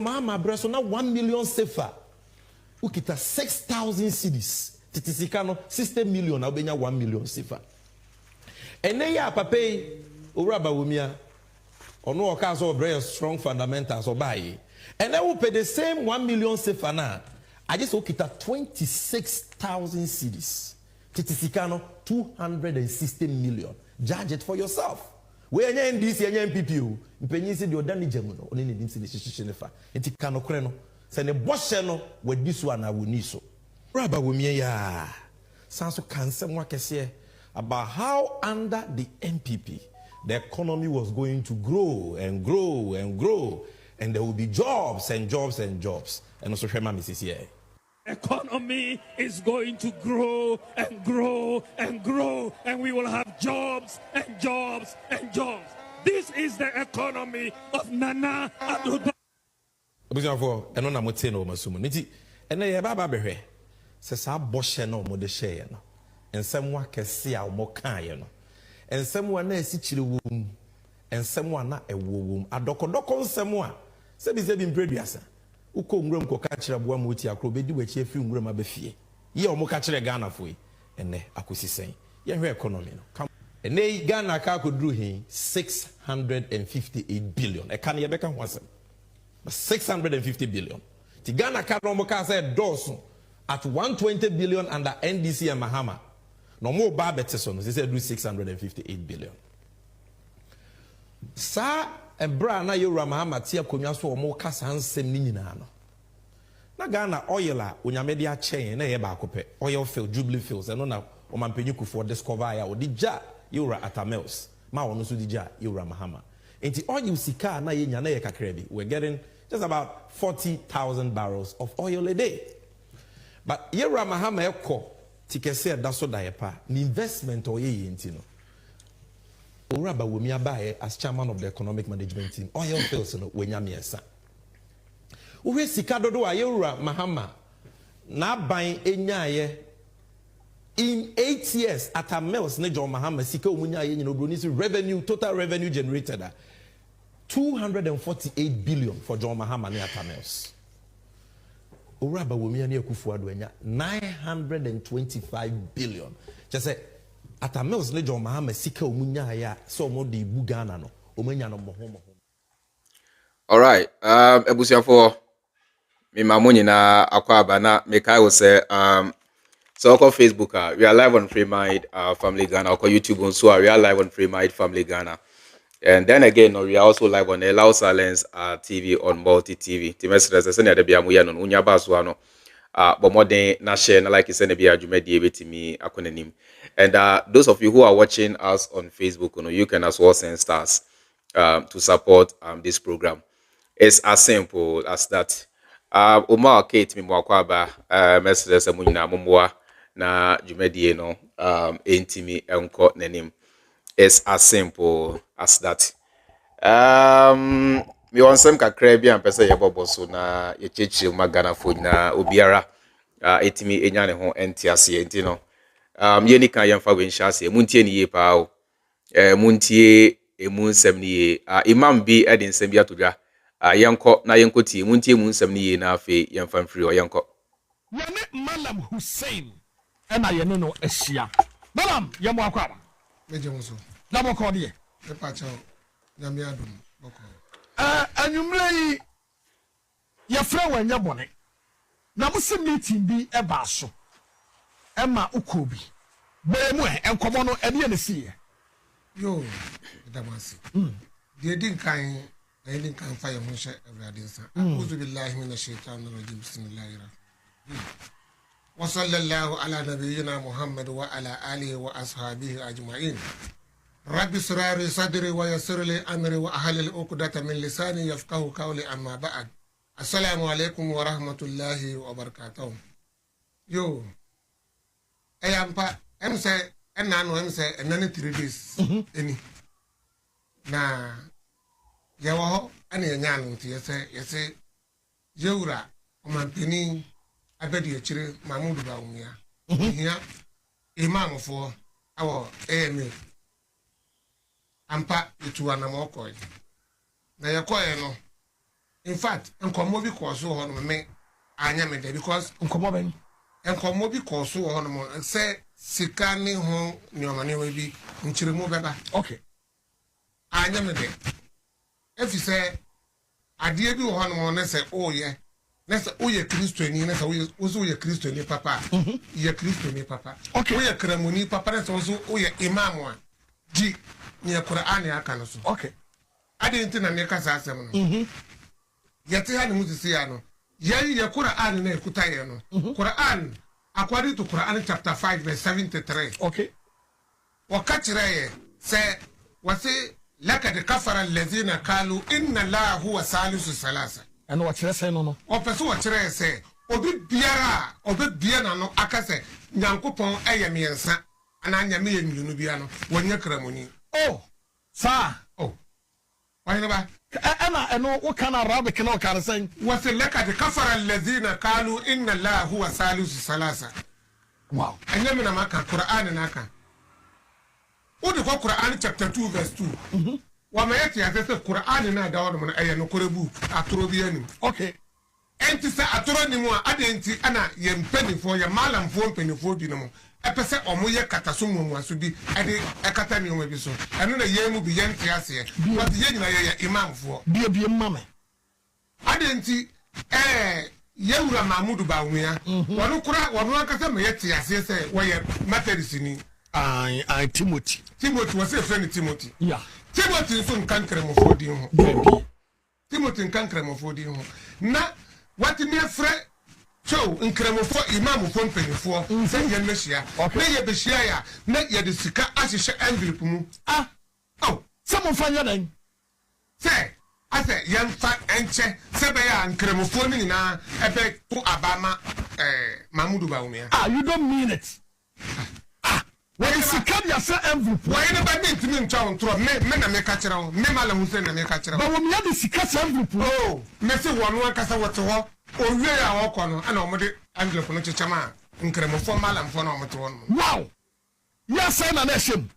Mama breso na 1 million sefa. Ukita 6,000 cedis. Titisikano 60 million na obenya 1 million sefa. Ene ya papai Uraba Bawumia. Ono okazo very strong fundamentals obaye. And then we pay the same 1 million sefa na. I just ukita 26,000 cedis. Titisikano 260 million. Judge it for yourself. We are in this MPPU. Mpenyi si di odani jemuno. Oni ni dinsi ni shishinefa. Enti kano kreno. Se ne bosheno we this one na wuniso. Uraba Bawumia ya. Sanso kanse mwa kesiye about how under the MPP the economy was going to grow and grow and grow, and there will be jobs and jobs and jobs. And also, Shema Mrs. Ye. Economy is going to grow and grow and grow, and we will have jobs and jobs and jobs. This is the economy of Nana Addo. And on a motino, Masumu. Niti, and they have a baby. Says our bosheno modeshe, and someone can see our mokayano. And someone else is a womb, and someone not a womb. A docodocon someone. Sabi been previous. Uko ngrum ko kachira bua muti akrobedi we chie fi ngrum abefie. Ye omo kachira Ghana foi. Ene akosi sen. Ye hwe economy no. Ene Ghana ka kodru hin 658 billion. E kan ye beka ho asem. 650 billion. Ti Ghana ka no mo ka say doso at 120 billion under NDC and Mahama. No more ba beteso no. They say do 658 billion. Sa Ebra na Yura Mahama tia konwa so omo kasa ansem ni nyina no. Na Ghana oil a onyamede a chen na ye ba akopɛ. Oil field, Jubilee fields no na omampanyi for discover ya odi ja Yura Atamels. Ma wono so di ja Yura Mahama. Enti oil sika na ye nya na ye kakra bi. We're getting just about 40,000 barrels of oil a day. But Yura Mahama ekɔ tikese da so da ye pa. Ni investment o ye enti no. Uraba Bawumia bae as chairman of the economic management team. Oil fields no wenyame esa. Uwe sika dodo a Yura Mahama na ban enyaye in 8 years at a mills ne John Mahama sika omunyaye nyina obronisi revenue total revenue generated 248 billion for John Mahama ne at a mills. Uraba Bawumia ne Akufo-Addo enya 925 billion. Just say at a mills ne John Mahama sika omunya ya so mo de bu Ghana no omanya no mo ho. All right, ebusiafo me mamuni na akwaba na me kai will say so on Facebook we are live on Freemind Family Ghana, or YouTube also we are live on Freemind Family Ghana, and then again we are also live on Allow Silence TV on Multi TV. Timestres send the bia muya no unya baso ano but more than na share na like you send bia adwumadi ebetimi akonanim. And those of you who are watching us on Facebook, you can as well send stars to support this program. It's as simple as that. Oma Kate mi mwakwaba message sa munyina mumwa na jumedie no entimi enko nenim. It's as simple as that. Mi wansem kakra bia mpesa yebobo so na yechechi magana fo na obiara etimi enya ne ho entiase enti no. Yeni kan yemfa we nhyase muntie ni ye pa o. Muntie emu nsem ni ye. Imam bi edi nsem bi atodwa. Yanko na yanko ti muntie mu nsem ni ye na afi yemfa mfiri o yanko. Yene Malam Hussein ena yene no ehia. Malam yemo akwaba. Meje muso. Na boko de. E pa cha nyame adum boko. Anwumre yi ye fra wanya bone. Na musi meeting bi e ba so. Emma ukobi. Bemu enkomo no ene ne sie. Yo, damasi. De din kan din kan fa ye ho hye awrade nsa. A'udhu billahi minash shaitanir rajim. Bismillahir rahmanir rahim. Wa sallallahu ala nabiyyina Muhammad wa ala alihi wa ashabihi ajma'in. Rabbi sirari sadri wa yassir li amri wa ahlil 'uqdatan min lisani yafqahu qawli, amma ba'd. Assalamu alaikum wa rahmatullahi wa barakatuh. Yo, Ayampa, say, and now say, and then 3 days. Any na Yawaho, and a yan, say, Jura, Omampini, I bet you, Mahamudu Bawumia. Here, Imam for our AMA. Ampa, it to an amokoi. Na Yakoya no, In fact, nkomo bi ko so ho no me anya me there because nkomo ben nkomo bi ko so ho no say sika ni ho nyoma ne bi nchiremu beba. Okay. Anya me there. If you say adie bi ho no ne say oh yeah. Nessa oye Christiani nessa oye Christiani papa. Ye Christiani papa. Okay. Oye Kramoni papa nessa oye imam ji ni Quran ya kana so. Okay. Ade nti na me kasa asem no. Yete ha ne musisi ya no. Ye Quran na ekuta ye no. Quran according to Quran chapter 5 verse 73. Okay. Wakachira ye say wase lakad kafara allazina qalu inna la huwa salisu salasa. And what you say no. O person what you say obi biara no aka say nyankopon eye miensa ana nyame ye mienu bia no wonye kramoni. Oh, sir. Oh. Why ba? Eno what kind of Arabic no can say? Was laka de kafara allazina qalu inna allaha huwa salisu salasa. Wow. Anyame na maka Quran na aka. O de Quran chapter 2 verse 2. Wamayeti asese Quran na da wodo eye no korebu atoro bi anim. Okay. Enti se atoro ni mu a adenti ana ye mpanifo ye malamfo mpanifo bi no mu. Epese omoye kataso mu aso bi ade ekata ni o bi so. Eno na ye mu bi ye ntia ase. But ye nyina ye imamfo. Bi mame. Adenti yewura Mahamudu Bawumia. Wono kura wono akasa me ye tia ase se wo ye Methodist ni. I Timothy. Timothy was a friend Timothy. Yeah. Timothy so nkankre mo fodi ho. Baby. Timothy nkankre mo fodi ho. Na what me frɛ so nkremofo imam fo mpanifo sɛ yɛ mehia. Na yɛ behia ya na yɛ de sika ahyehyɛ envelope mu. Ah. Oh, someone find your name. Sɛ ase yɛmfa enche sɛ bɛ ya nkremofo ni na ebe to abama Mahamudu Bawumia. Ah, you don't mean it. When you see come your envelope. Why never mean to me nchaw ntro me na me ka kyerɛ wo me mala hu sɛ na me ka kyerɛ wo. Bawumia de sika envelope. Oh, me se wonu akasa wote ho owie ya wokɔ no ana omode envelope no kyekɛma nkremofo malamfo na omote won. Wow. Yes, sir, na nation.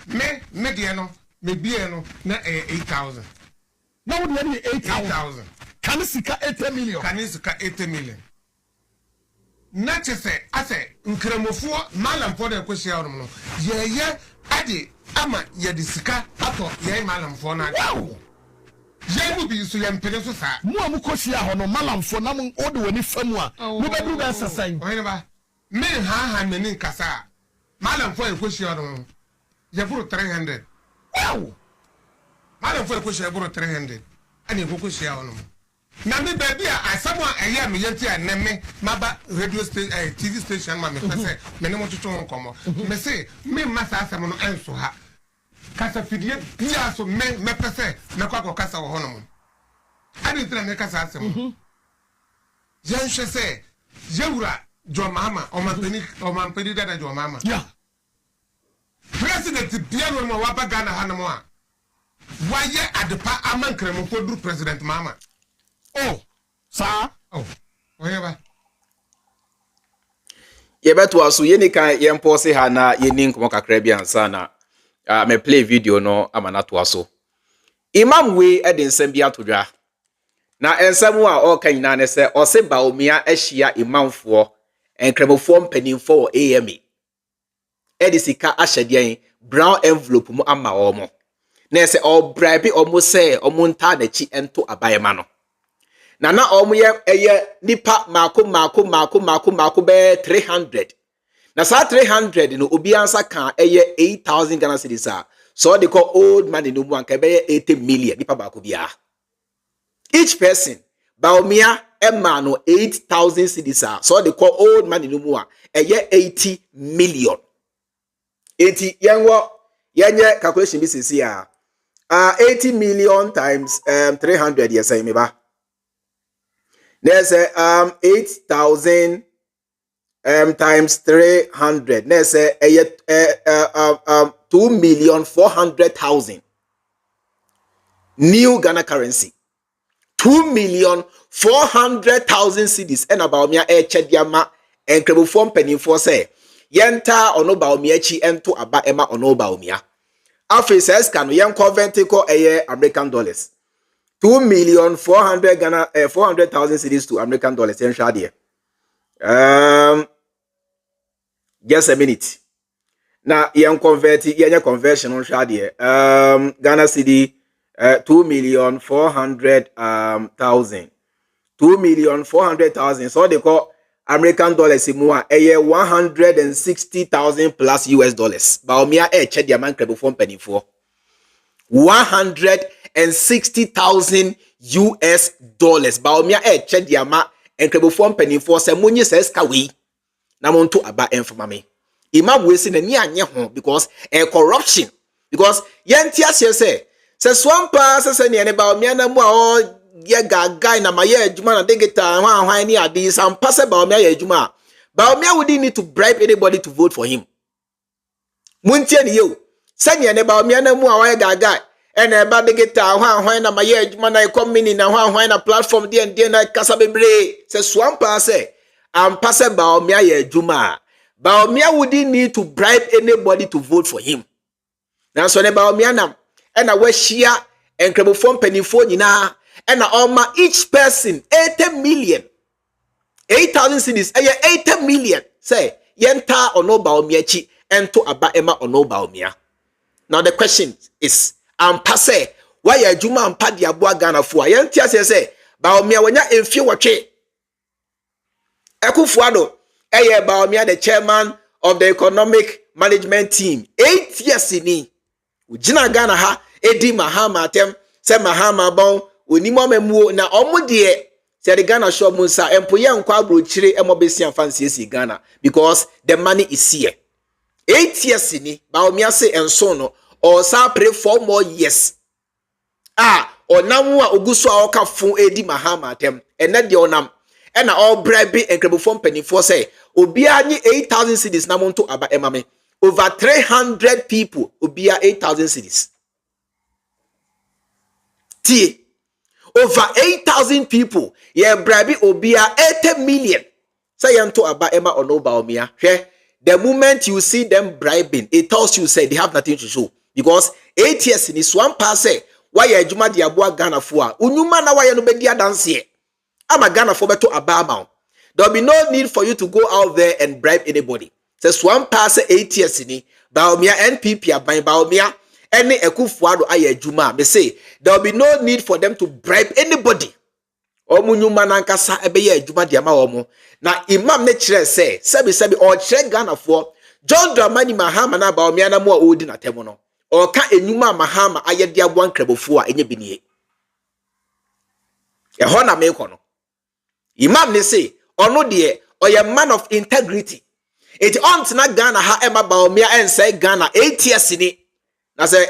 Me de no me bie no na 8,000. Now we need 8,000. Can sika 80 million. Can sika 80 million. Na chese ase nkremofo malamfo na ekohia won no ye ade ama ye de sika ato ye malamfo na. Wow. Ye mu bi so ye mpene so sa. Mu amukohia ho no malamfo na mu ode woni famu a. Mu bedru be sesan. Oyene ba. Me ha meni kasa. Malamfo ekohia won no. Ye buru 300. Wow. Malamfo ekohia buru 300. Ani ekohia won no. Na me baby Asamoah Gyan me yenti aneme maba radio station TV station ma me pese me ne mo tutu nkomo me say me masa asem no enso ha kasa fidie bia so me pese me kwa kasa wo hono mo ani ntra me kasa asem yen hwe say yewura jo mama o man pedi dada jo mama Yeah. President bia no mo waba Ghana ha no mo a waye adepa amankremo podru president mama. Oh, sir. Oh, whatever. Yebeto aso yeni kan yempose ha na yeni nkomo kakra bi ansa na me play video no amana to aso. Imam we e de nsem bi atodwa. Na ensem a o kan na ne se o se Bawumia ahia imamfo enkremofo mpanimfo AMA. E de sika ahyeden brown envelope mu ama omo. Na se o bribe omo se omo nta na chi ento abayema no. Na omo ye nipa mako be 300. Na sa 300 no obi ansa kan 8,000 Ghana cedis a. So they call old money no one can be 80 million nipa mako bia. Each person Bawumia emma no 8,000 cedis a. So they call old money no more 80 million. 80 yenwo yenye calculation bi sisi a. 80 million times 300 yes I meba. There's 8,000 times 300. There's 2,400,000 new Ghana currency. 2,400,000 cedis. And Bawumia chediama and Kremofo penifo say yenta ono Bawumia chi ento aba ema ono Bawumia. After says can yen convert ko American dollars. 2,400,000 cedis to American dollars. Just a minute. Now, conversion on Shadia. Ghana cedi 2,400,000. 2,400,000. So they call American dollars more a year 160,000 plus US dollars. Bawumia check the amount before penny for 160,000 US dollars. Bawumia check the amount and before penny for some money says kawi. Na monto aba enfamame. Imam we say na ni anye ho because corruption. Because yentia say swampa say ne Bawumia na mu a ye guy na maye adwuma na degeta hwan ni adi sampa se Bawumia ye adwuma. Bawumia wouldn't need to bribe anybody to vote for him. Muntie ni yo. Sanya ne Bawumia na mu a ye guy and eba degeta hwan na maye adwuma na economy na hwan na platform dey na kasa bebre. Se swampa say pass Bawumia ye adwuma. Bawumia wouldn't need to bribe anybody to vote for him. Now so ne Bawumia nam and we share and krabofo mpanifo nyina and alma each person 80 million 8,000 cedis 80 million say yenta ono Bawumia chi ento aba ema ono Bawumia. Now the question is passe why ye adwuma ampa de aboa Ghana fo yentia say Bawumia wanya emfie wotwe Ekufuado Bawumia the chairman of the economic management team 8 years ni ujina Ghana ha edi Mahamudu se Mahamudu bon onimo memuo na omudie se the Ghana show munsa empoye nkwa abrochire emobesi amfansie Ghana because the money is here 8 years ni Bawumia se enso no or sa pray 4 more years onamu a oguso a okafo edi Mahamudu ene de onam ena all bribe and krabofo penifo say obia ni 8,000 cedis na monto aba emame over 300 people obia 8,000 cedis T over 8,000 people ye bribe obia 80 million say yanto aba ema ono Bawumia. The moment you see them bribing it tells you say they have nothing to show because 8 years in this one pass say why ye adwuma de aboa Ghana fo a unyuma na why no be dia dance I'm a Ghana for beto abama. There'll be no need for you to go out there and bribe anybody. Says one pass 8 years in Bawumia NPP by Bawumia any ekufuado aye juma. Me say there'll be no need for them to bribe anybody. Omu nyuma nankasa ebeye juma diama omu. Na Imam ne chere say sebi or chere Ghana for John Dramani Mahama na Bawumia na mo odi na temo no. Or ka enyuma Mahama aye dia bwan krabofo a enye binie. Ehona na me kono. Imam ne say ono de or a man of integrity. It aunt na Ghana ha ema Bawumia and say Ghana 8 years ni. Na say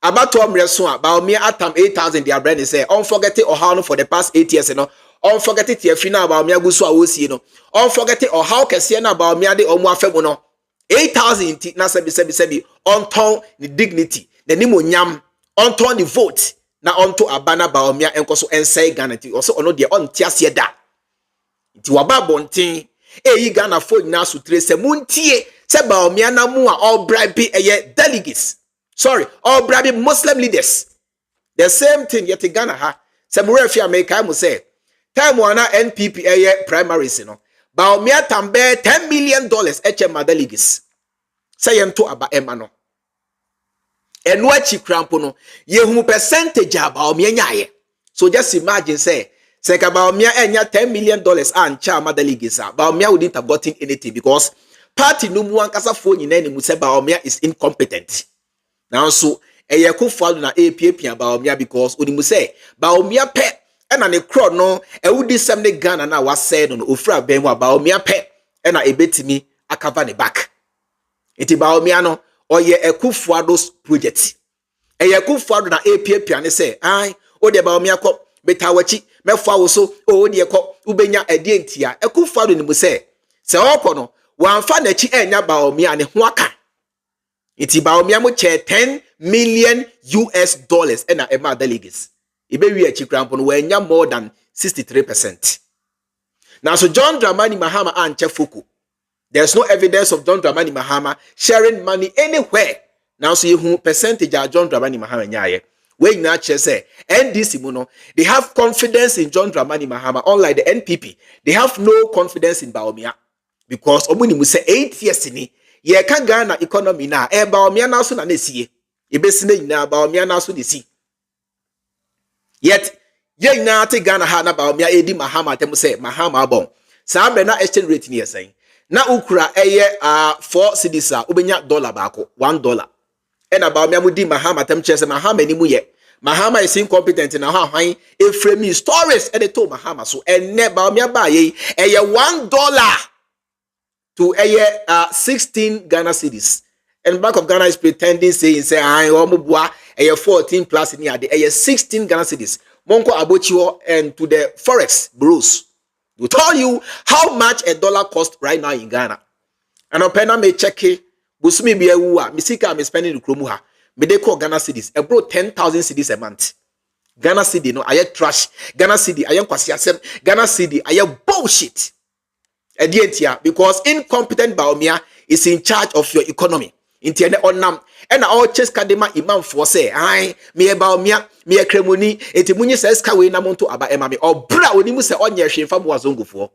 about 2 mreso a Bawumia atam 8,000 their brand say unforget it or how for the past 8 years no. Unforget it ye fina Bawumia guso a wosi no. Unforget it or how kese na Bawumia de omu afemu no. 8,000 na sebi on the dignity the nimonyam on the vote na onto abana Bawumia enkoso ensay Ghana ti also ono de on tiase da nti waba bonten eyi Ghana fo nyina so trese muntie se Bawumia na mu a all bribe delegates all bribe Muslim leaders the same thing yet Ghana ha se murefi America mu say time wana NPP primaries no Bawumia tambe $10 million HM delegates say yento aba ema no enu achi krampo no yehu percentage a Bawumia nyaye so just imagine say ka Bawumia enya $10 million ancha delegates Bawumia wouldn't have gotten anything because party no mu ankasa fo nyina ni mu say Bawumia is incompetent now so Kufuado na APP Bawumia because onimu say Bawumia pe ena ne crowd no ewudi sem ne Ghana na wa say no ofura ben wa Bawumia pe ena ebetimi akava ne back iti Bawumia no oye Kufuado's project Kufuado na APP ane say ai o de Bawumia ko betawachi mefa wo so o de ko ubenya ade ntia Kufuado ni mu say se okọ no wanfa na chi enya Bawumia ne ho aka iti Bawumia mo che $10 million ena ema delegates ibe wi achi krampo no wanya more than 63%. Now so John Dramani Mahama anche foku. There's no evidence of John Dramani Mahama sharing money anywhere. Now so you percentage of John Dramani Mahama nyaye. When na say NDC muno, they have confidence in John Dramani Mahama, unlike the NPP. They have no confidence in Bawumia. Because omuni mu say 8 years ni ye ka Ghana economy na Bawumia na so na nesie. Ebesine nyina Bawumia na so desi. Yet ye nyina te Ghana ha na Bawumia edi Mahama tem say Mahama bon. Sa be na exchange rate ni yesen. Na ukura 4 cedis a ubenya dollar baako $1. Na Bawumia mu di Mahama tem chese Mahama ni mu ye. Mahama is incompetent na ha hwan Efremi stories e de to Mahama so enne Bawumia ba ye $1 to 16 Ghana cedis. And Bank of Ghana is pretending saying say I 14 plus in here 16 Ghana cedis. Monko abochiwo and to the forex bureaus. Will tell you how much a dollar cost right now in Ghana. And opena me check busumi bi ewua misika me spending the kromu ha. Me dey call Ghana cedis. E bro 10,000 cedis a month. Ghana cedi no aye trash. Ghana cedi aye kwasi asem. Ghana cedi aye bullshit. Because incompetent Bawumia is in charge of your economy. Intiene onam and all chess kadema imam for say I me Bawumia me kremoni eti munyi says ka we na monto aba emame or bra onimu se onye hwemfa mo azongo fo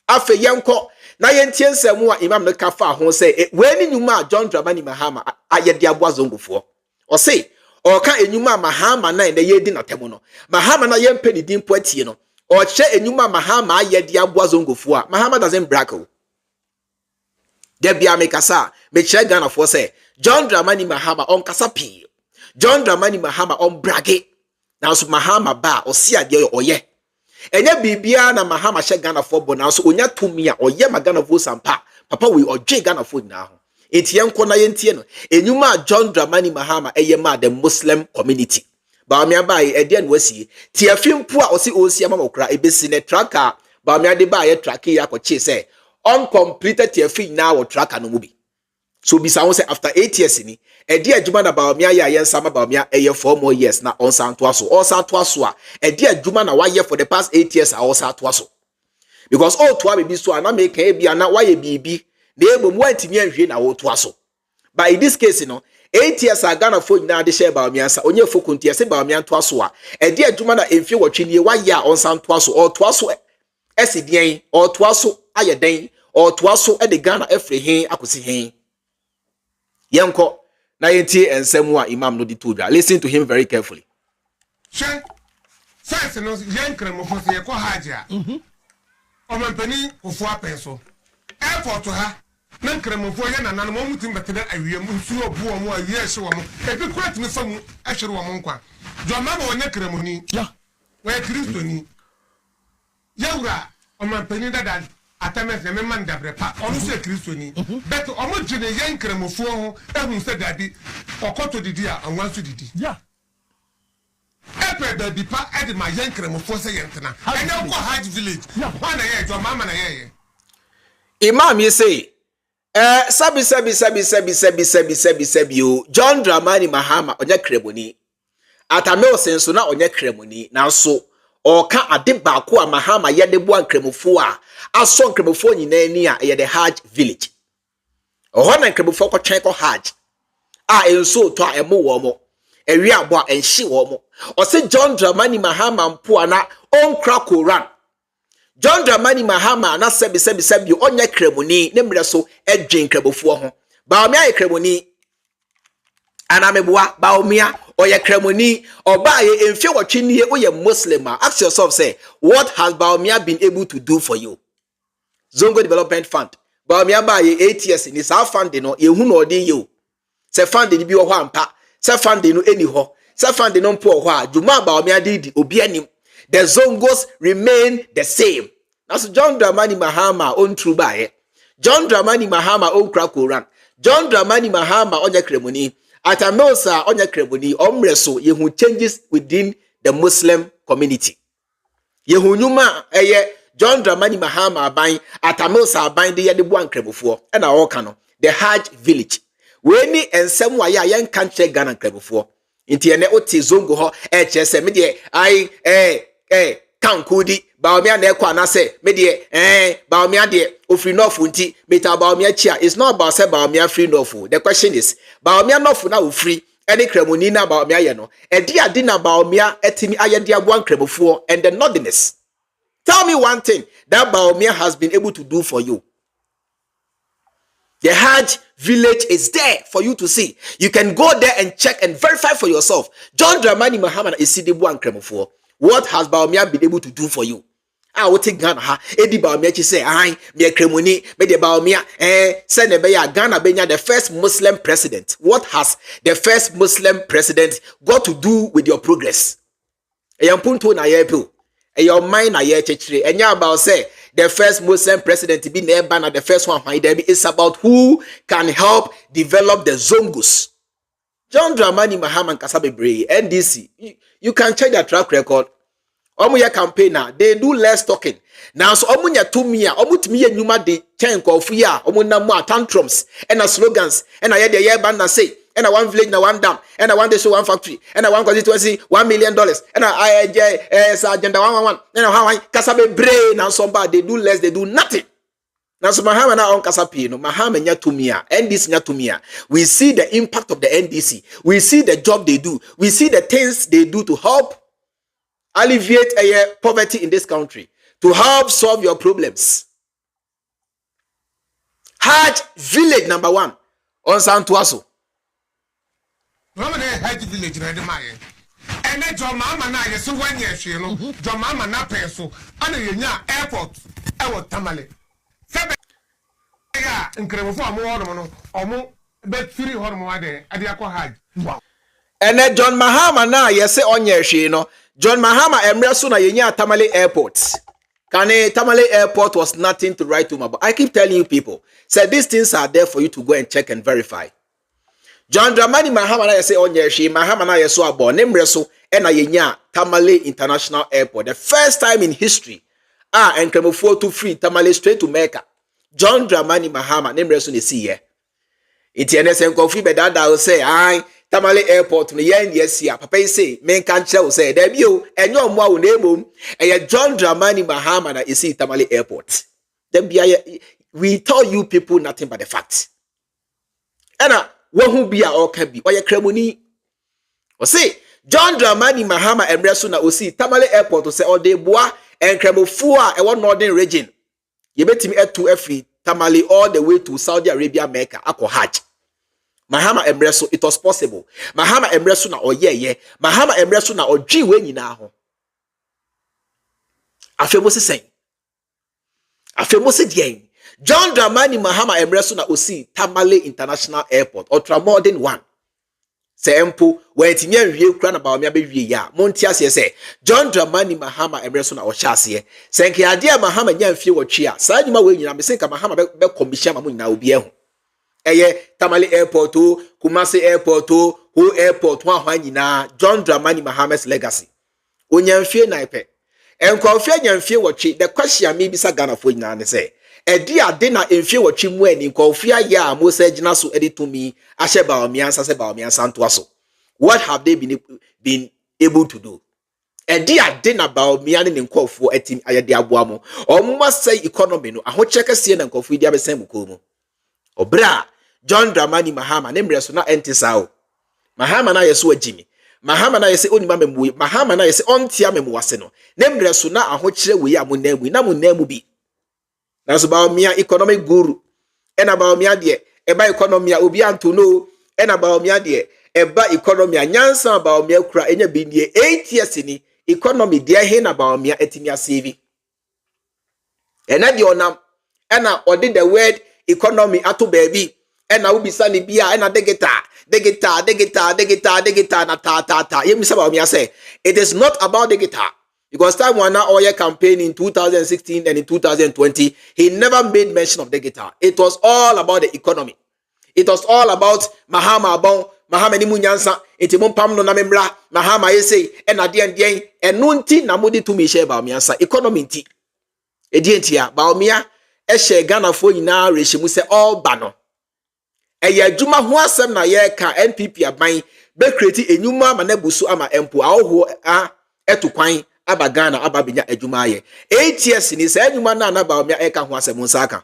afa yenko na yentie nsemu a imam no ka fa ho say we ni nyuma John Dramani Mahama ayede abo azongo fo o say o ka enyuma Mahama na ye di na temo no Mahama na yempe ni din po atie no or che enyuma Mahama ayede abo azongo fo a Mahama doesn't brag o de bia me kasa me che Ghana for say John Dramani Mahama on kasapi. John Dramani Mahama on brage. Now so Mahama ba o si ade oye. Enye bibia na Mahama she Ghana for bo now so onya tumia oye magana vo sampa. Papa we oje Ghana for na ho. Enti yenko na yentie no. Enyuma John Dramani Mahama eye ma the Muslim community. Bawumia ba e de wasi. Ti afimpo a osi osi ama okra ebesi ne tracker. Bawumia de ba ye tracker ya ko che say uncompleted ti afi na wo tracker no mu bi. So bisa won say after 8 years ni edi adwuma na Bawumia ya yensa ma Bawumia 4 more years na on san to aso a edi adwuma na waye for the past 8 years a osa to aso because all to be so na make e bia na waye bibi na ebom wantimi anhwe na wo to aso but in this case no 8 years a Ghana fo nyina de share Bawumia sa onye fokunti ese Bawumia to aso a edi adwuma na emfie wotwe waye a on san to aso or to aso esidien or to aso ayeden or to aso e de Ghana efre hen akosi hen Yanko na yenti ensemu a imam no di tudra. Listen to him very carefully. Sure. Sense no yankre mo fose ye ko haja. O man pani ofo apenso. Airport ha na nkre mo fo ye na nan mo mutim betede awie mu nsu obu o mo awie hye wo mo. E bi kwat mi famu ahwere wo mo nkwa. Jo mama wonye kre mo ni. Ya. We Kristo ni. Yawura o man pani dada atames me man dabre pa onu se Kristo ni but omo gene yen kremofo ho ehun se dadi okoto didi a anwansu didi ya epe da bi pa edi ma yen kremofo se yentena enye ko hajj village wa na ye jo mama na ye imam ye say sabi o John Dramani Mahama onye kremoni atame osenso na onye kremoni na so Oka ade baako a Mahama yede bo ankremofo a aso ankremofo nyina ni a ye the Hajj village. Oho na ankremofo ko twen ko Hajj. A enso to a emo wo mo. Ewi abo a enhye wo mo. O se John Dramani Mahama mpo ana onkra Quran. John Dramani Mahama na sebi onye kremoni ne mre so edwen kremofo ho. Bawumia ye kremoni anameboa Bawumia oye kremoni obaye emfie wotwenie oye Muslim. Ask yourself say what has Bawumia been able to do for you? Zongo Development Fund Bawumia baye 8 years ni sa fund no yehu no odi you se fund ni bi wo ho ampa se fund no eni ho se fund no mpo ho a juma Bawumia di obi anim the Zongos remain the same. That's John Dramani Mahama on true baye John Dramani Mahama on kra Quran John Dramani Mahama onye kremoni Atamelsa onye kremoni omreso yehu changes within the Muslim community. Yehu nyuma John Dramani Mahama aban Atamelsa aban de yede bo ankremofo e na wo ka no the Hajj village. We ni ensem wa ya yen kan che Ghana ankremofo. Nti ene oti zongo ho chese me de kan kudi Bawumia na ekwa na se me de Bawumia de ofri nofu nti meta Bawumia chia. It's not about say Bawumia free nofu. The question is Bawumia nofu na ofri any kremoni na Bawumia ye no edi ade na Bawumia etimi ayede aboan kremofo and the northerners. Tell me one thing that Bawumia has been able to do for you. The Hajj village is there for you to see. You can go there and check and verify for yourself. John Dramani Mahama is Sidibu and Kremofo. What has Bawumia been able to do for you? I will take Ghana ha. Edi Bawumia say, "I me kremoni me de Bawumia send beya Ghana benya the first Muslim president." What has the first Muslim president got to do with your progress? Eyampunto na yepo. Your mind na ye chechire. Enya about say the first Muslim president to be nearby na the first one is about who can help develop the Zongus. John Dramani Mahama Kasabe Bray, NDC. You can check their track record. Omuya campaigner, they do less talking. Now so omunya tumia, omutimiya nyuma de chen kofuya, omuna mwa tantrums, and slogans, and I had the year band say, and one village, na one dam, and I want to show one factory, and I want constituency $1 million, and I agenda 111, and I Kasabe Bray, now somebody they do less, they do nothing. Now so Mahama na on Kasapino, Mahama Nyatumia, NDC Nyatumia. We see the impact of the NDC. We see the job they do. We see the things they do to help alleviate poverty in this country, to help solve your problems. Hajj village number 1 on Santuaso. Hajj village na de maye. Ene jo mama na ye so wan ye hwe no, jo mama na pen so, ana ye nya airport e wo Tamale. Sebe ya nkremofo amu no, omu be tiri hono ade akọ Hajj. Wow. Ene John Mahama na ye se onye hwe no. John Mahama emreso na yenya Tamale Airport. Tamale Airport was nothing to write to him about. I keep telling you people, say these things are there for you to go and check and verify. John Dramani Mahama na yese onyeshi, Mahama na yeso abo nemreso ena yenya Tamale International Airport. The first time in history, and kremofo to free Tamale straight to Mecca. John Dramani Mahama nemreso ne see here. Iti enesen kofi bedada will say, Tamale Airport no yen yes ya papa say men kan che say there bi o enyo mo awo na emom John Dramani Mahama na isi Tamale Airport. Then we tell you people nothing but the facts. Ena wo hu bia o ka bi o ye kremoni o say John Dramani Mahama emreso na osi Tamale Airport say o de boa enkremofo a e wo northern region ye betimi etu afri Tamale all the way to Saudi Arabia Mecca akọ Hajj. Mahama emreso it was possible. Mahama emreso na oyeye. Mahama emreso na odwi we nyina ho. Afemo se sen. Afemo se dien. John Dramani Mahama emreso na osi Tamale International Airport ultra modern one. Se empo we timi anwie kura na Bawumia be wie ya. Monti ase se John Dramani Mahama emreso na ohyase. Senke ade a Mahama nya mfie wotwe a. Saa nyuma we nyina me senka Mahama be commission ma mo nyina obi ehu. Tamale Airport, Kumasi Airport, who airport one nyina John Dramani Mahama's legacy. Onyamfie naipe. Enkofie nyamfie wochi the question me bisa Ghana for nyina ne say. Edi ade na emfie wochi mu ani nkofie ya mo se gina so edi to me ahye Bawumia ansa se Bawumia santo aso. What have they been able to do? Edi ade na Bawumia ne nkofo etim ayede aboa mo. Omuma say economy no ahocheke sie na nkofo di abesen mukomo. Obra John Dramani Mahama nemreso na entisao. Mahama na yeso agimi. Mahama na yese onima memwe. Mahama na yese ontia memwase no. Nemreso na ahokyere we ya monnamu na monnamu bi. Na so Bawumia economic guru. Ena Bawumia de eba economy obi anto no. Ena Bawumia de eba economy nyansa Bawumia kura enya bi die 8 years ni economy de he na Bawumia etimi asave. Ena de onam ena odi the word economy ato baby ena ubisa ni bia ena degeta na ta yemisa Bawumia say it is not about the guitar because time one now oil campaign in 2016 and in 2020 he never made mention of the guitar. It was all about the economy. It was all about Mahama ni munyansa enti mompam no na membra Mahama yesay ena de enu nti na modi to me share Bawumia sa economy nti edi entia Bawumia ehye Ghana fo nyina reshimu se all bano eye adwuma ho asem na ye ka NPP aban be create enyuma ma na busu ama empo awo etukwan aba Ghana aba benya adwuma ye 8 years ni se enyuma na Bawumia eka ho asem nsaka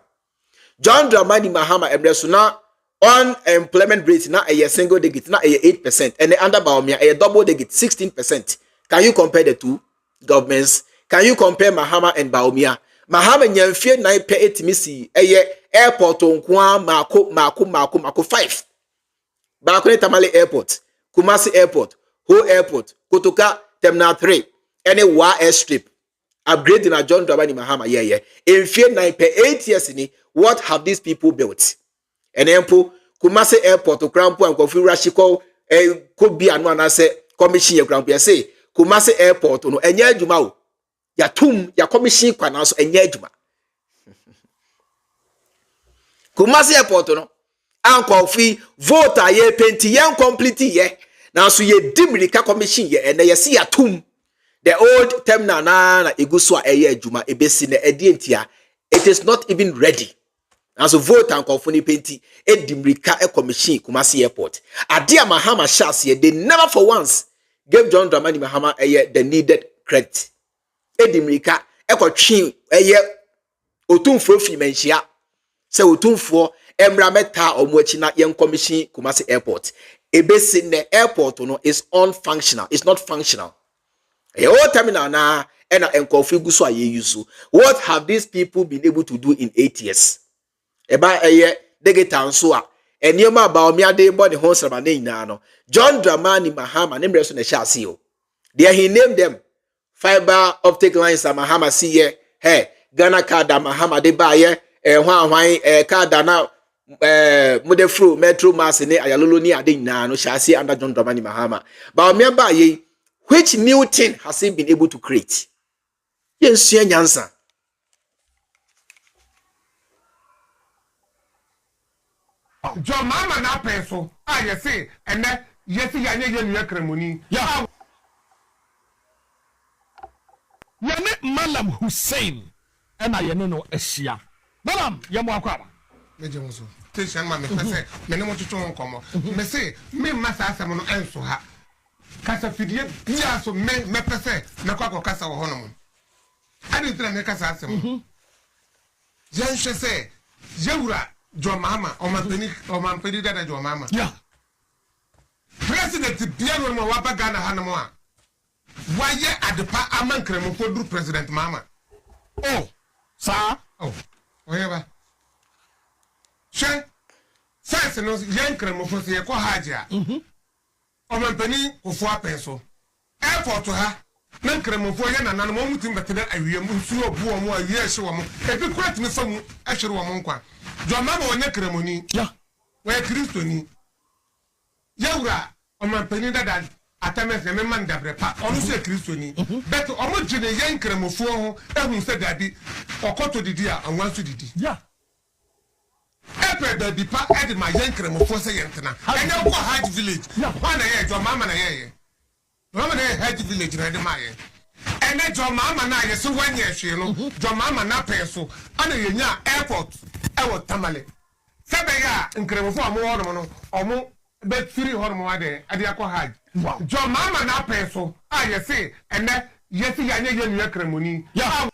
John Dramani Mahama emreso na unemployment rate na a single digit na a 8%, and the under Bawumia a double digit 16%. Can you compare the two governments? Can you compare Mahama and Bawumia? Mahama nyamfie 9 per 8 misi airport onkwa mako 5. Bakone Tamale Airport, Kumasi Airport, Ho Airport, Kotoka Terminal 3, any Wa airstrip. Upgrading a John Dramani Mahama, in fear 9 per 8 years in what have these people built? And Empo, Kumasi Airport to Crampo and Kofi Rashiko, could be an say, commission your Grand say, Kumasi Airport, no, and Yajumau, Yatum, ya commission quanas and Yajuma. Kumasi Airport, no, and Kofi, vote a ye penti young complete ye. Now so ye dimly commission ye, and they see a tomb. The old terminal na iguswa eye adwuma ebesi na edientia, it is not even ready. And so vote and confuni penti edimrika e commission Kumasi Airport. Adia Mahama Shas they never for once gave John Dramani Mahama the needed credit. Edimrika e ko twi eye otumfo fi menhia. Se otumfo emra meta omuachi na yen commission Kumasi Airport. Ebesi na airport no is unfunctional. It's not functional. Your terminal na ena enkofi guso aye yusu. What have these people been able to do in 8 years? Eba degeta nso a enioma Bawumia de body ho srama na nyina no. John Dramani Mahama nemre so na hyase o. There he named them fiber optic lines Mahama see here. Hey, Ghana card Mahama de ba ye hwan card na modefru metro mass ne ayalolo ni ade nyina no hyase under John Dramani Mahama. Bawumia ba ye. Which new thing has he been able to create? Yes, Nyansa. John Mama na peso. Ah, you see, and then yes, you are money. Yeah. Yane Malam Hussein. And I know Asia. Malam, Yamuakara. Major Musso. Station, mamma, many want to come. Me say, me must ask someone to answer her. Kasa fidie bia so me pese me kwakọ kasa wo honom ade ntra me kasa asem jenhwe se yewura John Mahama o mampeni dada John Mahama yeah president bia no mo waba Ghana hanom a waye adepa amankremo fo duru president Mahama oh sa oh oyeba she sense no yankremo fo se ye ko hajia Omampani kofu apenso airport ha na nkremofo ye nanano mo mutim betede awie mu nsu obu omo awie ehye wo mo ebi kwat me famu ehwere wo mo nkwa John Mama wonye kremoni yeah we kristoni yawura omampani dada atames ne man dabre pa onu se kristoni bet omo gine ye nkremofo ho ehun se dadi okoto didi a anwansu didi yeah Epe da bipa edi ma yenkremo fo se yentena. Enye ko Hajj village. Wa na ye John Mama na ye. Mama na Hajj village na de ma ye. Ene John Mama na ye so wanye hwe no. John Mama na peso. Ana ye nya airport e wo Tamale. Sebe ya nkremo fo amu hono no. Omu be free hono wa de ade akọ Hajj. John Mama na peso. A ye se ene ye si ya nye ye nu kremoni. Ya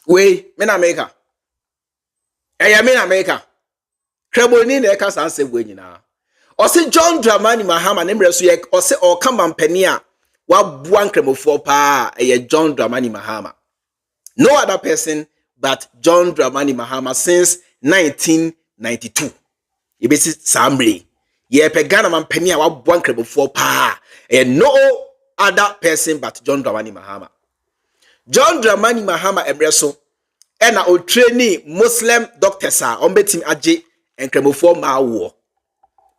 we me na America. I mean America. Kremoni na eka san se gwe nyina. O se John Dramani Mahama nemre so ye o se o kamampani a wa bua nkremofo pa John Dramani Mahama. No other person but John Dramani Mahama since 1992. Ibesi sambre. Ye pe Ghana mampani a wa bua nkremofo pa no other person but John Dramani Mahama. John Dramani Mahama emre so ena o trainee Muslim doctors a on betim age enkremofo ma wo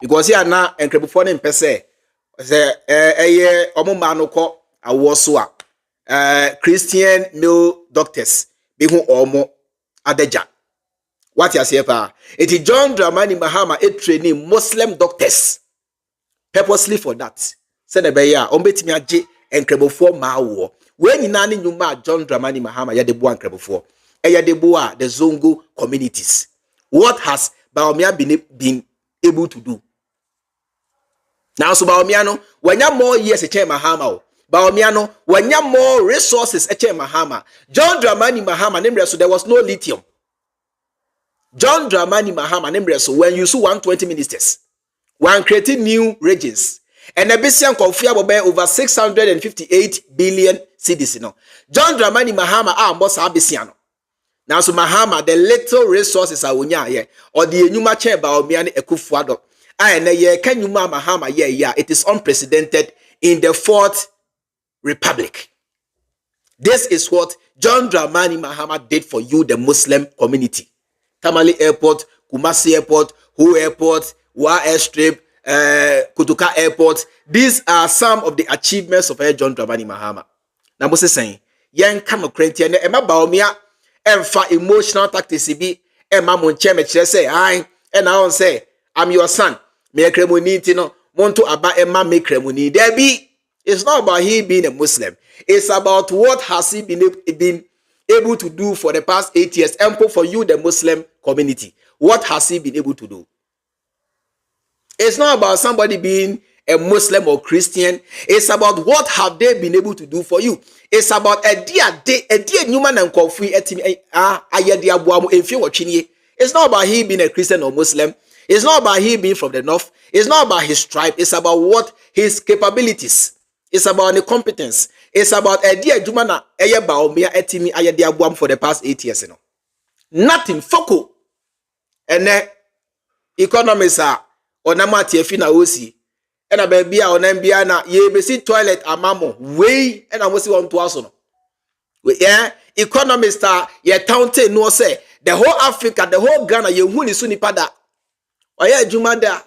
because here na enkremofo ne mpese se eye omuma no ko awo so a Christian male doctors be hu omo adeja what you say pa it is John Dramani Mahama a trainee Muslim doctors purposely for that se na be ya on betim age enkremofo ma wo we nyina ne nyuma John Dramani Mahama ya de bo enkremofo Eyadeboa, the Zongo communities. What has Bawumia been able to do? Now, so Bawumia no, when you more years a chair Mahama, Bawumia no, when you more resources a chair Mahama, John Dramani Mahama, so there was no lithium. John Dramani Mahama Nemreso when you see 120 ministers, one creating new regions, and a Bessian Confia over 658 billion cedis. John Dramani Mahama boss Abisiano. Now so Mahama, the little resources are unya or the Enuma Chamber of Miani Ekufuado. And can you Mahama, it is unprecedented in the Fourth Republic. This is what John Dramani Mahama did for you, the Muslim community. Tamale Airport, Kumasi Airport, Ho Airport, Wa Airstrip, Kutuka Airport. These are some of the achievements of John Dramani Mahama. Now, Moses saying, young Kamokrati and Emma Bawumia, and for emotional tactics, be Emma Moncheme say, I and I say, I'm your son. Me kremuni no want to about Emma me kremuni. There be. It's not about he being a Muslim. It's about what has he been able to do for the past 8 years. Ample for you, the Muslim community. What has he been able to do? It's not about somebody being a Muslim or Christian. It's about what have they been able to do for you. It's about a dear human and coffee. It's not about he being a Christian or Muslim. It's not about he being from the north. It's not about his tribe. It's about what his capabilities. It's about the competence. It's about a dear Jumana Aya Bawumia etimi aya dia buam for the past 8 years. Nothing focal. And then economists are on a matiefina osi. And a baby on Mbiana ye besi toilet amamo way and I was on to us. Economists are ye taunte no say the whole Africa, the whole Ghana, ye huni suni pada. Oya Jumada.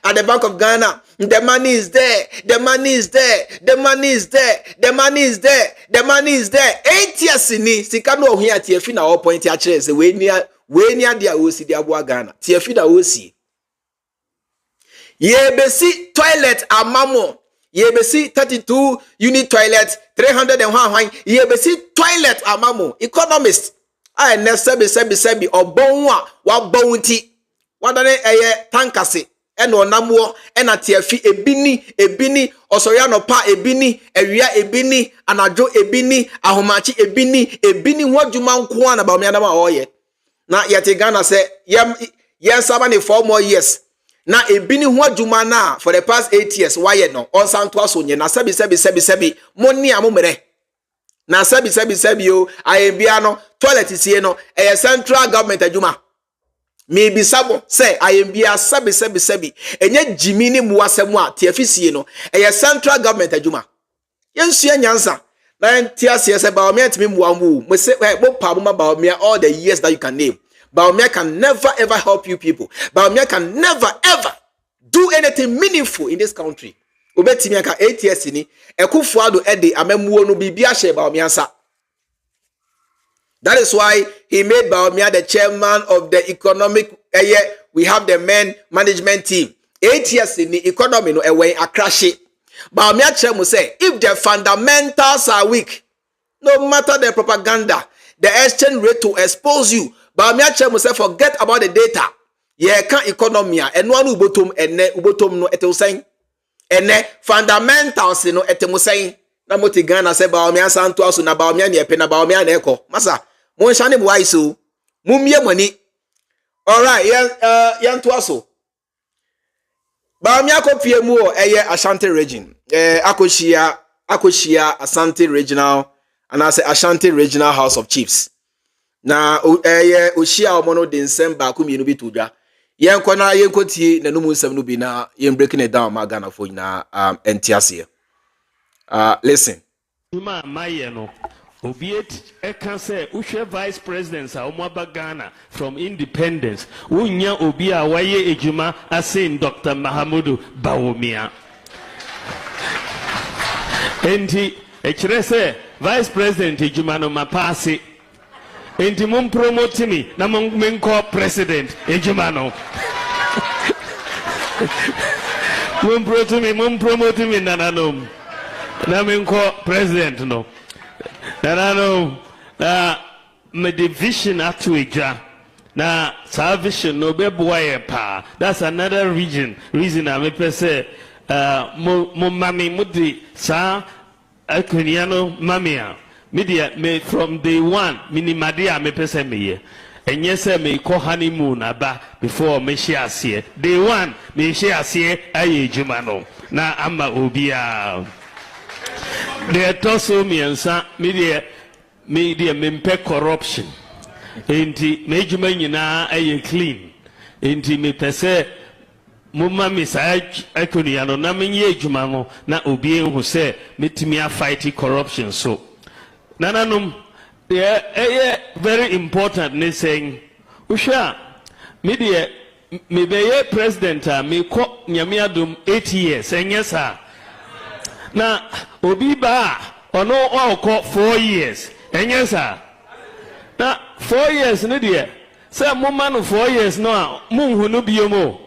At the Bank of Ghana, the money is there, the money is there, the money is there, the money is there, the money is there. 8 years in this, Sikano here, Tiafina, or point actually, way near the OC, the Abu Ghana, Tiafina OC. Ye besi toilet amamo, ye besi 32 unit toilet, 301, ye besi toilet amamo, economist. I never sebi, or bonwa, wa bounty, what are they tankasi. Eno namuo ena tiafi ebini osoyano pa ebini ewia ebini anajo ebini ahomachi ebini hwadwuma nko na Bawumia na ma oye na yete Ghana say yem saba ni 4 more years na ebini hwadwuma na for the past 8 years why no on santo aso nye na sebi moni amomere na sebi o ayembia no toilet sie no central government adwuma. Maybe sabo say I am bia sabi enye jimini muasemu a tiafisie no eye central government adwuma yensua nyansa na tiasie say Bawumia timi muamu mo say mo pa mo Bawumia all the years that you can name. Bawumia can never ever help you people. Bawumia can never ever do anything meaningful in this country. Obetimi aka 8 years ni Ekufuado ede amamuo no bibia hye Bawumia sa. That is why he made Bawumia the chairman of the economic area. We have the main management team. 8 years in the economy, no away a crash. Bawumia chairman say, if the fundamentals are weak, no matter the propaganda, the exchange rate to expose you. Bawumia chairman say, forget about the data. Yeah, can't economy and one ubotum and ubotum no etel saying. And fundamentals no etemu saying. Na moti Ghana se Bawumia santo aso na Bawumia ne epe na Bawumia na eko masa mon shane waiso mumie mani. All right, yan to aso Bawumia kopie mu eye Ashanti region akoshia Ashanti regional and I say Ashanti regional House of Chiefs na eye oshia omono de nsem ba ko mienu bi tudwa yen kona yen kotie na no mu nsem no bi na yen breaking it down ma Ghana for na entiase. Listen. Juma Mayeno, Obiet Ekanse, Ushe Vice Presidents, Asamoah Gyan from independence. Unya Obia Waye Ejuma Asin Dr. Mahamudu Bawumia. Enti Echrese Vice President Ejuma no Mapasi. Enti mum promote me na menko President Ejuma no. Mum promote me nananom. Na menko president no na no me division atueja na salvation no be boy pa. That's another reason I me say mo mami mudi sa akuniano mamia media me from day one minimadia me pese me enye se me ko honeymoon aba before me share ase day one me share ase aye juma no na ama obia de toso miensa me de mempe corruption enti me juma nyina aye clean enti me pese mumma me sa akoni ano na menye juma no na obi hu se metimi a fight corruption so nananum very important ne saying usha media me be president me ko nyame adom 8 years enyesa na obi ba ono okọ 4 years enyesa na 4 years ne de say mumma no 4 years no a munhu no biomo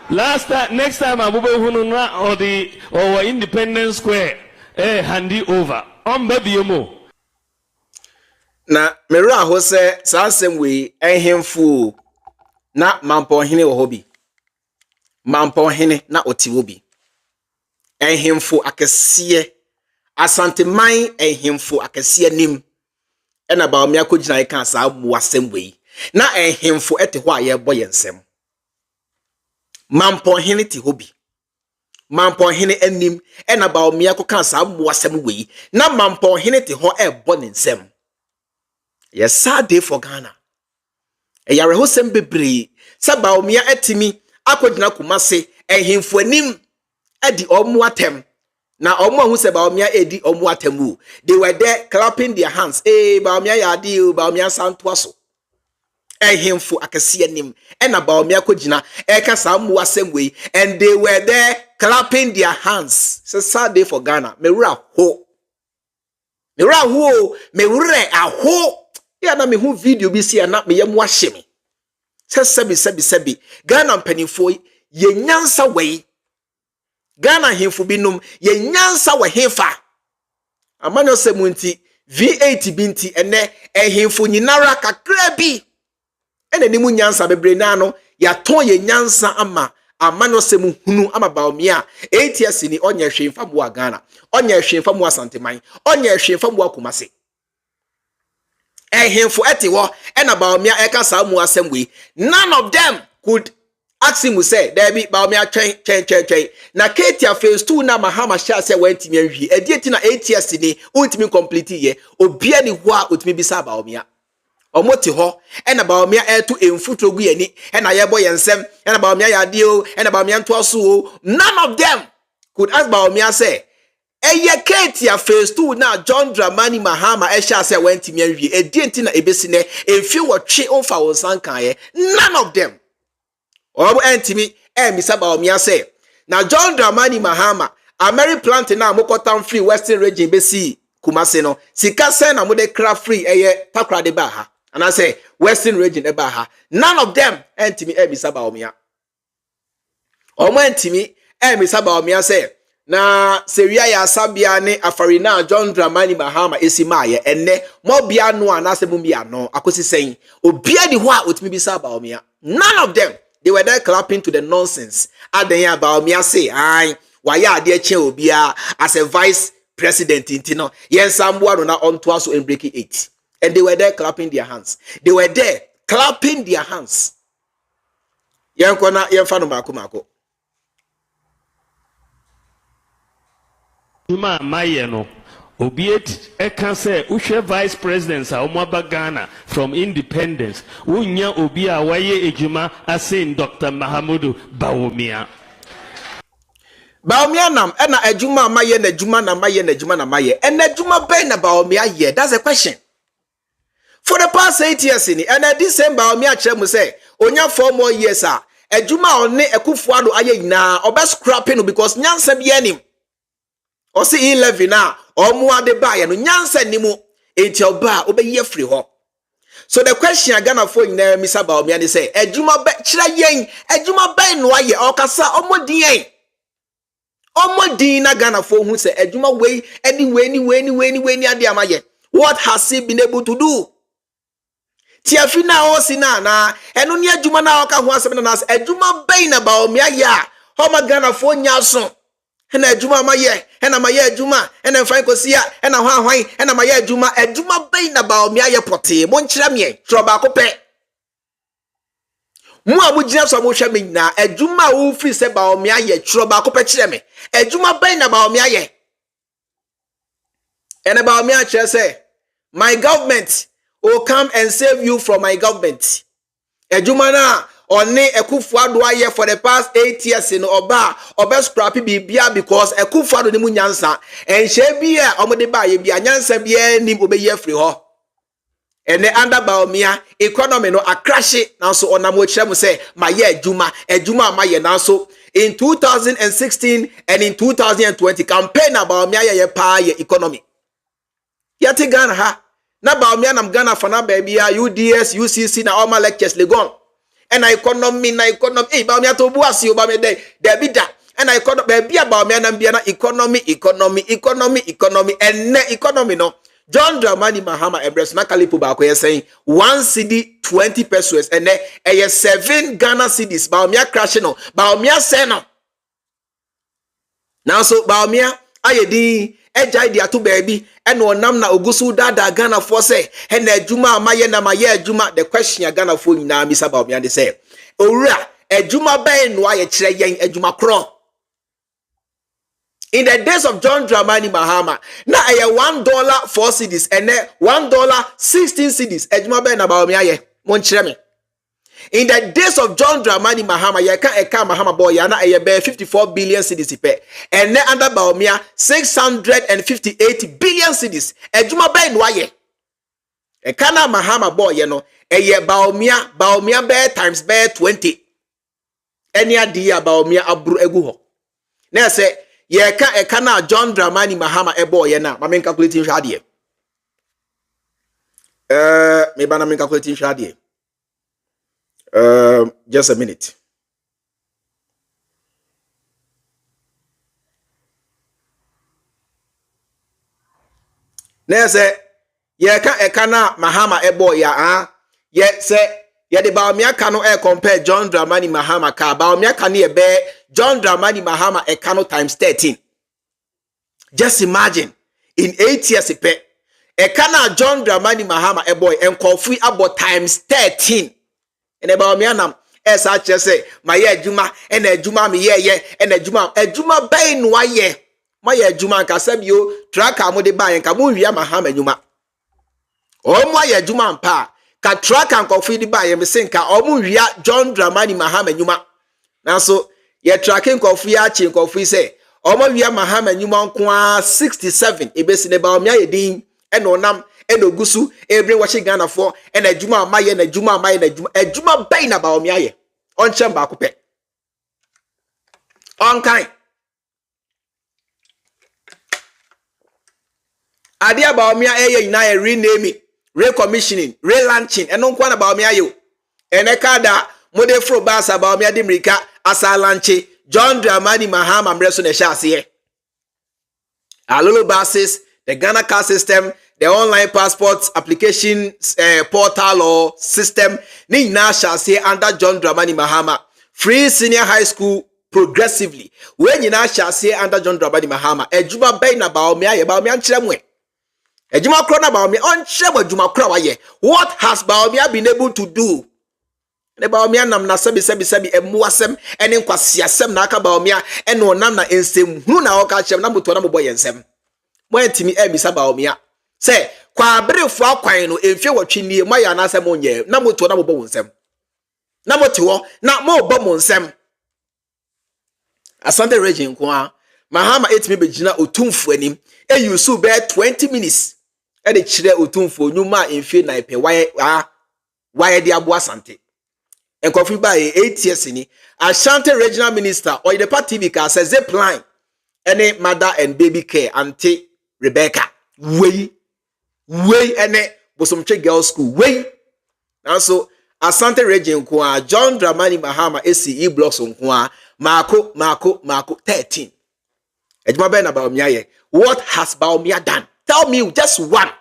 next time abube hunu na or Independence Square handi over on biomo na mera ho se sansem we ehemfu na mampo hene wo hobi mampo hene na otiwo bi ehemfu akese asanteman ehemfu akese nim ena Bawumia kogina kan sa abuasem we na ehemfu ete ho aye boye nsem mampo hene ti hobi mampo hene anim ena Bawumia ko kan sa abuasem we na mampo hene ti ho ebo ne nsem. Yes, sad day for Ghana. E yare ho sem bebre. Sa Bawumia etimi akodina Kumasi ehemfu anim edi omu atem. Na omu hu se Bawumia edi omu atemu. They were there clapping their hands. Bawumia yadi o Bawumia santoaso. Ehemfu akese anim ena Bawumia kogina eka sa mu asem we and they were there clapping their hands. It's a sad day for Ghana. Mewura ho. Mewure aho. Ya na me hu video bi si na me yam wahye me. Sebi. Ghana mpanifo ye nyansa wei. Ghana hemfu binum ye nyansa we hefa. Amanyo semunti V8 binti ene ehemfu nyinara kakra bi. Ene ni mu nyansa bebre na no ya ton ye nyansa ama amanyo semu hunu ama Bawumia 8 years ni onye hwemfa bo Ghana. Onye hwemfa mo asanteman. Onye hwemfa mo Kumasi. Ehemfu etiwo ena Bawumia eka sa mu asem we none of them could ask him say there be Bawumia chen na Ketia phase 2 na Mahama sha say wantimi ahwi edieti na 8 years ni ultimi complete ye obia ni ho a ultimi bisa Bawumia omoti ho ena Bawumia etu emfutro gu yani ena yebo yensem ena Bawumia yade o ena Bawumia ntoaso o none of them could ask Bawumia say eye Ketia phase 2 na John Dramani Mahama esha say wantimi ahwi edieti na ebesi ne emfi wo twe onfa wo sankan ye none of them obo entimi misa Bawumia say na John Dramani Mahama Ameri plant na mokotam free Western region besi Kumasi no sika sen na mode craft free takra de ba ha and I say Western region e ba ha none of them entimi misa Bawumia omo entimi misa Bawumia say na seria ya sabia ne afari na John Dramani Mahama esi maaye enne mo bia no anase mu bia no akosi sen obia di ho a otimi bisa Bawumia none of them they were there clapping to the nonsense adan Bawumia say ai waya ade che obia as a vice president intino yen sambo no na onto aso and break 8 and they were there clapping their hands yen kona yen fa no mako Juma maye no obiet eka say uhwe vice presidents a omaba Ghana from independence unya obi a waye ejuma asin Dr. Mahamudu Bawumia nam ena ejuma maye na ejuma na maye ena ejuma be na Bawumia ye that's a question for the past 8 years ni ena this same Bawumia kire mu say onya 4 more years a ejuma one ekufuado aye nyina obes scrapping because nyansa bi anim osi 11 na omu ade ba ye no nyansa nimu enti oba obeye free ho. So the question Ghana for nyina misa Bawumia ni say ejuma be kira yen ejuma be no aye okasa omodin na Ghana for hu say ejuma wey anyway ni ade amaye what has he been able to do tiafi na osi na eno ni ejuma na oka ho asem na ejuma be na Bawumia ya homa Ghana for nyaso ena ejuma maye ena maye ejuma ena mfan kosia ena hwan ena maye ejuma be na Bawumia ye pote mo nkyira me troba ko pe Mu amugina so mo hwe me na adwuma wo fi se Bawumia ye tworo ba ko pekire me adwuma ban na Bawumia ye ene Bawumia kire say my government will come and save you from my government adwuma na Oni Ekufuado aye for the past 8 years in oba scrappy bibia because Ekufuado ni mu nyansa enhye bia omode ba ye bia nyansa bia nim obeye free ho ene under Bawumia economy no akrashe nanso onamo kyerem say maye adwuma maye nanso in 2016 and in 2020 campaign na Bawumia ye pa ye economy yati Ghana ha na Bawumia nam Ghana fana ba bia UDS UCC na all my lectures le gone and economy Bawumia to buasi oba me dey bida and economy bia Bawumia na bia na economy and economy no John Dramani Mahama Ebres Makalipo ba ko saying 1 cedi 20 pesos and e 7 Ghana cedis Bawumia crash no Bawumia say no now so Bawumia ayedi ejai dia to baby and onam na ogusu dada Ghana for say and adwuma amaye na maye adwuma the question Ghana for nyina misa Bawumia dey say owura adwuma ban no aye kire yen adwuma kro in the days of John Dramani Mahama na aye $1 4 cedis and $1 16 cedis adwuma ban na Bawumia ye mon kire me in the days of John Dramani Mahama ye kan eka Mahama boy ya na aye be 54 billion cedis pe and under Bawumia 658 billion cedis adwuma ban no aye eka na Mahama boy ye no eye Bawumia be times be 20 any adia Bawumia abru egu ho na say ye ka eka na John Dramani Mahama e boy ye na ma men calculating hwade me ba na men calculating hwade just a minute. Now say ye ka ekana Mahama ebo ya ye say ye de Bawumia kanu compare John Dramani Mahama ka Bawumia kanu ye be John Dramani Mahama ekano times 13. Just imagine in 8 years pe ekana John Dramani Mahama ebo enkofu abo times 13. And Bawumia nam esa che say my adwuma and adwuma me ye and adwuma bay no aye my adwuma nka sabio tracker mo de ba nka mo wia Mahama adwuma o mo aye adwuma mpa ka tracker nka fu di ba ye me senka o mo wia John Dramani Mahama adwuma nanso ye tracking nka fu ya chi nka fu say o mo wia Mahama adwuma nko 67 ebesi ne Bawumia ye din and onam enogusu ebre washi Ghana for and adwuma amaye na adwuma bay na Bawumia ye on chamba ko pe on kind adia Bawumia eye ina e renaming recommissioning relaunching eno kwa na Bawumia yo ene kada mode fro basa Bawumia de mrika asa lanche John Dramani Mahama mreso na sha ase alolo basis the Ghana car system, the online passport application portal or system, ni na shall say under John Dramani Mahama. Free senior high school progressively. When you na shall say under John Dramani Mahama, ejuma bay na Bawumia ye Bawumia nchiremwe. Ejuma kro na Bawumia onchiremwe ejuma kro wa ye. What has Bawumia been able to do? Ne Bawumia nam na sebi emuasem ene nkwasiasem na aka Bawumia ene onam na ensem hu na oka chem na muto na bobo yensem. Mwentimi ebisa Bawumia say kwa abrefo akwan no emfie wotwenie moya na asem onye na moto na bobo wonsem na motiwo na mo bo monsem Asante region kwa Mahama etimi begina otumfu anim eyusu be 20 minutes e de kire otumfu nyuma emfie na ipe waye de abo Asante enkofi ba 8 years ni Asante regional minister or the party because says zip line any mother and baby care auntie Rebecca way ene bosomche girls school way and so Asante region kwa John Dramani Mahama ACE blocks kwa mako 13 ejuma be na Bawumia ye what has Bawumia done tell me just one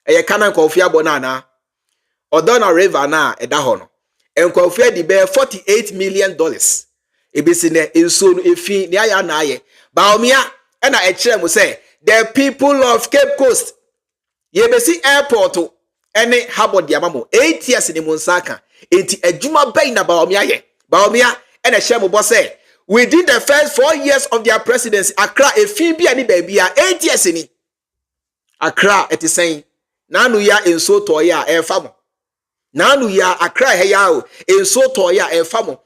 eye kana nkofia bonana odona river na eda ho no enkofia di be $48 million ebisi ne enso no efi ne aya na aye Bawumia na ekire mo say the people of Cape Coast yebesi airport ene habo diamamo 8 years ni monsaka enti adwuma bɛn na Bawumia yɛ Bawumia ɛna hyɛ mo bɔ sɛ within the first 4 years of their presidency Accra efi bi ani baabi a 8 years ni Accra ɛte sɛn nanu ya enso tɔɔyɛ a ɛfa mo nanu ya Accra hɛ ya o enso tɔɔyɛ a ɛfa mo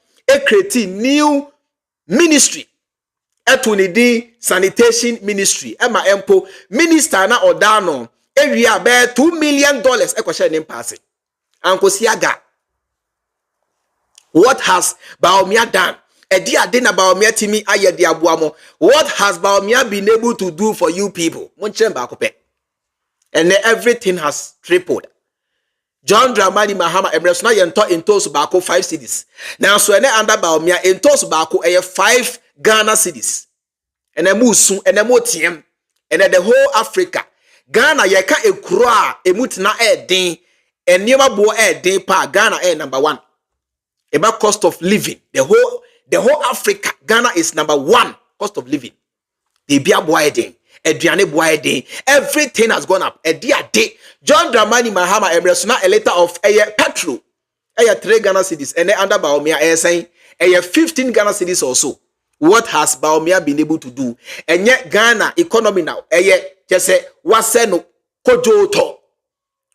create new ministry eto ne din sanitation ministry ema empo minister na odano ewia be $2 million ekwohye ne mpaase ankosi aga. What has Bawumia done? Edi ade na Bawumia timi ayede aboamo. What has Bawumia been able to do for you people? Monche ba akopɛ. And everything has tripled. John Dramani Mahama Emresona yento entos baako 5 cedis. Now so ene under Bawumia entos baako 5 Ghana cedis. Ene musu ene motiem ene the whole Africa. Ghana yeka ekuro a emutina den eniema bo den pa Ghana number 1. About cost of living. The whole Africa, Ghana is number 1 cost of living. The bia boy den. Adriane boy den. Everything has gone up. A day. John Dramani Mahama Emresona a letter of petrol. 3 Ghana cedis. And under Bawumia saying 15 Ghana cedis also. What has Bawumia been able to do? And yet Ghana economy now. Just say waseno kojo to.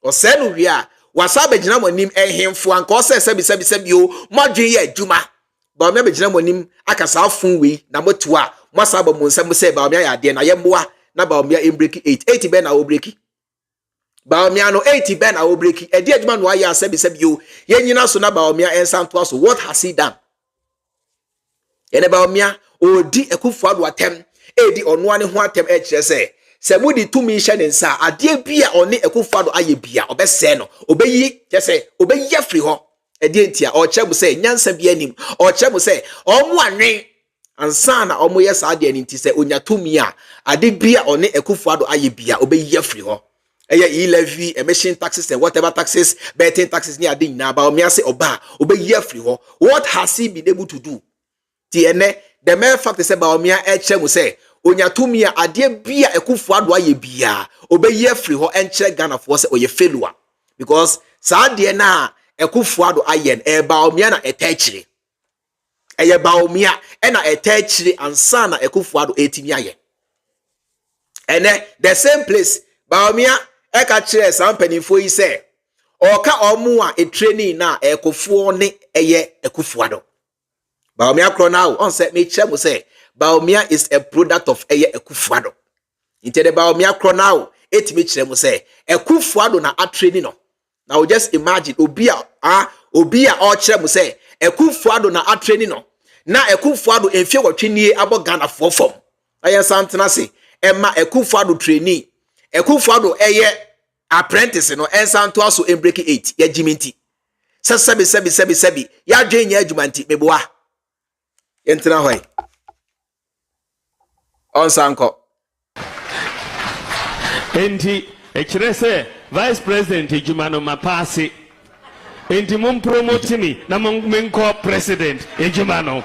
Waseno ria. Wasabe jina monim ehemfo anka ose sebi o modwen ye adwuma Bawumia be jina monim akasa afun we na moto a mwasaba mo nsem se Bawumia ya de na ye mboa na Bawumia embreki 8 be na wo breki Bawumia no 8 be na wo breki edi adwuma no aya sebi o ye nyina so na Bawumia ensanto so. What has he done? Ene Bawumia odi Akufo-Addo atem edi ono ane ho atem e kire se mudi tumi hye ne nsa ade bia oni Akufo-Addo aye bia obese no obeyi se obeyi afri ho ede ntia o kyem se nyansa bia anim o kyem se omo anwen ansa na omo ye sa ade ani nti se onya tumi a ade bia oni Akufo-Addo aye bia obeyi afri ho eye levy emission taxes and whatever taxes betting taxes ni ade nyina Bawumia se oba obeyi afri ho. What has he been able to do? Ti ene the mere fact is Bawumia e kyem se onya tumi a ade bia Akufo-Addo aye bia obeyi afri ho enkyere Ghana for se oye failure because sa ade na Akufo-Addo aye Bawumia na etachire eye Bawumia na etachire ansa na Akufo-Addo etimi aye ene the same place Bawumia eka kire sampanifo yi se oka omo a training na ekofo ne eye Akufo-Addo Bawumia kro now on say me kyerem say Bawumia is a product of eye Akufo-Addo. Inte the Bawumia kro now etimi kyerem say Akufo-Addo na training no. Now just imagine obi a o kyerem say Akufo-Addo na training no. Na Akufo-Addo enfie wotwenie abo Ghana for form. Ayen santena say emma Akufo-Addo trainee Akufo-Addo eye apprentice no ensanto aso embreki 8 ya jiminti. Sebi ya dwenya adwumanti meboa. Yentina hoy. On sanko. Enti ekire se vice president ejumano mapase. Enti mum promote me na menko president ejumano.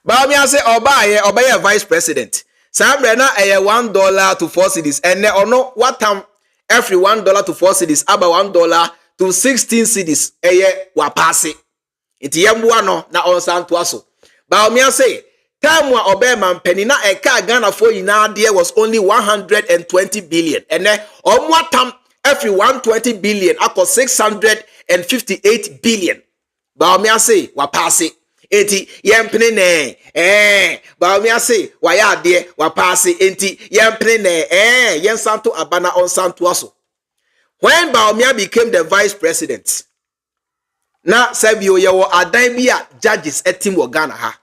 Bawumia say obaye vice president. Sambre na $1 to 4 cedis and ono watam every $1 to 4 cedis about $1 to 16 cedis wa passe. Enti yemwa no na onsanto aso. Bawumia say time wa obema mpeni na eka Ghana for ina there was only 120 billion and watam every 120 billion ako 658 billion. Bawumia say wa passe. Enti yempene ne Bawumia say waya ade wa passe enti yempene ne yensanto abana onsanto aso. When Bawumia became the vice president na sabio yewo adan bia judges etim wo Ghana ha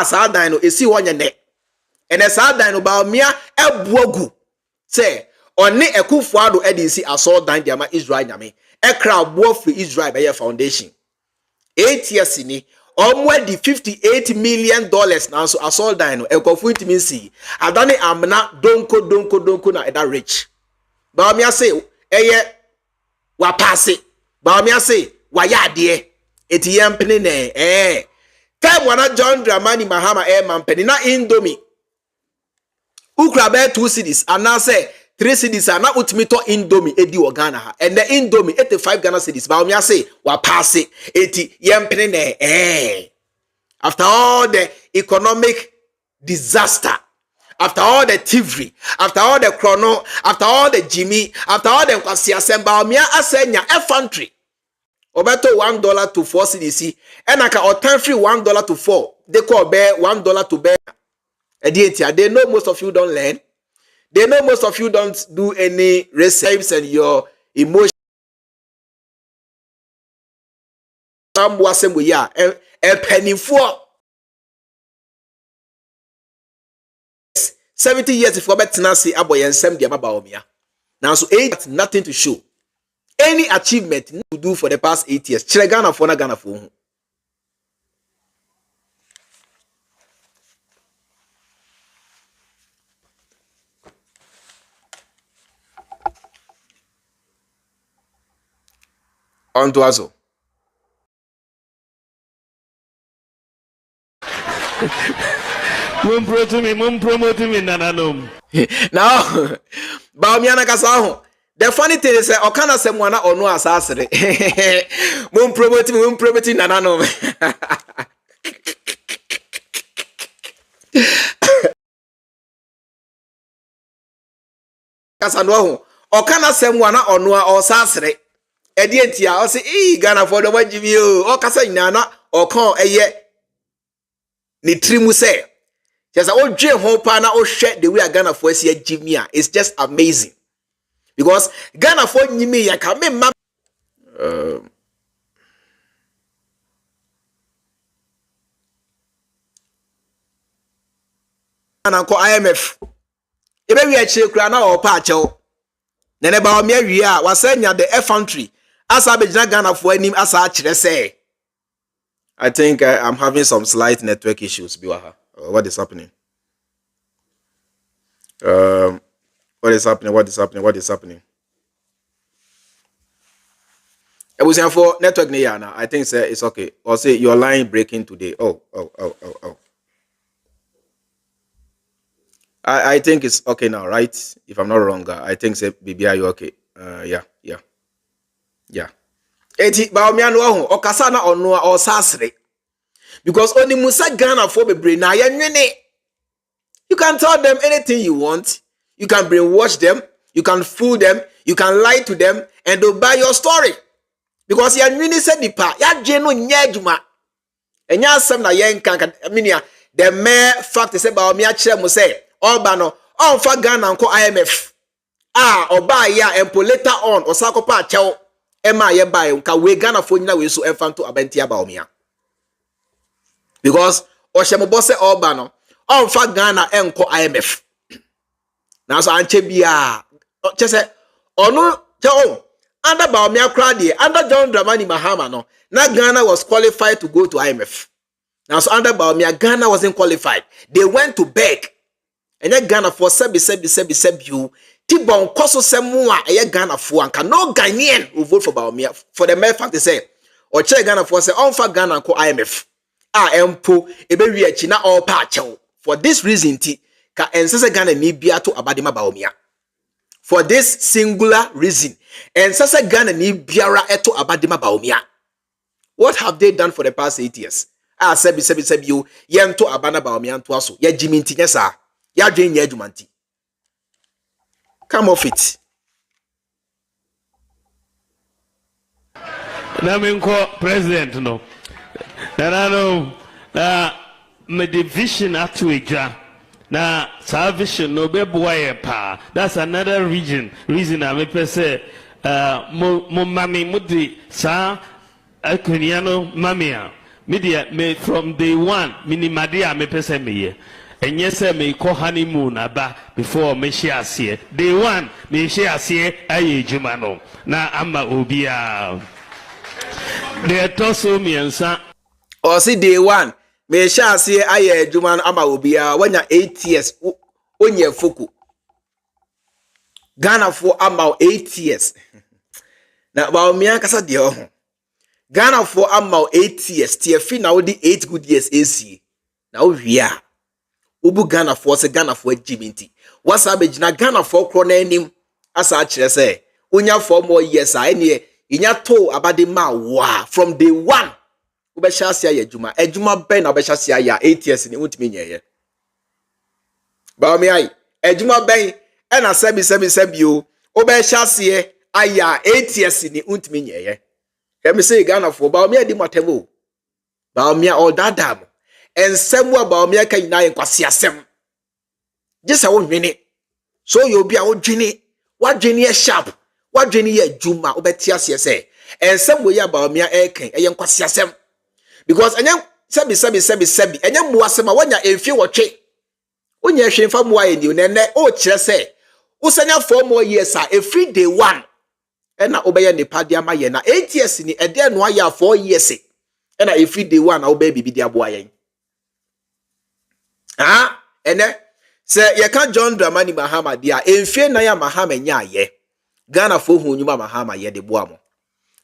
sa adan no esi wonye ne ene sa adan no Bawumia ebuagu say oni Akufo-Addo edisi aso dan dia ma Israel nyame ekra bo free Israel be foundation 8 years ni almost $58 million now so asol dino ekofu itimi si adane amna donko na eda rich Bawumia say eye wa passe Bawumia say wa yade eti yempene ne time wana John Dramani Mahama mampeni na Indomie ukra be 2 cedis and now say 3 cedis are now ultimate indomie edi Ghana and the indomie 85 Ghana cedis Bawumia say wa pass it 80 yempene after all the economic disaster, after all the thievery, after all the chrono, after all the Jimmy, after all the Kumasi Bawumia asenya infantry obeto $1 to 4 cedis and aka or time free $1 to 4 they call bear $1 to bear they know most of you don't learn. They know most of you don't do any receives and your emotion. A penny for 70 years before Betinasi Aboy and Sem Bawumia. Now, so 8 nothing to show. Any achievement to do for the past 8 years. Ghana for Ghana for. On to Azo. Mum promote me, Nananum. Now, Bawumia Nakasaho. The funny thing is, Okana Semwana or no assassin. Mum promoting Nananum. Kasano. Okana Semwana or no or sasre. Edientia, I say, Ghana for the one you, or Casana, or call a ye. Ni trimu say. Just a old J home partner or share the way a Ghana for see Jimia. It's just amazing. Because Ghana for Jimmy, I can make my IMF. Ebe we actually crana or patcho. Nene Bawumia we are was saying the effantry. As I be Ghana for him as I say. I think I'm having some slight network issues. Biwaha. What is happening? What is happening? What is happening? What is happening? I was here for network now. I think it's okay. Or say your line breaking today. Oh. I think it's okay now, right? If I'm not wrong, I think say BB, are you okay? Yeah. Eti Bawumia no ho okasa na ono or sasre. Because only Musa Ghana for be brain na yenwene. You can tell them anything you want. You can brainwash them. You can fool them. You can lie to them and they'll buy your story. Because you really said nipa ya jeno nyejuma. Enya asem na yen kan the mere fact is about Bawumia kire mo say Obano on fa Ghana nko IMF. Oba ya empo later on osakopa achew ema ye buy nka we Ghana fo nyina we so emfanto abantia Bawumia. Because Oshemo say Obano on fa Ghana enko IMF. Now so anche bia say onu tell under Bawumia crowd under John Dramani Mahama no na Ghana was qualified to go to IMF. Now so under Bawumia Ghana wasn't qualified. They went to beg. And then Ghana for sebi you Tibon koso semua Ghana for and no Ghanaian who vote for Bawumia for the mere fact they say or check Ghana for say on for Ghana ko IMF empo ebe wi achi na all pacho. For this reason ka ensese Ghana ni bia to abadema Bawumia. For this singular reason ensese Ghana ni biara eto abadema Bawumia. What have they done for the past 8 years? Sebi you yento abana Bawumia to aso ya Jimmy Ntinyesa ya dwen ya adwumanti. Come off it. Na menko president no. Na me division atu eja. Na salvation no be boy pa. That's another reason I me say mo mami mudi sa akuniano mamia. Media me from day one minimadia me pese me. And yes, sir, me call honeymoon aba before me share see. Day one, me share see aye jumano. Na ama obia. They toso me and son. Or see day one, me share see aye jumano ama obia. When you're 8 years, when you're fuku. Ghana for ama 8 years. Na Bawumia kasa dio. Ghana for ama 8 years. TFI na odi 8 good years AC. Now we are. Ubu Ghana for se Ghana for Jiminti. what's up na Ghana for krona anim asa akire say unya 4 more years a ene inya to abade ma wa from day 1 ubehya asia ya adwuma ben na ubehya asia ya 8 years ni untimi nyeye Bawumia adwuma ben na sebi o ubehya asia aya 8 years ni untimi nyeye me say Ghana for Bawumia di matemo Bawumia all dadam ensem wa Bawumia kan na yenkwase asem just a wonwene so you be a wodwene wadwene ye sharp wadwene ye adwuma obeti ase say ensem we ya Bawumia eken yenkwase asem because enya sebi enya mu asem a wanya emfie wotwe onya hwemfa mu aye ni nene o kire say usanya 4 more years a every day 1 ena obeye ne pade amaye na 8 years ni ede no aya 4 years ena every day 1 na obeye bibidi abo ayen ene se ye kan John Dramani Mahama dia emfie na ya Mahama nya ye Ghana fo hu nyuma Mahama ye de boa mo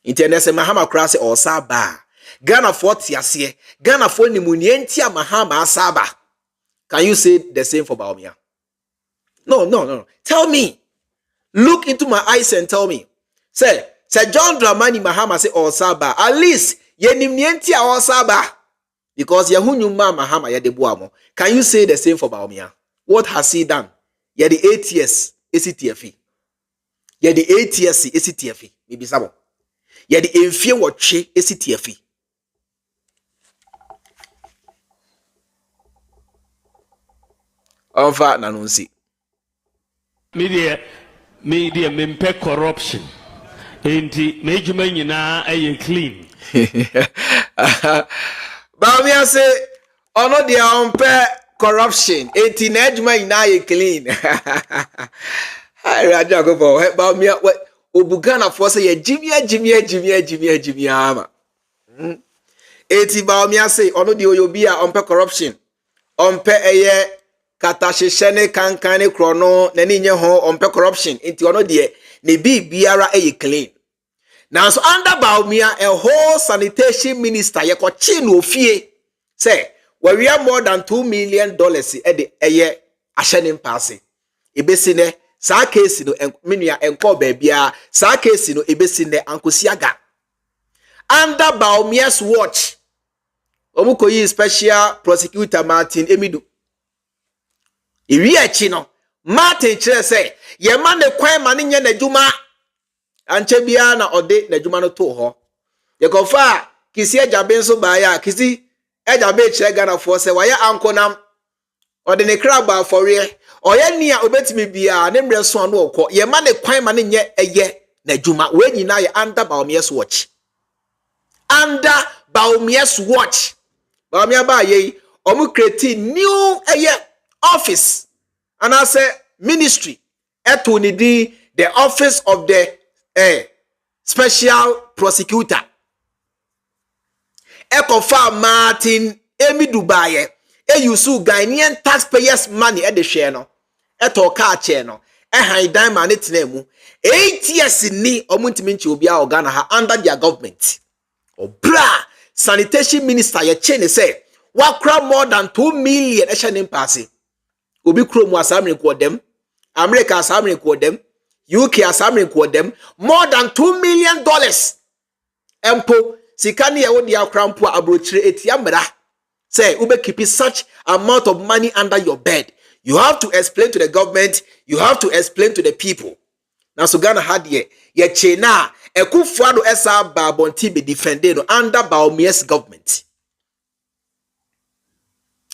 intene se Mahama kra se osaba Ghana fo tiase Ghana fo nimunie ntia Mahama asaba. Can you say the same for Bawumia? No. Tell me. Look into my eyes and tell me. Say John Dramani Mahama say osaba at least ye nimunie ntia osaba because ye hu nyuma Mahama ye de boa mo. Can you say the same for Bawumia? What has he done? Ye the 8 years ACTFE. Ye the 8 years ACTFE. Maybe sabo. Ye the enfie watche ACTFE. Onfa na nonsi. Media mempe corruption. Enti mejuma nyina aye clean. Bawumia say ono dia onpe corruption 18 eduma ina ye clean I raja go for Bawumia obugana for say ye jimia ama 80 Bawumia say ono di oyobia onpe corruption onpe eye katashishene kankane krono nani nye ho onpe corruption inti ono die ne biara eye clean now so under Bawumia a whole sanitation minister ye ko chi no fie say we are more than $2 million at the aye ashenim passe. Ebesine, sa case no minua enko babia, sa case no ebesine ankosiaga. Under Bawumia's watch, omukoyi special prosecutor Martin Emidu. Iwi chino, Martin chere say, ye man de kwan mani nye nejuma, anche bia na ode nejuma no to ho. Ye kofa, kisi ejabenso baya, kisi eja be chere Ghana for say why anko nam or the crab for real or ye nia obetimi bia ne mre so no okọ ye ma ne kwan ma ne nye eye na dwuma we nyina ye under Bawumia's watch Bawumia ba ye omu create new eye office and I say ministry eto ni di the office of the special prosecutor Ekofa Martin Emidu baye yusu Ghanaian taxpayers money e de hwe no eto ka che no han dan ma ne tenemu 8 years ni omuntimi nche obi a Ghana ha under their government obra sanitation minister ye che ne say wakra more than 2 million e hye passe obi kro mu asamre ko dem America asamre ko dem UK asamre ko dem more than $2 million empo sikani ya wodi akrampo abrochire etia mra say ube keep such amount of money under your bed. You have to explain to the government, you have to explain to the people. Now so Ghana had ye chena ekufuado esa babonti be defended under Bawumia's government.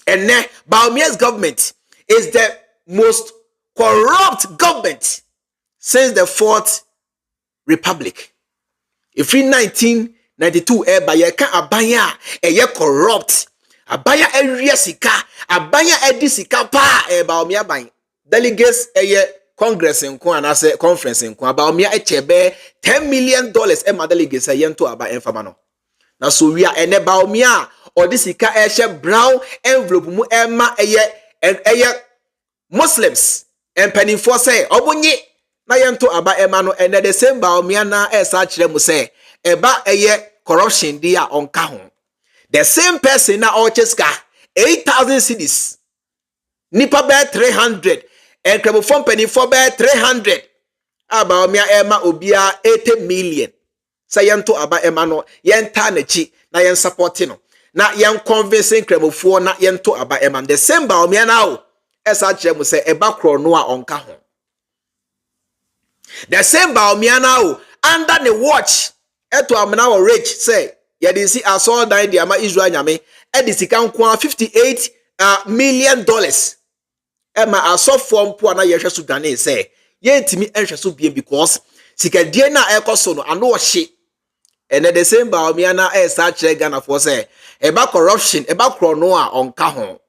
And now Bawumia's government is the most corrupt government since the 4th Republic. If in 1992 ye kan abaya ye corrupt abaya area sika abaya edisika pa Bawumia ban delegates congress nko anase conference nko Bawumia echebe $10 million ma delegates yento aba enfama no na so wi a ene Bawumia odisika brown envelope mu ema Muslims empanifo say obunyi na yento aba ema no ene the same Bawumia na esa kire mu say eba corruption dia onka ho the same person na Ocheska 8,000 cedis nipa be 300 and Cramofon penny for bear 300. Bawumia Emma Obia 80 million. Say yanto aba emano yen tanechi na yen supporting na yen convincing Cramofo na yento aba emam. The same Bawumia now. Esa chemu say eba kro no a onka ho. The same Bawumia now under the watch eto amna wo rich say ye dey see asol dan the ama Israel nyame e dey sika nko $58 million. Ema asofo mpo na ye hwe so dwane say ye ntimi enhwe so biem because sika die na ekoso no ano wo hye. And the same Bawumia na esa kire Ghana for say eba corruption eba kro no a onka ho.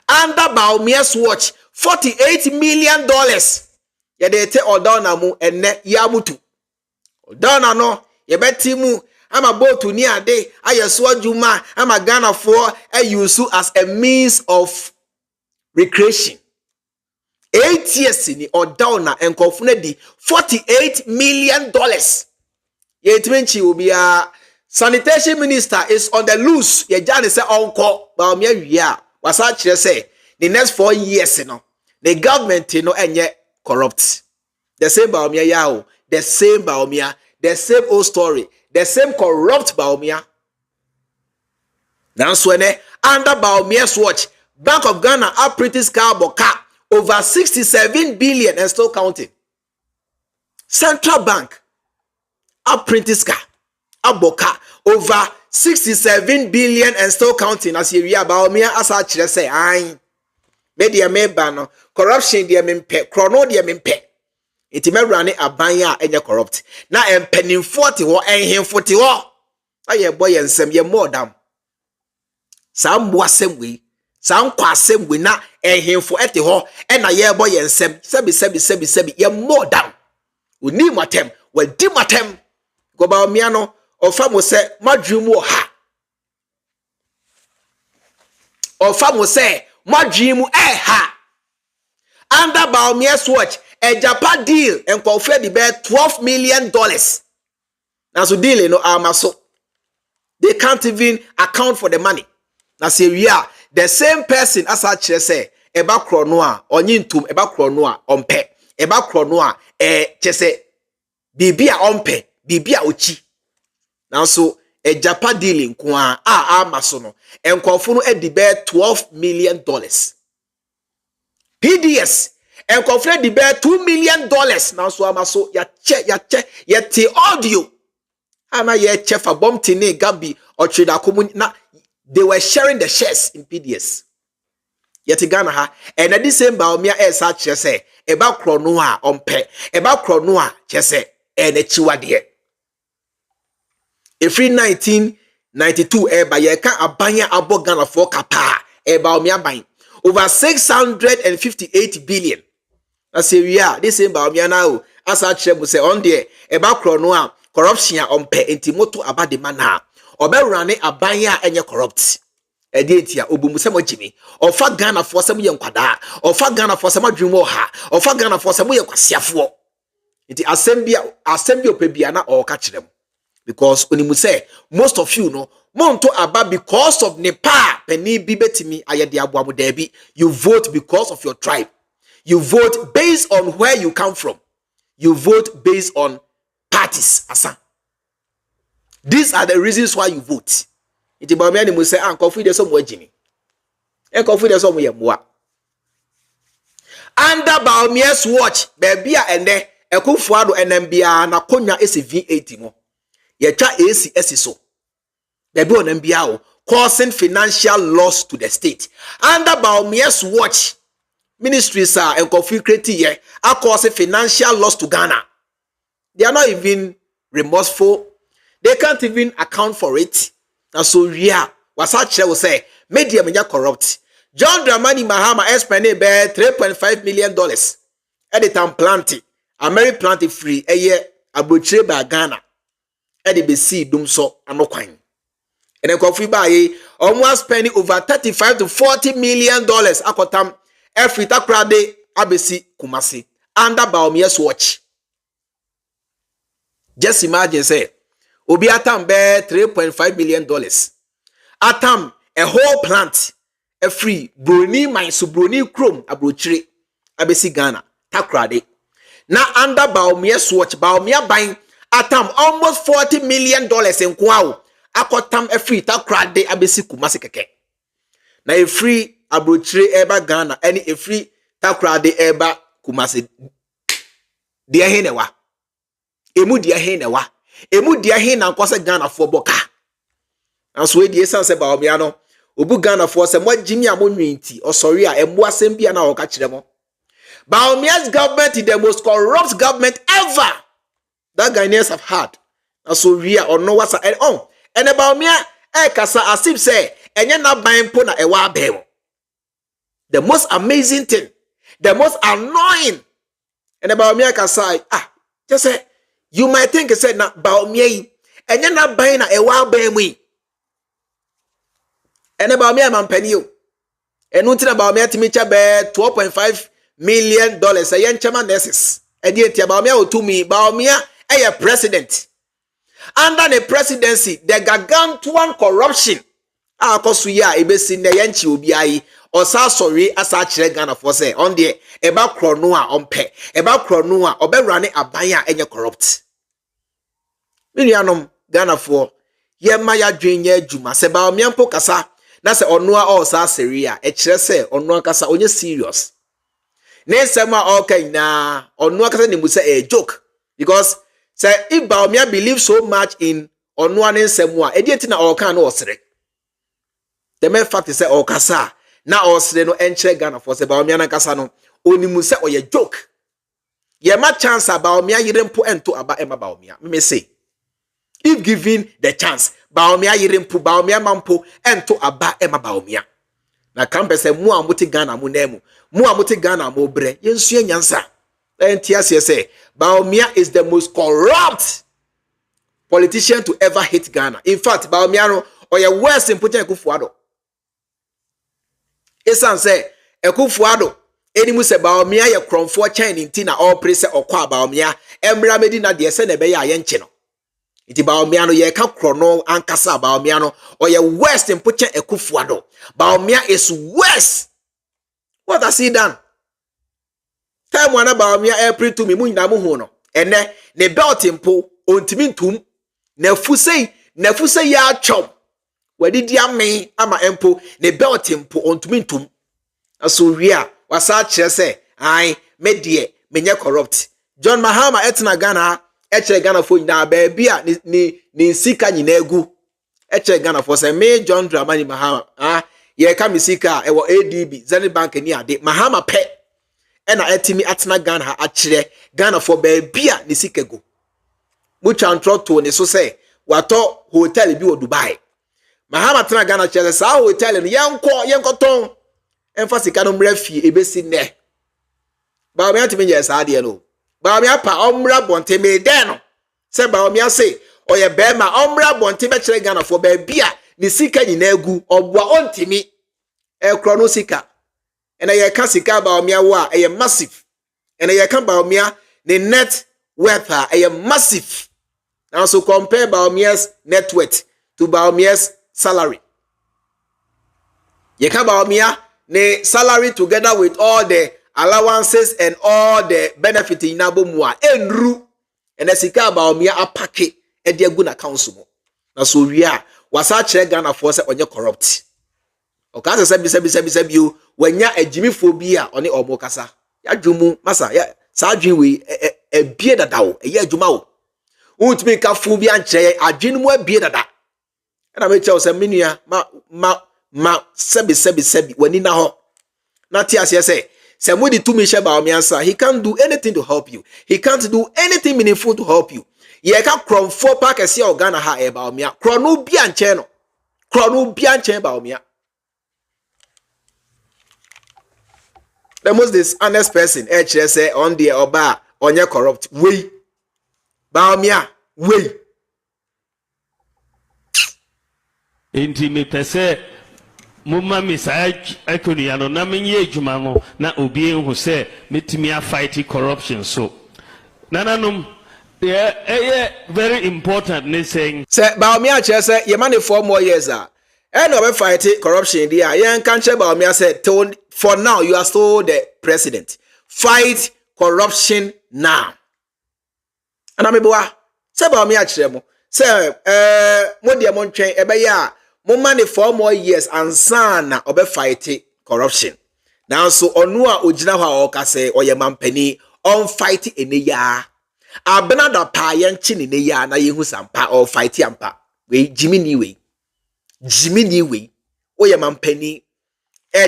Under Bawumia's watch, $48 million. Ye de te odona mu enne yaamutu. Odona no ye beti mu ama botu ni ade ayeso adwuma ama Ghana for use as a means of recreation. 8 years ni odona enkofune di $48 million. Ye twenty obia sanitation minister is on the loose. Ye jane say onko Bawumia wia. Wasa kire say the next 4 years the government enye corrupt. The same Bawumia yao, the same Bawumia, the same old story, the same corrupt Bawumia. Now so under Bawumia's watch, Bank of Ghana up British car boka over 67 billion and still counting. Central Bank up British car aboka over 67 billion and still counting. As you hear Bawumia as I say, I media member no corruption dear mempe, chrono dear mempe. It may run a banya and corrupt. Now I'm penning 40 or and him 40 or I boy and some ye more damn. Some was same way, some qua same way na and him for at the hall and a year boy and sebi ye more damn. We need my tem, well, dim my tem. Go Bawumia no. Or fam say madrim wo ha. Or fam say madrim ha. Under Bawumia's watch, a Japan deal and confirm the bear $12 million. Now so deal amaso. They can't even account for the money. Now say we are the same person as I say eba kronoa onyintum eba kronoa ompe eba kronoa chese bibia ompe bibia ochi. Now so a Japan dealing kwa masono and konfunu edi bear $12 million. PDS and confront the bear $2 million. Now so amaso ya te audio. Ama ye chef a bomb tine gabi or trader commun na they were sharing the shares in PDS. Yet Ghana ha and at the same Bawumia such say about kronoa ompe about kronoa chese and a chiwadie. A free 1992 by ye can abanya abo Ghana for kapa Bawumia buying over 658 billion. I say we are this same Bawumia now as I say on there about kronoa corruption on pe intimoto about the mana or be running abanya and corrupt. A deatia obumusa Jimmy or fat Ghana for some young kwada or fat Ghana for some dream ha or fat Ghana for some young kwasiafo. It is assembly pebiana or catch them. Because when you say most of you know monto aba because of Nepal penny bibetimi ayedi abuamu debi you vote because of your tribe. You vote based on where you come from. You vote based on parties asa. These are the reasons why you vote. Iti Bawumia ni mu say ankofu de so mo agini. Enkofu de so mo yemwa. Under Bawumia's watch baby a ene Ekufuado NMBA na konya esi V80 mo. Ye twa AC so. Baby on NBA causing financial loss to the state. Under Bawumia's watch, ministries are and conflict here are causing financial loss to Ghana. They are not even remorseful. They can't even account for it. And so yeah, what such will say, media media corrupt. John Dramani Mahama spending bear $3.5 million. At the time planting, American planting free a year abutre by Ghana. At the BC dum so anokwine. And then coffee buy almost spending over $35 to $40 million akotam every takrade abc Kumasi under Bawumia's watch. Just imagine say obi atam bear $3.5 million. Atam a whole plant a free broni mine so broni chrome abrochire abesi Ghana takrade na under Bawumia's watch Bawumia buying atam almost $40 million in kwao akotam a free takrade abesi Kumasi keke na a free abrochire eba Ghana any a free takrade eba Kumasi dia henewa emu dia henewa emu dia he na nkwase Ghana for boka anso we die san se Bawumia no obu Ghana for se mo jimi amonwinti osori a emu asem bia na oka kire mo Bawumia's government is the most corrupt government ever that Ghanaians have had. And so we are on no what's and on. And Bawumia kasa asip say enye na ban po na ewa abem. The most amazing thing, the most annoying. And Bawumia kasa just say you might think say na Bawumia enye na ban na ewa abem. And Bawumia man penny. And until Bawumia timicha be $12.5 million a yen chairman nurses. Ediatia Bawumia otumi Bawumia a president. Under the presidency, the gargantuan corruption. Akosuya ebesi ne yenchi obiai osa sorry asa kire Ghana for say on the eba krono a ompe eba krono a oberane aban a enye corrupt. Minianom Ghana for ye maya dwenye adwuma se Bawumia mpo kasa na se ono a osa seria e kire se ono kasa onye serious. Nesema okay na ono akasa ni musa a joke because say if Bawumia believes so much in ono anensemu a edieti na oka na osere the main fact is say okasa na osere no enche Ghana for say Bawumia na kasa no oni musa oye joke ye ma chance Bawumia yirempo ento aba ema Bawumia me say if given the chance Bawumia yirempo Bawumia mampo ento aba ema Bawumia na kampe se mu amuti Ghana mu nemu mu amuti Ghana mo bre yensu nyansa entiase say Bawumia is the most corrupt politician to ever hit Ghana. In fact Bawumia no oye worse in putting Ekufuado esan say Ekufuado enimu se Bawumia ye kromfo chain inti na all praise okwa Bawumia emra medi na de se na be ya yenche no iti Bawumia no ye ka krono ankasa Bawumia no oye worse in putting Ekufuado. Bawumia is worse. What has he done? Time wana Bawumia April to me mu nyina mu ho no ene ne belt mpo ontimi ntum na fuse ya chom wadi dia me ama empo ne belt mpo ontimi ntum aso wia wasa kire se ai me de menye corrupt John Mahama etna Ghana kire Ghana fo nyina ba bia ni sika nyina egu kire Ghana fo se me John Dramani Mahama ye ka misika e wo ADB Zenith Bank ni ade Mahama pe ena etimi atena Ghana akire Ghana for ba bia ni sika go mucha ntroto ne so se wato hotel bi wo Dubai Mahama tena Ghana chere sa hotel no yenko ton emfa sika no mra fie ebesi ne Bawumia timi ye sa de no Bawumia pa omra bonte me den no se Bawumia se oye be ma omra bonte be kire Ghana for ba bia ni sika nyina egu obwa ontimi ekro no sika ena ye ka sika Bawumia wa eye massive ena ye ka Bawumia the net worth eye massive. Now so compare Bawumia's net worth to Bawumia's salary. Ye ka Bawumia ne salary together with all the allowances and all the benefit in abomwa enru ena sika Bawumia apake e de agu na council mo. Na so wia wasa kire Ghana for say onye corrupt. Okasa sebi o wanya agimifo bi a one omo kasa. Ya dwumu masa ya sa adwen we e bie dada o e ya adwuma o. Untimi ka fu bi anche adwen mu abie dada. Na me chew se menua ma sebi wani na ho. Na ti ase se mo di tumi she Bawumia ansa he can't do anything to help you. He can't do anything meaningful to help you. Ye ka kromfo pa kese o Ghana ha e Bawumia. Krono bi anche no. Krono bi anche Bawumia. The most dishonest person say on the oba onye corrupt way Bawumia way Inti me pese mumma misaj ekonia no na menye adwuma no na obi enhu se metimi a fight corruption so nananom very important ne saying say Bawumia say ye man 4 more years and we fight corruption there yen kan che Bawumia say for now you are still the president fight corruption now. And I'm able say Bawumia chemo. Say mo dia mon twen ebe ya mo money 4 more years and sana obe fight corruption. Now so onu a ogina ho a oka say oye mampani on fight ene ya. Abena da pa yen chi ne ya na yehu sampa or fight ampa. We Jimmy way. Oye mampani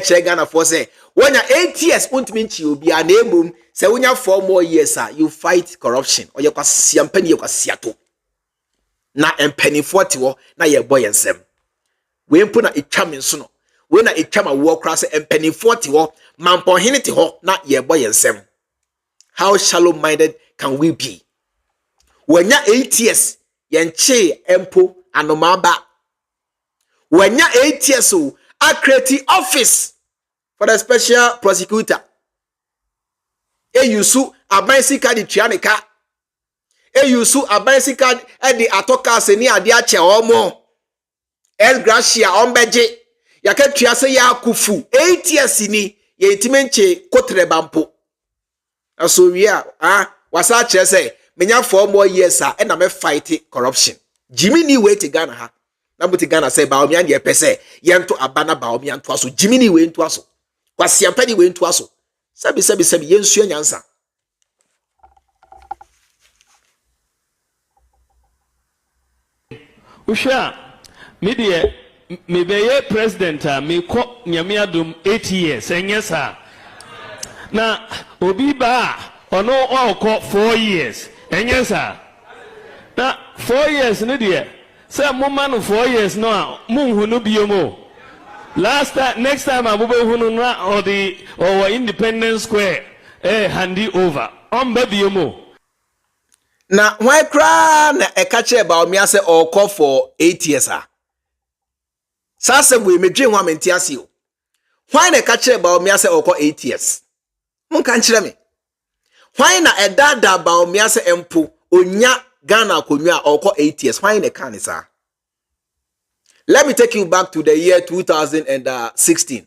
chere Ghana for say when you 8 years untimi nchi obi a na emom say when you 4 more years you fight corruption or you kwasi ampani you kwasi ato na empani 40 wo na ye boy ensem we mpo na etwa me nso no we na etwa ma wo kra say empani 40 wo mampo hinete ho na ye boy ensem. How shallow minded can we be when you 8 years yenche empo anomaba when you 8 years so a create office for the special prosecutor. Yusu abansi card trianica. Yusu abansi card at the atoka seni adia che omo. El gracia ombeje. Yake triase ya kufu. 8 years ni ye timenche kotre bampo. So we are wasa che say menya 4 more years and na me fight corruption. Jimmy ni way to Ghana ha. Na buti Ghana say Bawumia ye pese yento abana Bawumia nto aso Jimmy we nto aso kwasi ampani we nto aso sabi yensu anyansa Usha media me be president me ko nyame adom 8 years enyesa na obi ba ono okọ 4 years enyesa na 4 years ne de say mama no 4 years no munhunu biomo last time next time abube hunu na or Independence Square handy over on biomo na why cry na ekache Bawumia say okọ for 8 years sase we medwe ho amenti ase o why na ekache Bawumia say okọ 8 years mun kan kire me why na edada Bawumia say empo onya Ghana konwa okọ 8 years why na kan isa. Let me take you back to the year 2016.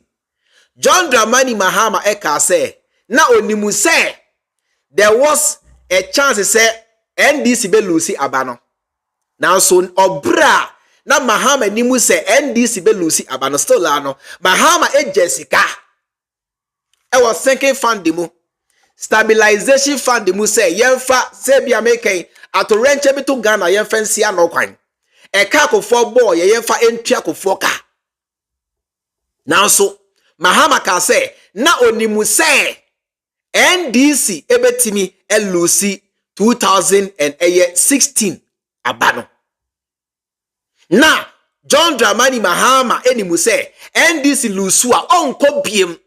John Dramani Mahama eka say na onimu say there was a chance say NDC be Lucy abano. Now so obra na Mahama nimu say NDC be Lucy abano still ano Mahama Jessica e was sinking fund demo stabilization fund demo say yemfa say bia make atorenche bi to Ghana yemfa nsia no kwan e ka akofo boy yemfa entua akofo ka. Now so Mahama ka say na onimu say NDC ebetimi Lucy 2016 abano. Na John Dramani Mahama enimu say NDC Lusua onko biem.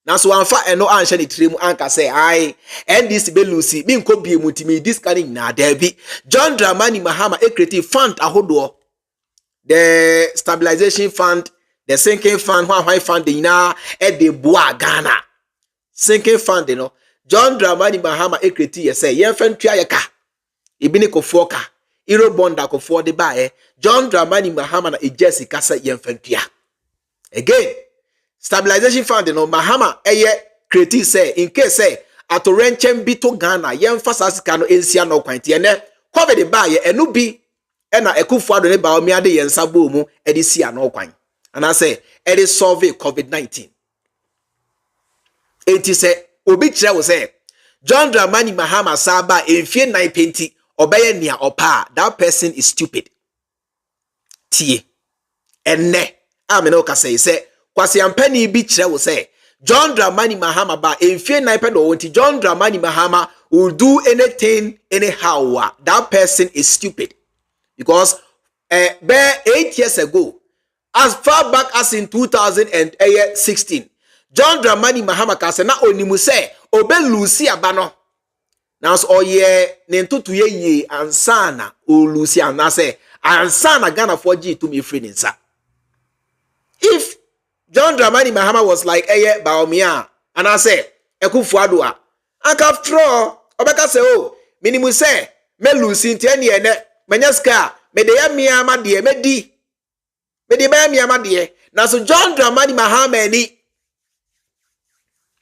Na so anfa eno anhye ne tiremu anka say ai NDC be Lucy bi nko biem timi discarding na dabi. John Dramani Mahama creative fund ahodo. The stabilization fund, the sinking fund, why fund na de boa Ghana. Sinking fund you know. John Dramani Mahama creative say yemfa ntua ye ka. Ibini ko foka. Iro bonda ko for the buy. John Dramani Mahama na Jessica say yemfa ntua. Again, stabilization fund you know Mahama creative say in case say atorenchem bi to Ghana yemfa sasika no ensia no kwanti ene cover the buy enu bi ena Ekufuado ne Bawumia de yensa bo mu edi si ano kwan ana say edi solve COVID-19 enti say obi kire wo say John Dramani Mahama saba enfie 920 obeye nia opa that person is stupid tie enne amene o ka say kwasi ampani bi kire wo say John Dramani Mahama ba enfie 920 John Dramani Mahama will do anything anyhow that person is stupid. Because 8 years ago, as far back as in 2016, John Dramani Mahama kase na onimu say obe Lucy abano. Now so oye nentutu ye ansana o Lucy anase ansana Ghana 4G to me free nsa. If John Dramani Mahama was like Bawumia and I say Ekufuado a after all obeka say oh minimu say me Lucy nteni ene Manyaska, me de ya miama de me di. Me de ba miama de. Na so John Dramani Mahama ni.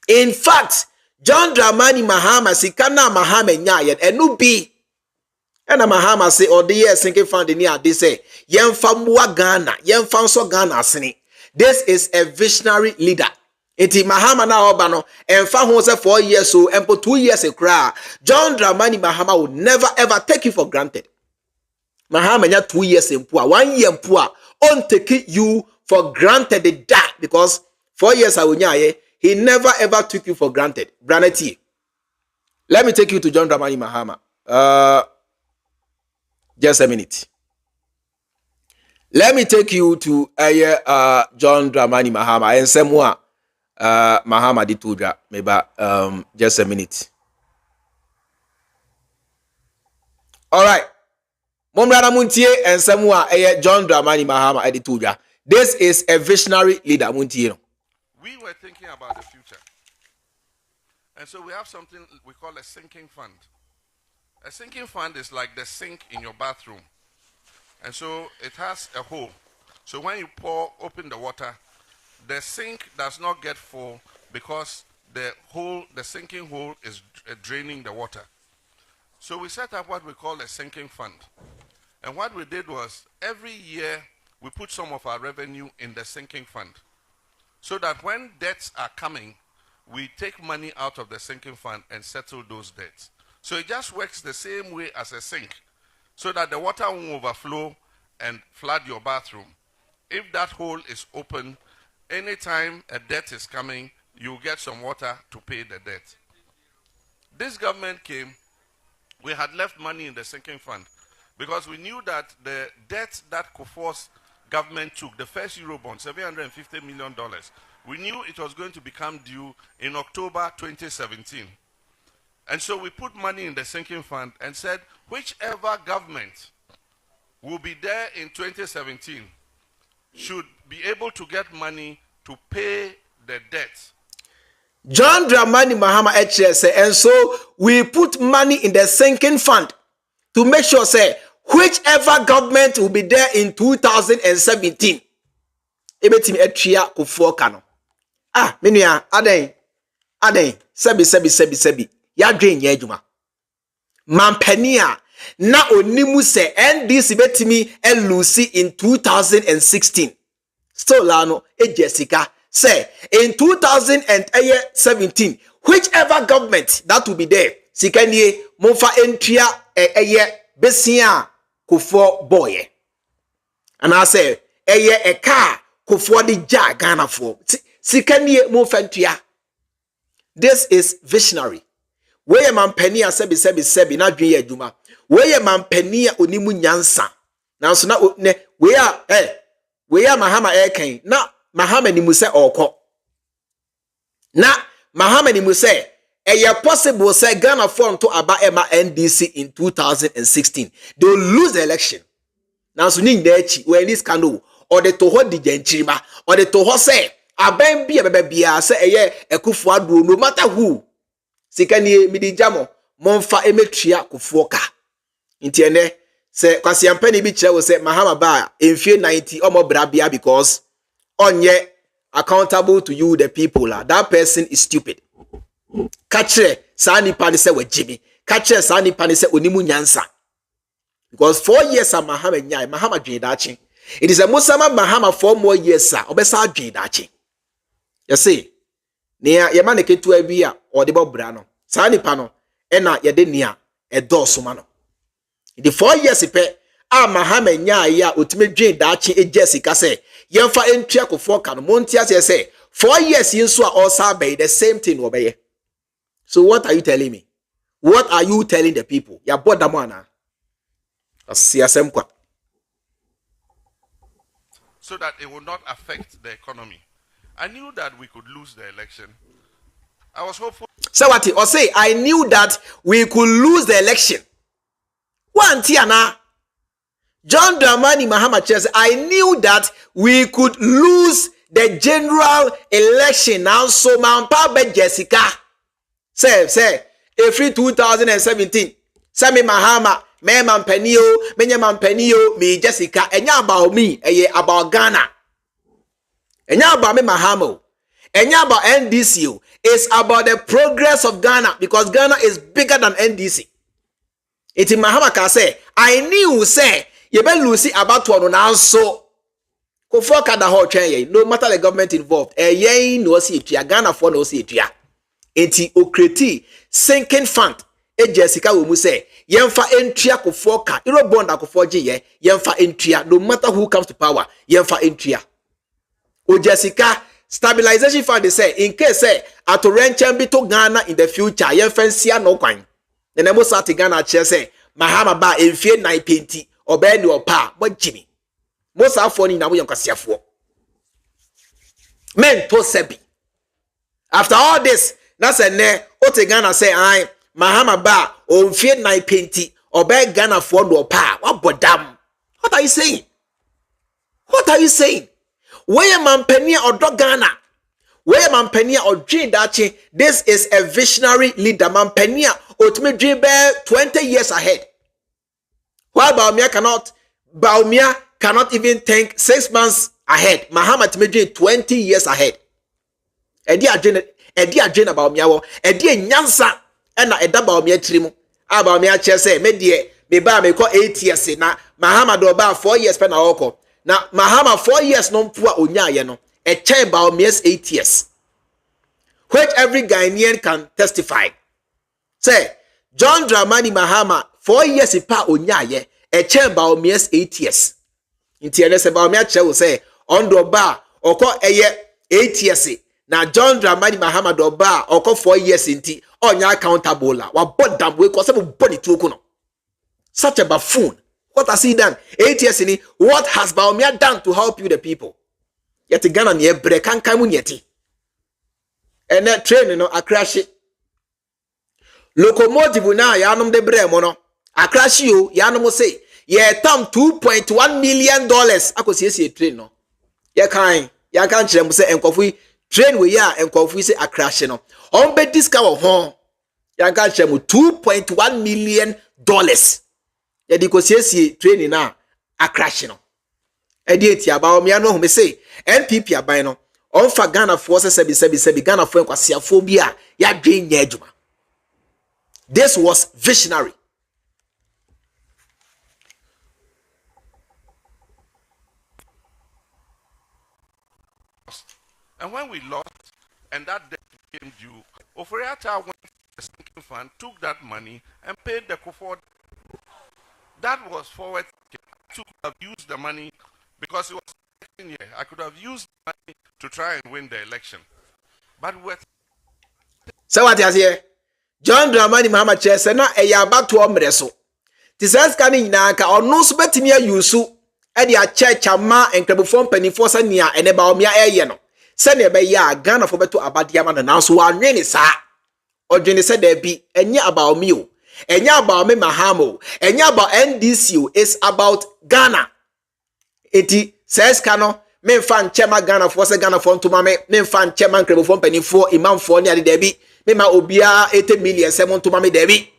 In fact, John Dramani Mahama sikana Mahama nyaye enu bi ena Mahama say or the year sinking fund in here they say yemfa mwa Ghana yemfa nso Ghana asini. This is a visionary leader. Eti Mahama na obano emfa ho say 4 years so empo 2 years e kra. John Dramani Mahama will never ever take you for granted. Mahama nya 2 years empo 1 year empo on take you for granted that because 4 years awunyaye he never ever took you for granted. Branety. Let me take you to John Dramani Mahama. Just a minute. Let me take you to John Dramani Mahama and Asamoah Mahama Dituja. Maybe just a minute. All right. Momrana Muntie and Asamoah John Dramani Mahama Dituja. This is a visionary leader, Muntie. We were thinking about the future. And so we have something we call a sinking fund. A sinking fund is like the sink in your bathroom. And so it has a hole. So when you open the water, the sink does not get full because the sinking hole is draining the water. So we set up what we call a sinking fund. And what we did was every year we put some of our revenue in the sinking fund. So that when debts are coming, we take money out of the sinking fund and settle those debts. So it just works the same way as a sink, so that the water won't overflow and flood your bathroom. If that hole is open, anytime a debt is coming, you get some water to pay the debt. This government came, we had left money in the sinking fund because we knew that the debt that Kufuor's government took, the first Eurobond, $750 million, we knew it was going to become due in October 2017. And so we put money in the sinking fund and said, whichever government will be there in 2017 should be able to get money to pay the debt. John Dramani Mahama HSA, and so we put money in the sinking fund to make sure, say, whichever government will be there in 2017, ebetim etria Kufuor kano. Ah, menua, aden, sebi. Ya dwen ye adwuma. Mampania na onimu se NDC betimi elusi in 2016. Still lano Jessica say in 2017 whichever government that will be there sikanie monfa entria besia Kufuor boy. And I say a car Kufuor di ja Ghana for sikanie monfa entria. This is visionary. Weye mampani a sebi na dwen ye adwuma. Weye mampani a onimu nyansa. Nanso na ne we a Mahama eken na Mahama ni mu se okọ. Na Mahama ni mu se eye possible say Ghana form to aba ema NDC in 2016. They will lose the election. Nanso ni ndechi we this scandal or the toho di genchirima or the toho say aban bia say eye Kufuor adu no matter who. Sikanie midijamo monfa emetria Kufuor ka. Inti ene se kwasi ampani bi kire wo se Mahama ba emfie 90 omo brabia because onye accountable to you the people la. That person is stupid. Kachire sa nipa ne se wajibi. Kachire sa nipa ne se onimu nyansa. Because 4 years a Mahama nyai Mahama dwen dachi. It is a Musama Mahama 4 more years sa obesa dwen dachi. You see Nia yamane ketu ebia or the bobra no. Sa nipa no ena yede nia edoso ma no. The 4 years pe a Mahama nya ya otime dwen dachi Jessica say yemfa entria Kufuor kan montia say 4 years yinso a osa be the same thing obeye. So what are you telling me? What are you telling the people? Ya boda mo ana. Asiasem kwa. So that it will not affect the economy. I knew that we could lose the election. I was hopeful. So what or say I knew that we could lose the election. One tiana. John Dramani Mahama says I knew that we could lose the general election. Now so Mampa be Jessica. Say every 2017. Sami Mahama me Mampenio, menye Mampenio, me Jessica, enya about me, about Ghana. Enya about me Mahamo. Enya about NDC, It's about the progress of Ghana because Ghana is bigger than NDC. It's in Mahama can say, I knew say, you better lose about one now so. No matter the government involved, no see it, Ghana for no see it. Enti okreti sinking fund. Jessica will say, Yemfa entria ko foka, Euro bond akofoji ye, Yemfa entria, no matter who comes to power, Yemfa entria. O Jessica, stabilization fund they say, in case say, ato renchen to Ghana in the future, Yemfa siya no kwan. The nemo sati Ghana chair say, Mahama ba enfie 920, obey no pa, but Jimmy. Most are funny na we yankasiya for. Men to sebi. After all this, that's a ne, ote Ghana say, I, Mahama ba, on fear 920, obey Ghana for no pa, what bodam? What are you saying? What are you saying? Where man penia or dog Ghana? Where man penia or Jane Dachi? This is a visionary leader, man penia, ultimate dream 20 years ahead. While Bawumia cannot even think 6 months ahead. Mahama Timidri 20 years ahead. Edi agenda Bawumia wo. Edi nyansa ena eda Bawumia trimu. Bawumia chese me die me ba me ko 8 years na Mahama do ba 4 years pe na oko. Na Mahama 4 years no mpuwa onyaye no. E chen Bawumia's 8 years. Which every Ghanaian can testify. Say John Dramani Mahama 4 years ipa onyaye. E chen Bawumia's 8 years. Inti ene se Bawumia che will say on do ba oko eye 8 years na John Dramani Mahama do ba oko 4 years inti onya accountable la wa bodam we ko se body tu no. Such a buffoon. What has he done? 8 years in what has Bawumia done to help you the people? Yet Ghana ne bre kan kan mu yeti. Ene train no akrashi. Locomotive na ya nom de bre mo no. Akrashi o ya nom say ye tam $2.1 million akosiesie train no. Ya kan kire mo say enkofu train we ya enkofu say akrashi no. On be discover ho. Ya kan kire mo $2.1 million. Ya di kosiesie train na akrashi no. Edi eti Bawumia no me say NPP aban no. On fa Ghana for sebi Ghana for enkwasiafo bi a ya dwen nya adwuma. This was visionary. And when we lost, and that debt became due, Oforiatta went to the sinking fund, took that money, and paid the Kufuor. That was forward. I could have used the money because it was election year. I could have used the money to try and win the election. But with So what is here? John Dramani Mahama Chese na eyaba to omreso. Tisas kani na ka onu so betimi ayusu e dia church ama enkrabufo mpanifo sa nia ene Bawumia eye no. Se ne be ya Ghana fo beto abadiama na nanso wa nwene sa. Odwene se da bi enye Bawumia o. Enye Bawumia Mahama o. Enye about NDC o. It's about Ghana. Eti says kano me fan chema Ghana fo se Ghana fo ntoma me fan chema enkrabufo mpanifo imam fo ne ade da bi. Me ma obia 80 million se ntoma me da bi.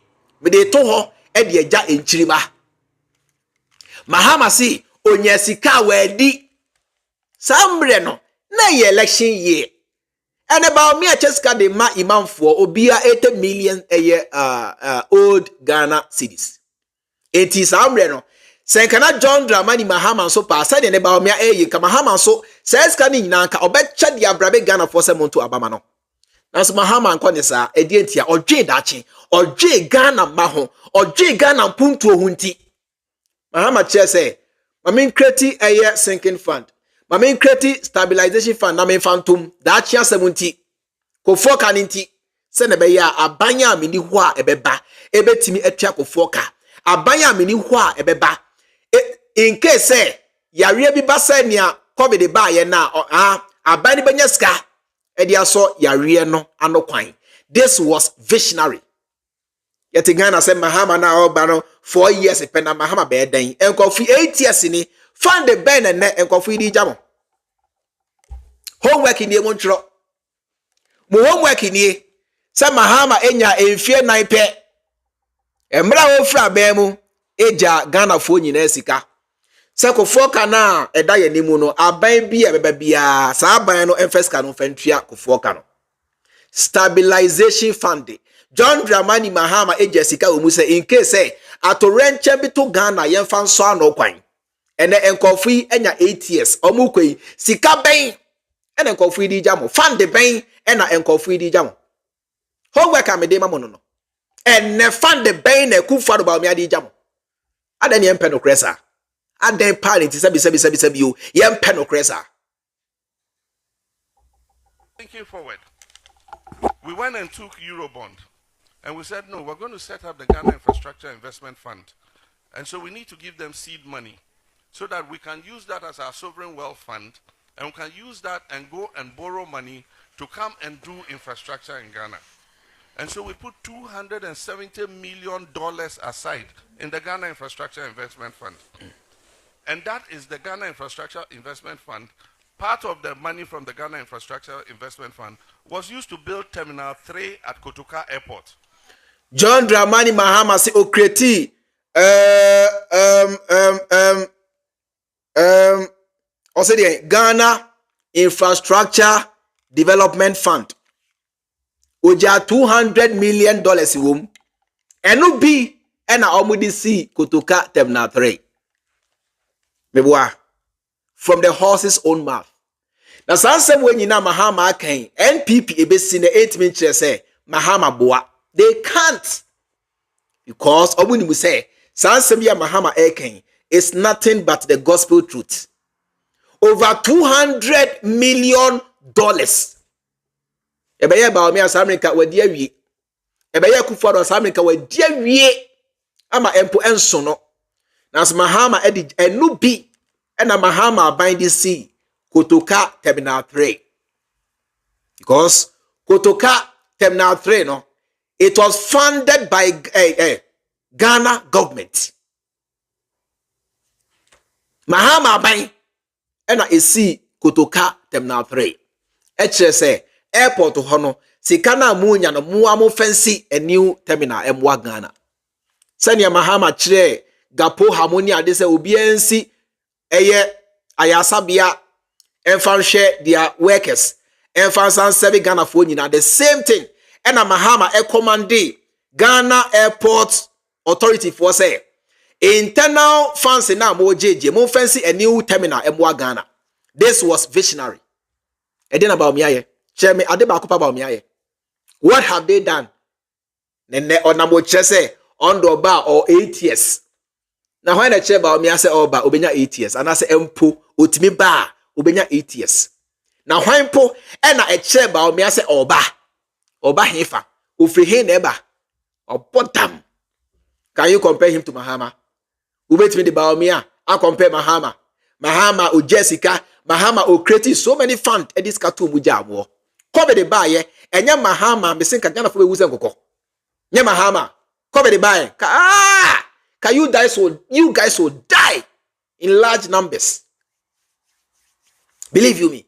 Me de to ho e de agya enchirima. Mahama si onyasika wedi. Sambre no na ye election year. And about me Cheska de ma imam for obia 80 million old Ghana cedis. It is sambre no. Senkana John Dramani Mahama so pa said ne Bawumia ka Mahama so says kan nyina nka obecha dia brabe Ghana for se monto abama no. Nanso Mahama anko ne sa edientia odwe dachi odwe Ghana maho odwe Ghana puntu ohunti. Mahama che say mamin create a sinking fund. Mamin create stabilization fund na men phantom dachi 70 ko foka ninti se ne be ya abanya amini ho a ebeba ebetimi atwa ko foka abanya amini ho a ebeba in case say yare bi basa nia covid ba ye na abani benya ska edia so yare no anokwan. This was visionary. Yet Ghana say Mahama na oba no 4 years pe na Mahama be den enkofi 8 years ni fund the ben na enkofi di jamo homework ni emontro mo homework ni say Mahama enya enfie 9 pe emra wo fra ba mu eja Ghana fo nyina sika seko foka na eda ye nimu no aban bi e beba bia sa aban no enfeska no fantua ko foka no stabilization fund. John Dramani Mahama Jessica Umuse in case say atorenche bitu Ghana yemfa nso ano kwan. Ene enkofi enya 8 years omukwe sika ben ene enkofi di jamo fund ben ena enkofi di jamo. Homework amede ma mono no. Ene fund ben na Akufo-Addo Bawumia di jamo. Adan yempe no kresa. Adan parent sebi yo yempe no kresa. Thinking forward, we went and took Eurobond, and we said, no, we're going to set up the Ghana Infrastructure Investment Fund. And so we need to give them seed money so that we can use that as our sovereign wealth fund, and we can use that and go and borrow money to come and do infrastructure in Ghana. And so we put $270 million aside in the Ghana Infrastructure Investment Fund. And that is the Ghana Infrastructure Investment Fund. Part of the money from the Ghana Infrastructure Investment Fund was used to build Terminal 3 at Kotoka Airport. John Dramani Mahama si okreti Ghana Infrastructure Development Fund. Oja $200 million wom. Enu bi ena omudi si Kotoka Terminal 3. Mebwa from the horse's own mouth. Now, some when you know Mahama can NPP ebesi na 8 minutes say Mahama boa. They can't because obuni mu say some ya Mahama eken is nothing but the gospel truth. Over $200 million. Ebeye Bawumia America we dia wie. Ebeye Akufo-Addo America we dia wie. Ama empo enso no. Na Mahama edi enu bi ena Mahama bind this Kotoka Terminal 3. Because Kotoka Terminal 3, no, it was funded by Ghana government. Mahama bind ena esi Kotoka Terminal 3. HSA airport hono sikana munya no muamu fancy a new terminal emwa Ghana. Sanya Mahama chire gapo harmony ade se obiensi eye ayasabia enfan share their workers enfan san serve Ghana for nyina the same thing. Ena Mahama commande Ghana Airport Authority for say internal funds na mo jeje mo fancy a new terminal emwa Ghana. This was visionary. Edina Bawumia ye cheme ade ba kopa Bawumia ye. What have they done? Nene onamo chese ondo ba or 8 years. Now when the chair Bawumia say oba obenya 8 years and I say empo otimi ba obenya 8 years. Now when po ena a chair Bawumia say oba hefa ofri he neba obodam. Can you compare him to Mahama? Ubetimi the Bawumia I compare Mahama o Jessica Mahama o creating so many fund edis katu muja mo. Come the buy enya Mahama me think Ghana for we wuzen kokko. Nya Mahama come the buy can you guys will die in large numbers. Believe you me.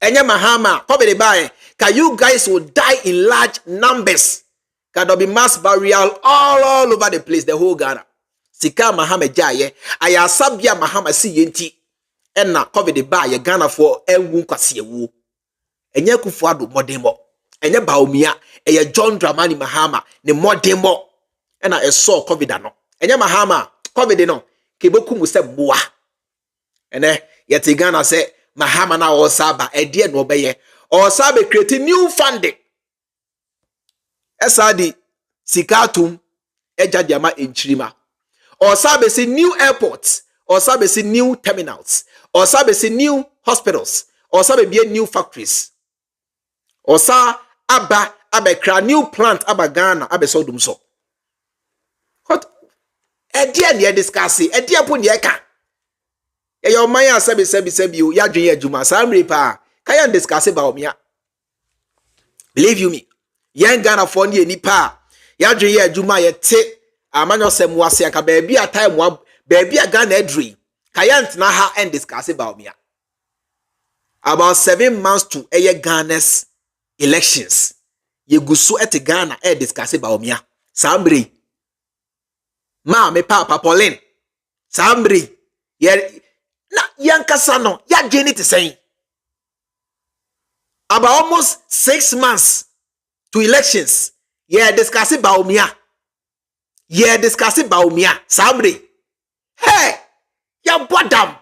Enya Mahama come the buy can you guys will die in large numbers. Can there be mass burial all over the place, the whole Ghana. Sika Mahama jaye ayasabia Mahama si yenti. Ena COVID the buy Ghana for enwu kwase wu. Enye Akufo-Addo modemo. Enye Bawumia eye John Dramani Mahama ne modemo. Ena eso COVID ano. Enye Mahama COVID no keboku mu se boa. Ene yeti Ghana se Mahama na osaba edie no beye. Osaba create new funding. Esadi sikatum eja diama enchirima. Osaba se new airports. Osaba se new terminals. Osaba se new hospitals. Osaba be new factories. Osa abekra new plant Ghana abesodum so. What edia ne discuss edia po ne eka. E your man asabe you ya dwen adwuma samre pa. Can discuss Bawumia? Believe you me. Yen Ghana for ne nipa ya dwen adwuma ye te amanyo sem wase aka ba bia time wa ba bia Ghana adri. Kayant na ha and discuss Bawumia. About 7 months to Ghana's elections. Ye gusu ete Ghana discuss Bawumia. Sambre. Ma me papa Pauline. Sambre. Ye na yankasa no ya jeni te saying. About almost 6 months to elections. Yeah, discussing Bawumia. Yeah, discussing Bawumia. Somebody. Hey, ya bottom.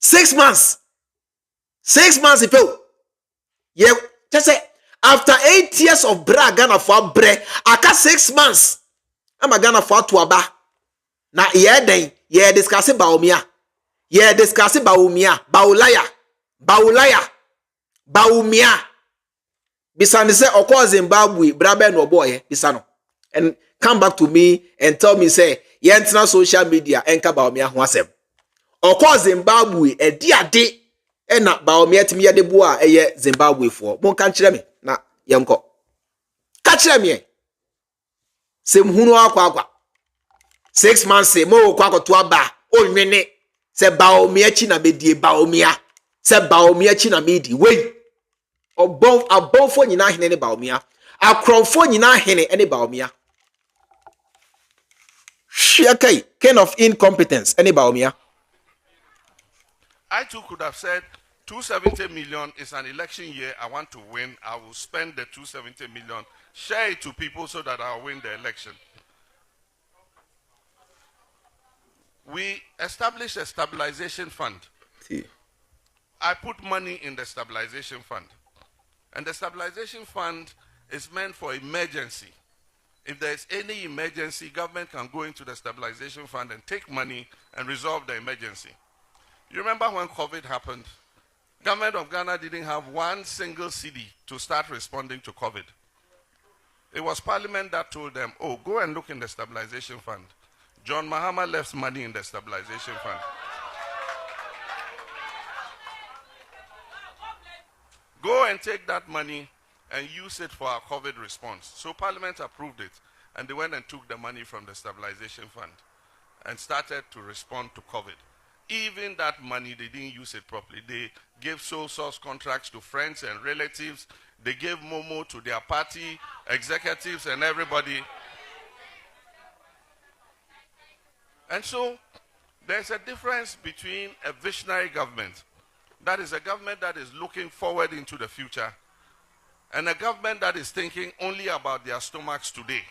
6 months. 6 months if you. Yeah, just say after 8 years of bra Ghana for bre, aka 6 months. I'm a Ghana for tuaba. Na yeah then, yeah discussing Bawumia. Yeah discussing Bawumia. Bawulaya. Bawumia. Bisani say okwa Zimbabwe brabe no boy bisano. And come back to me and tell me say yentina social media enka Bawumia ho asem. Okwa Zimbabwe edi ade na Bawumia timi yade bo a eye Zimbabwe for. Mon kan kire me na yenko. Ka kire me. Sem hunu akwa. 6 months say mo kwa to aba onwene se Bawumia chi na bedie Bawumia. Se Bawumia chi na medi wey. Above nyina hene ne Bawumia. Akromfo nyina hene ene Bawumia. Shakai, kind of incompetence ene Bawumia. I too could have said 270 million is an election year. I want to win. I will spend the 270 million, share it to people so that I'll win the election. We established a stabilization fund. See. I put money in the stabilization fund. And the stabilization fund is meant for emergency. If there is any emergency, government can go into the stabilization fund and take money and resolve the emergency. You remember when COVID happened? Government of Ghana didn't have one single cedi to start responding to COVID. It was Parliament that told them, oh, go and look in the stabilization fund. John Mahama left money in the stabilization fund. Go and take that money and use it for our COVID response. So Parliament approved it, and they went and took the money from the stabilization fund and started to respond to COVID. Even that money, they didn't use it properly. They gave sole source contracts to friends and relatives. They gave Momo to their party executives and everybody. And so there's a difference between a visionary government, that is a government that is looking forward into the future, and a government that is thinking only about their stomachs today.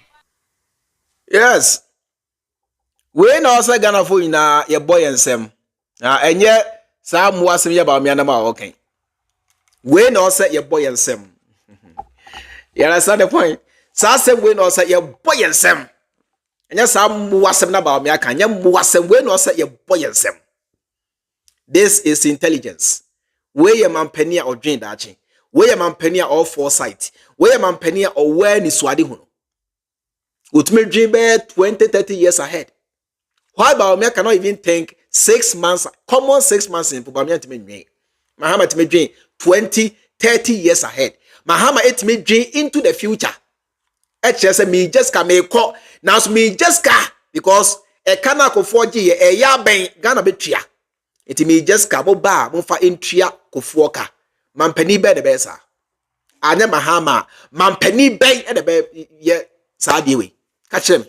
Yes. We no say Ghana for ina ye boy ensem. Na enye sa muasem ye Bawumia na ma okay. We no say ye boy ensem. You understand the point? Sa say we no say ye boy ensem. Enye sa muasem na Bawumia kan ye muasem we no say ye boy ensem. This is intelligence. Where your man penny or drain dachi. Where your man penny or foresight. Where your man penny or awareness wadi huno. With me dream 20-30 years ahead. Why Bawumia cannot even think 6 months, common 6 months in Bawumia to me. Mahama to me dream 20-30 years ahead. Mahama it me dream into the future. Just me just can make call. Now me just ka because a kana ko 4G a ya ben Ghana betria. It me just ka bo ba mo fa entria ko fuoka. Mampani be the besa. Anya Mahama mampani be e the be ye sa die we. Catch him.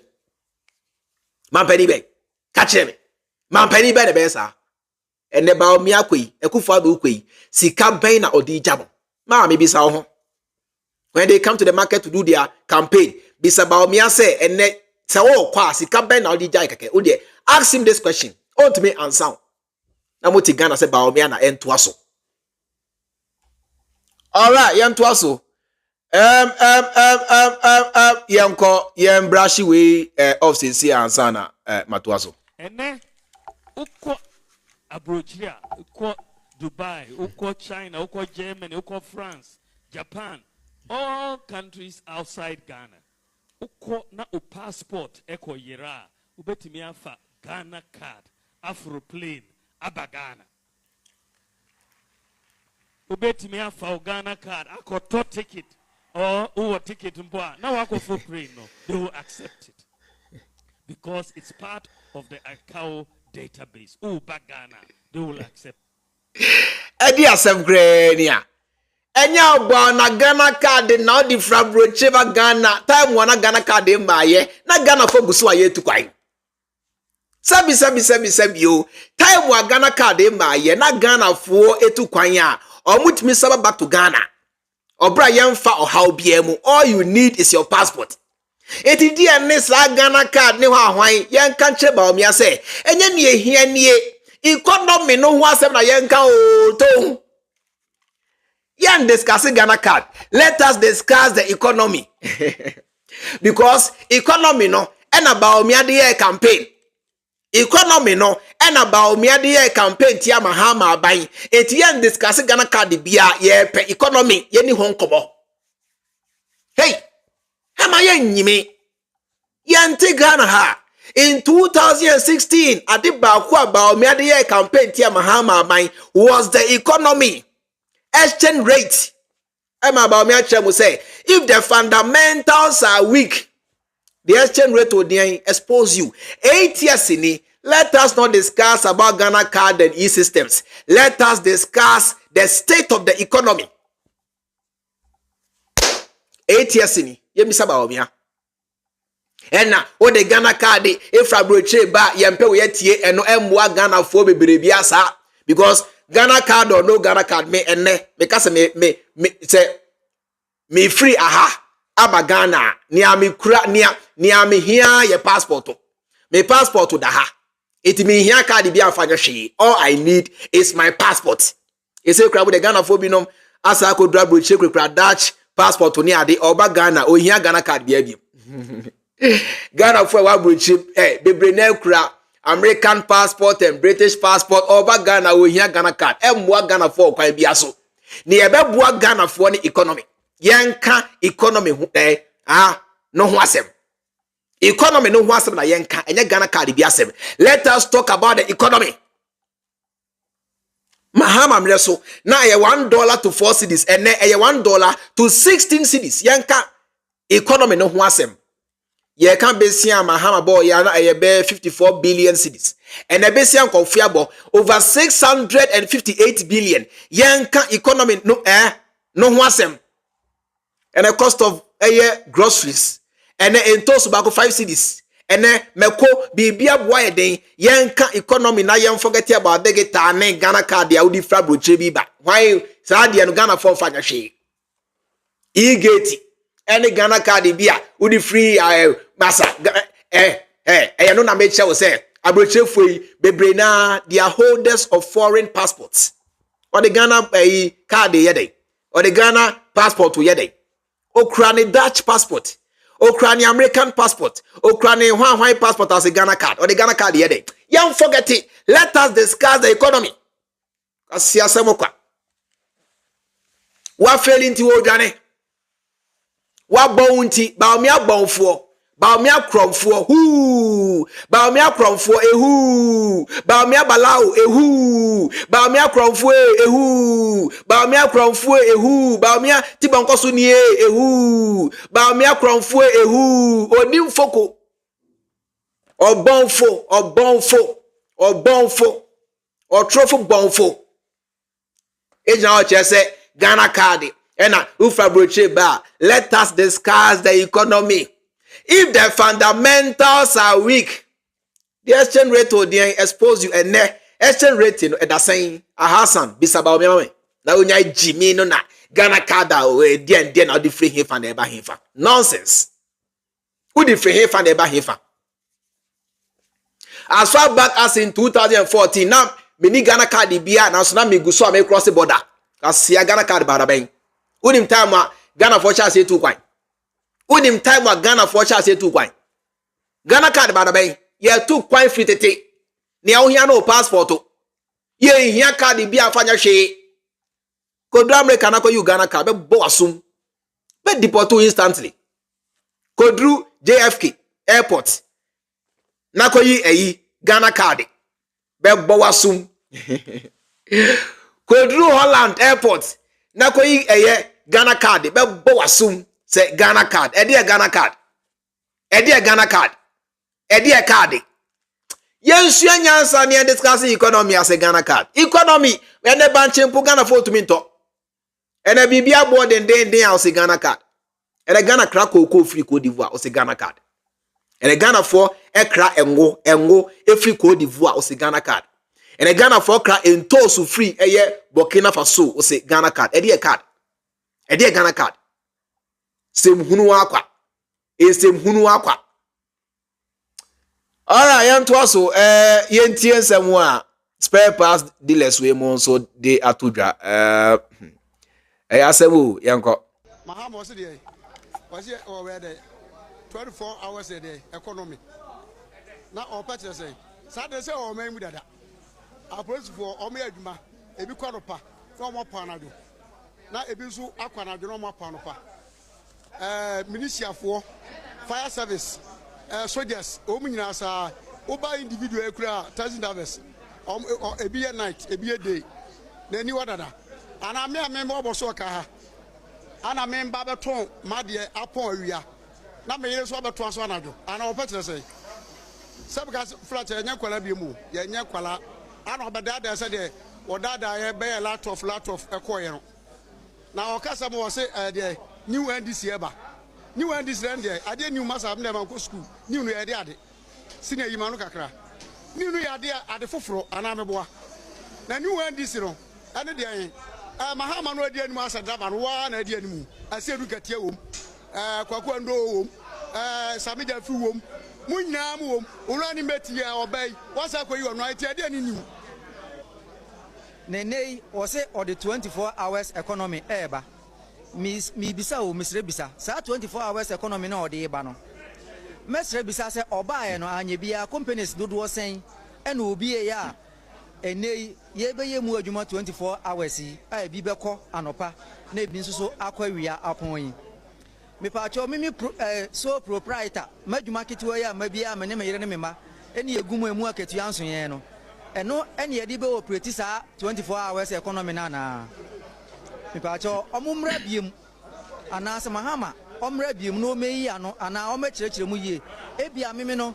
Mampani be. Catch him. Mampani be the besa. And the Bawumia kwi ekufa do kwi sika ben na odi jabo. Ma me bisa ho. When they come to the market to do their campaign, bisa Bawumia say and say oh kwa sika ben na odi jai keke. O de ask him this question. On to me answer. Na mo ti Ghana say Bawumia na entoaso. All right, yentoaso. Yanko yen brashi we of sincere answer na matoaso. Ene uko abrochia, uko Dubai, uko China, uko Germany, uko France, Japan, all countries outside Ghana. Uko na u passport eko yera, ubetimi afa Ghana card, Afroplane, Abagana. Ubetimi afa Ghana card, ako to ticket or uwa ticket mboa. Now ako for plane no, they will accept it because it's part of the account database. Ghana, they will accept. Edi asem grenia. Enya bo na Ghana card na di from Brocheva Ghana. Time wana Ghana card maye. Na Ghana fo gusu aye tu kwai. Sabi yo. Time wa Ghana card maye na Ghana fo etu kwai a. Omutimi saba back to Ghana. Obra yemfa or how biemu. All you need is your passport. Eti di ene sa Ghana card ne hwa hwan yen kan che Bawumia say enye ne ehia nie economy no ho asem na yen kan o to yen discuss Ghana card. Let us discuss the economy. Because economy no and Bawumia de campaign. Economy no and Bawumia de campaign tia Mahama ban. Eti yen discuss Ghana card bia ye pe economy ye ni ho nkobo. Hey, Hama yen nyime yante Ghana ha in 2016 ade ba kwa Bawumia de campaign tia Mahama ban was the economy exchange rate. Emma Bawumia chemu say if the fundamentals are weak, the exchange rate will expose you. 8 years in, let us not discuss about Ghana card and e-systems. Let us discuss the state of the economy. 8 years in, Yemisa Bawumia. And now, what the Ghana card, if I broche ba yempe we tie eno emwa Ghana for bebrebe asa because Ghana card or no Ghana card me enne because me say me free aha aba Ghana nia me kura nia me here your passport me passport da ha it me here card bi afanya hwe all I need is my passport. You say kura the Ghana for binom asa ko dra broche kura Dutch passport ni ade oba Ghana o here Ghana card bi abi Ghana for wa broche bebre na kura American passport and British passport oba Ghana o here Ghana card emwa Ghana for kwan bi aso ni ebeboa Ghana for ni economy yenka economy no ho asem economy no ho asem na yenka enye Ghana card bi asem. Let us talk about the economy. Mahama mreso na ye $1 to 4 cedis ene ye $1 to 16 cedis yenka economy no ho asem. Ye kan besia Mahama boy ya na ye be 54 billion cedis and e besia konfiabo over 658 billion yenka economy no ho asem. And the cost of groceries and in toast back 5 cedis and meko bibia boy den yenka economy na yen forget about the getane Ghana card ya udi fra broche bi ba why sa de no Ghana for fanya hwe igeti any Ghana card bia udi free masa no na make sure say abroche foi bebre na they are holders of foreign passports or the Ghana card yede or the Ghana passport yede Okrani Dutch passport, Okrani American passport, Okrani Hwan passport as a Ghana card, or the Ghana card here. Young forget it. Let us discuss the economy. Asi Asamoah. What fell into Ghana? What bounty? Bawumia bounfo. Bawumia cromfo. Who? Bawumia cromfo. Who? Bawumia balau. Who? Bawumia cromfo. Who? Bawumia cromfo. Who? Bawumia tibankosu nie. Who? Bawumia cromfo. Who? Odim foko. Obonfo. Otrofo bonfo. Ejna oche se Ghana card. Ena ufa broche ba. Let us discuss the economy. If the fundamentals are weak, the exchange rate will expose you and exchange rate at the same Hassan bisa Bawumia na unya Jimmy no na Ghana card we den na the free him and eba him. Nonsense. Who the free him and eba him? As far back as in 2014 now many Ghana card bia na so na me guso am cross the border. Asia Ghana card ba ben. Unim time Ghana for chance too kwan. Unim time Ghana for chance too kwan. Ghana card ba ben. Ye too kwan free tete. Ni ahia no passport. Ye hia card bia afanya hwe. Kodu America na ko you Ghana card be bo asum. Be deport instantly. Kodru JFK airport. Na ko yi Ghana card. Be bo asum. Kodru Holland airport. Na ko yi Ghana card be bo asum say Ghana card. E dey Ghana card. E dey Ghana card. E dey card. Yensu anyansa ne discussing economy as a Ghana card. Economy we ne banchempo Ghana for to minto. Ene bibia board den as a Ghana card. Ene Ghana cra ko free Cote d'Ivoire as a Ghana card. Ene Ghana for ekra engo free Cote d'Ivoire as a Ghana card. Ene Ghana for kra ento so free Burkina Faso as a Ghana card. E dey card. e dey Ghana card sem hunu akwa sem hunu akwa. Alright, yam to also yentie nsem a spare parts dealers we mo so they atudwa asemu yanko Mahamudu was there. Was here already 24 hours a day economy. Now our purchase say Saturday say our man with that. Our police for Omi Aduma, a big quadrupa, from one panado. Now a bisu aquana, no more panopa. Militia for fire service, soldiers, Ominas are over individual $1,000. A be a night, a be a day. Then you order. And I may a member of Soka. And I mean Babaton, Madia, upon Ria. Not me, yes, Robert Transwanado. And our purchase say. Some guys flat a Yakwala Bimu, Yakwala. I know about that. I said, or that I bear a lot of acquire. Now, our customer was say, new end this year. New end this land there. I didn't know must have never go school. New idea. Senior Imanukakra. New idea at the Fufro, and I'm a boy. Now, new end this, and the Mahamudu Bawumia masa daban wa na dia nimu ase du katia wom kwakwando wom samija fi wom munyam wom urani meti ya obai wasa koyi ono atia dia ni nimu nene wose or the 24 hours economy eba mi bisa o misre bisa sa 24 hours economy na ode eba no mesre bisa se oba ye no anye bia companies dodo sen ena obi ye ya ene yebeye mu adwuma 24 hours yi a bi beko anopa na ebi nso so akwawia apon yi me pa cho mimi so proprietor madwuma ketewa ya mabia me ne me yere ne mema ene yegumu emu aketua anso yen no eno ene yedi be operate sa 24 hours economy na me pa cho omumra biem ana se mahama omra biem no meyi ano ana o mekirekire mu yie ebia mimi no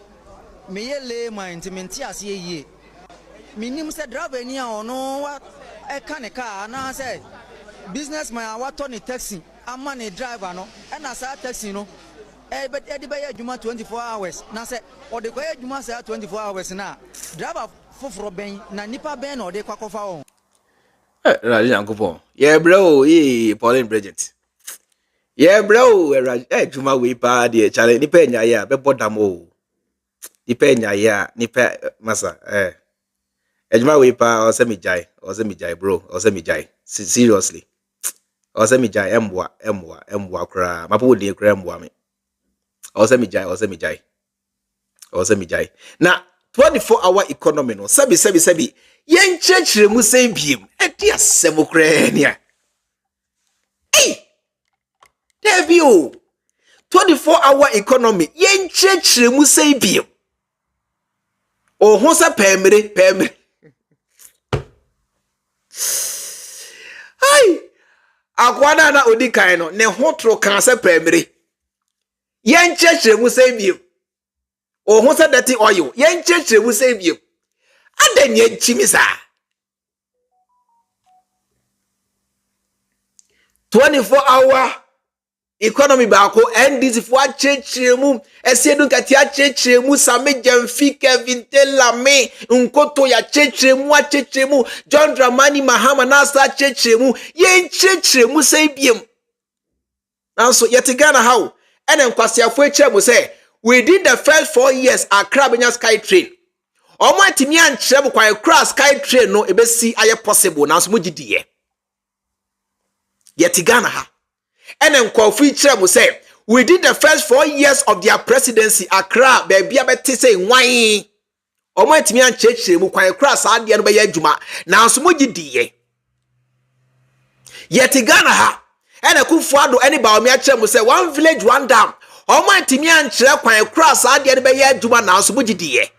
me ye le mind menti ase yie minim se driver ni ono wa e kan car na say businessman wa to ni taxi ama ni driver no e na sa taxi no e de be adwuma 24 hours na say o de ko adwuma sa 24 hours na driver foforo ben na nipa ben na o de kwakofa won Raji Yankopon yeah bro Pauline Bridget yeah bro Raji adwuma we pa de chale nipa nya ya be bodam o nipa nya ya nipa masa Ejima we pa osemijai bro osemijai seriously osemijai emwa kra mapo de kra emwa me osemijai na 24-hour economy no sabi yen chechire mu sen biem edi asem kra nia debi o 24-hour economy yen chechire mu sen biem o ho sa pemere Ai akwana na odi kan no ne hotro kan se primary yen chechire mu se biem o ho se dirty oil yen chechire mu se biem adanye chimisa 24-hour economy ba ko NDC fo achechire mu esiedu nkati achechire mu same jamfi Kevin Telame nkoto ya chechire mu John Dramani Mahama na sa chechire mu yen chechire mu sai biem nanso yetigana how ene nkwasiafo echire mu say within the first 4 years Accra Benya Sky Train omo atimi anchire bu kwa Accra Sky Train no ebesi aye possible nanso mu gidiye yetigana ha and then feature mu say within the first 4 years of their presidency Accra baby abeti say why omo etimi an chechire mu kwan Accra sa de no be adwuma na so mo gidiye yet Ghana ha and Akufo-Addo any Bawumia chere mu say one village one dam omo etimi an chere kwan Accra sa de no be adwuma na so mo gidiye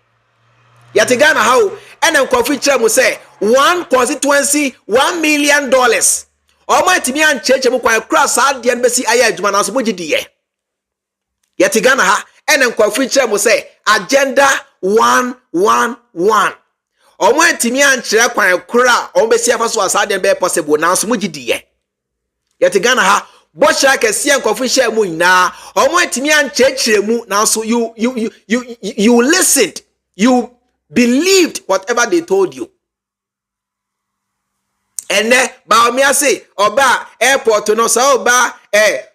yet Ghana ha and feature mu say one constituency $1 million Oma timi an cheche mu kwa cross ade no besi aya adwuma na so mogidiye yeti Ghana ha ene kwa feature mu say agenda 111 Oma timi an chere kwa kra o besi afa so asade be possible na so mogidiye yeti Ghana ha bocha kese kwa feature mu na Oma timi an cheche mu na so you listened, you believed whatever they told you. ene Bawumia say oba airport no so oba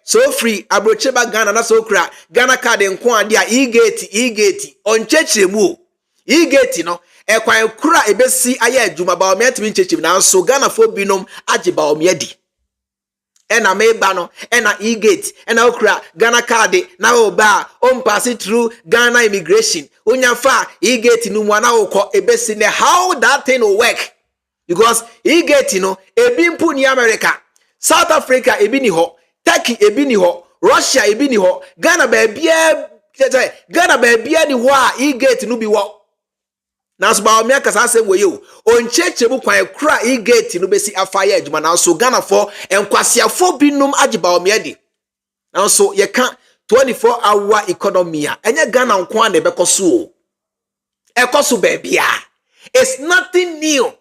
so free abrocheba Ghana na so kra Ghana card nko ade a e-gate on chechemu e-gate no ekwan kura ebesi aye adwuma Bawumia timi chechim na so Ghana fo binom age Bawumia di ena meba no ena e-gate ena okra Ghana card na oba on pass it through Ghana immigration onya fa e-gate nu mu na okọ ebesi ne how that thing will work because e-gate no ebi mpu ni America South Africa ebi ni ho Turkey ebi ni ho Russia ebi ni ho Ghana baabia ni ho a e-gate nu bi wo na so Bawumia kasa asem wo ye o onchechemu kwan kura e-gate nu besi afaya adwuma na so Ghana for enkwasiafo binum age Bawumia di na so ye ka 24-hour economy a enye Ghana nko na bekoso o ekoso baabia it's nothing new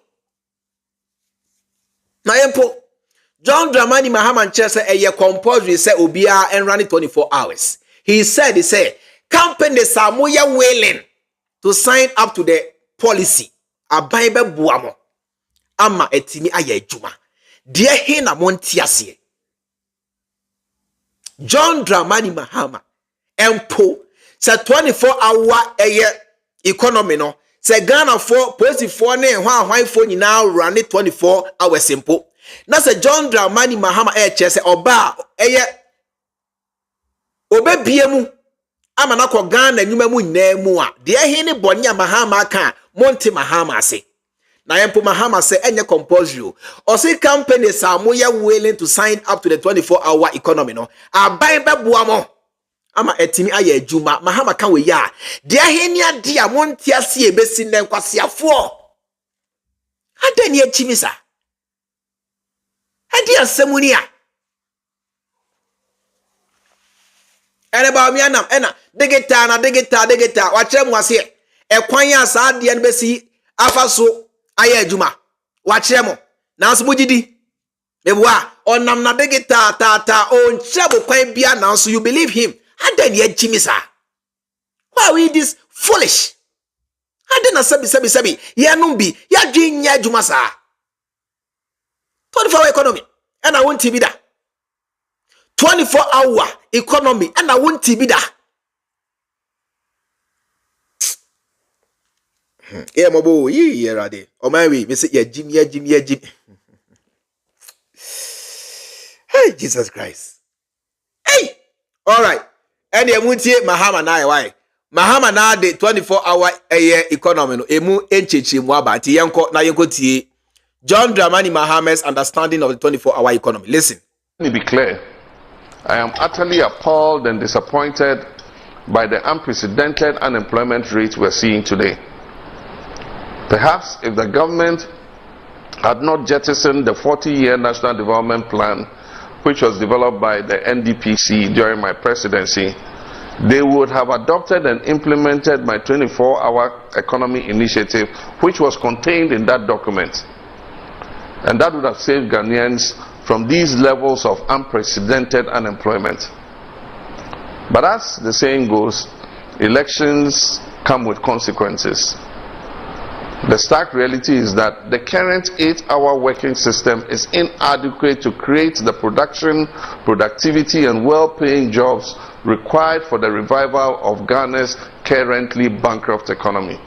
na yempo John Dramani Mahama say eye compulsory say obia and run 24 hours he said companies are more willing to sign up to the policy aban be buamo ama etimi aye adwuma de he na montiase John Dramani Mahama empo say 24-hour economy no say Ghana for positive ne hwan for nyina run 24 hours simple na say John Dramani Mahama chese oba obebiemu ama na ko Ghana nyuma mu nyina mu a de he ne bonya Mahama kan Monte Mahama ase na yempo Mahama say enye compulsory o say companies are more willing to sign up to the 24-hour economy no aban beboa mo ama etimi aye adwuma Mahama kan we ya de he ne ade a monte ase ebesi ne nkwasiafo adani achimisa ade asemuni a ene Bawumia nam ena digital wa kire mu ase ekwan ya sa ade ne besi afaso aye adwuma wa kire mu na so mugidi ebwa onam na digital ta on chebo kwan bia na so you believe him adani achimisa why we this foolish adana sabi ya numbi ya dwinya adwuma sa 24-hour economy and I won't be that 24-hour economy and I won't be that yeah mobo ye rade o my way me say ya jim hey Jesus Christ hey all right and ya mutie Mahama na why Mahama na de 24-hour economy no emu enchechi mu abati yenko na yenko tie John Dramani Mahama's understanding of the 24-hour economy. Listen. Let me be clear. I am utterly appalled and disappointed by the unprecedented unemployment rate we're seeing today. Perhaps if the government had not jettisoned the 40-year National Development Plan, which was developed by the NDPC during my presidency, they would have adopted and implemented my 24-hour economy initiative, which was contained in that document. And that would have saved Ghanaians from these levels of unprecedented unemployment. But as the saying goes, elections come with consequences. The stark reality is that the current 8-hour working system is inadequate to create the production, productivity, and well-paying jobs required for the revival of Ghana's currently bankrupt economy.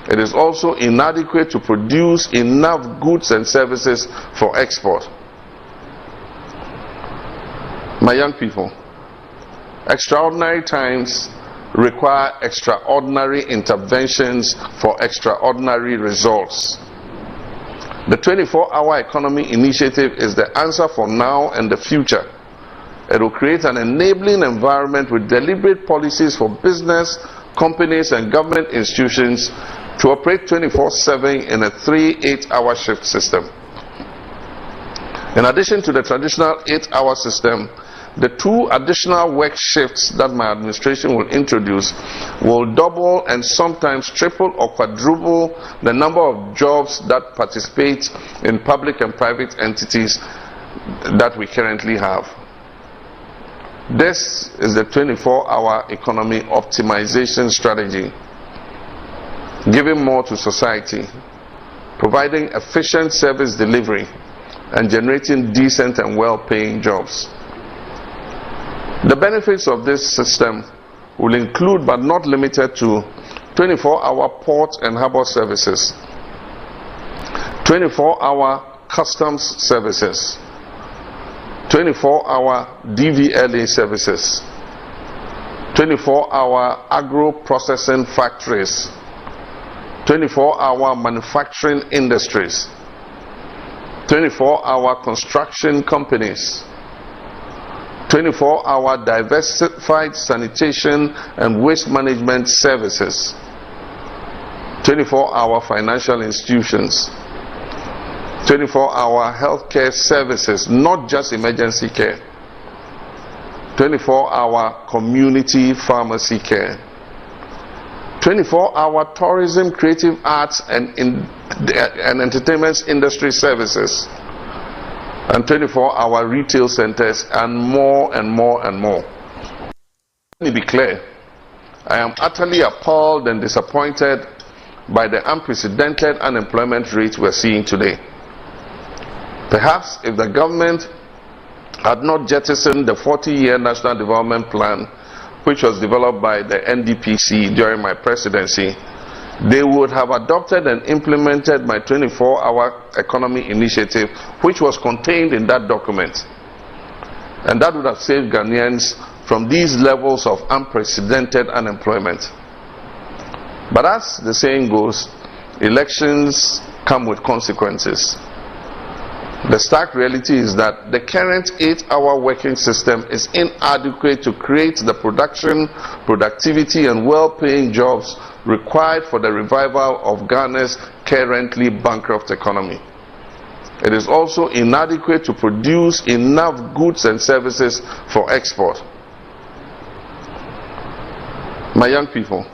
It is also inadequate to produce enough goods and services for export. My young people, extraordinary times require extraordinary interventions for extraordinary results. The 24-hour economy initiative is the answer for now and the future. It will create an enabling environment with deliberate policies for business, companies, and government institutions to operate 24/7 in a 3-8-hour shift system. In addition to the traditional 8-hour system, the 2 additional work shifts that my administration will introduce will double and sometimes triple or quadruple the number of jobs that participate in public and private entities that we currently have. This is the 24-hour economy optimization strategy, giving more to society, providing efficient service delivery, and generating decent and well-paying jobs. The benefits of this system will include, but not limited to, 24-hour port and harbor services, 24-hour customs services, 24-hour DVLA services, 24-hour agro-processing factories, 24-hour manufacturing industries, 24-hour construction companies, 24-hour diversified sanitation and waste management services, 24-hour financial institutions, 24-hour healthcare services, not just emergency care, 24-hour community pharmacy care, 24-hour tourism, creative arts and entertainment industry services, and 24-hour retail centers, and more and more and more. Let me be clear. I am utterly appalled and disappointed by the unprecedented unemployment rate we're seeing today. Perhaps if the government had not jettisoned the 40-year National Development Plan, which was developed by the NDPC during my presidency, they would have adopted and implemented my 24-hour economy initiative, which was contained in that document. And that would have saved Ghanaians from these levels of unprecedented unemployment. But as the saying goes, elections come with consequences. The stark reality is that the current 8-hour working system is inadequate to create the production, productivity, and well-paying jobs required for the revival of Ghana's currently bankrupt economy. It is also inadequate to produce enough goods and services for export. My young people,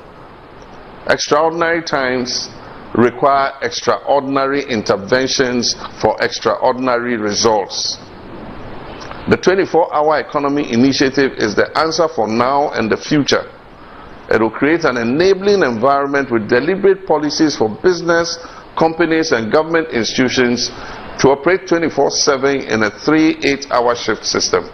extraordinary times require extraordinary interventions for extraordinary results. The 24-hour economy initiative is the answer for now and the future. It will create an enabling environment with deliberate policies for business, companies, and government institutions to operate 24/7 in a 3-8-hour shift system.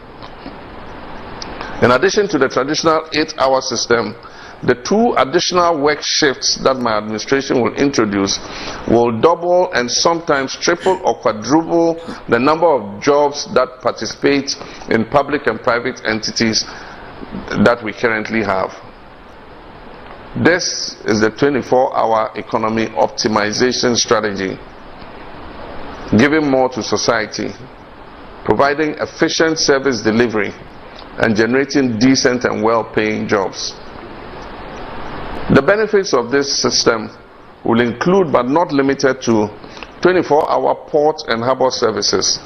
In addition to the traditional 8-hour system, the 2 additional work shifts that my administration will introduce will double and sometimes triple or quadruple the number of jobs that participate in public and private entities that we currently have. This is the 24-hour economy optimization strategy, giving more to society, providing efficient service delivery, and generating decent and well-paying jobs. The benefits of this system will include, but not limited to, 24-hour port and harbor services,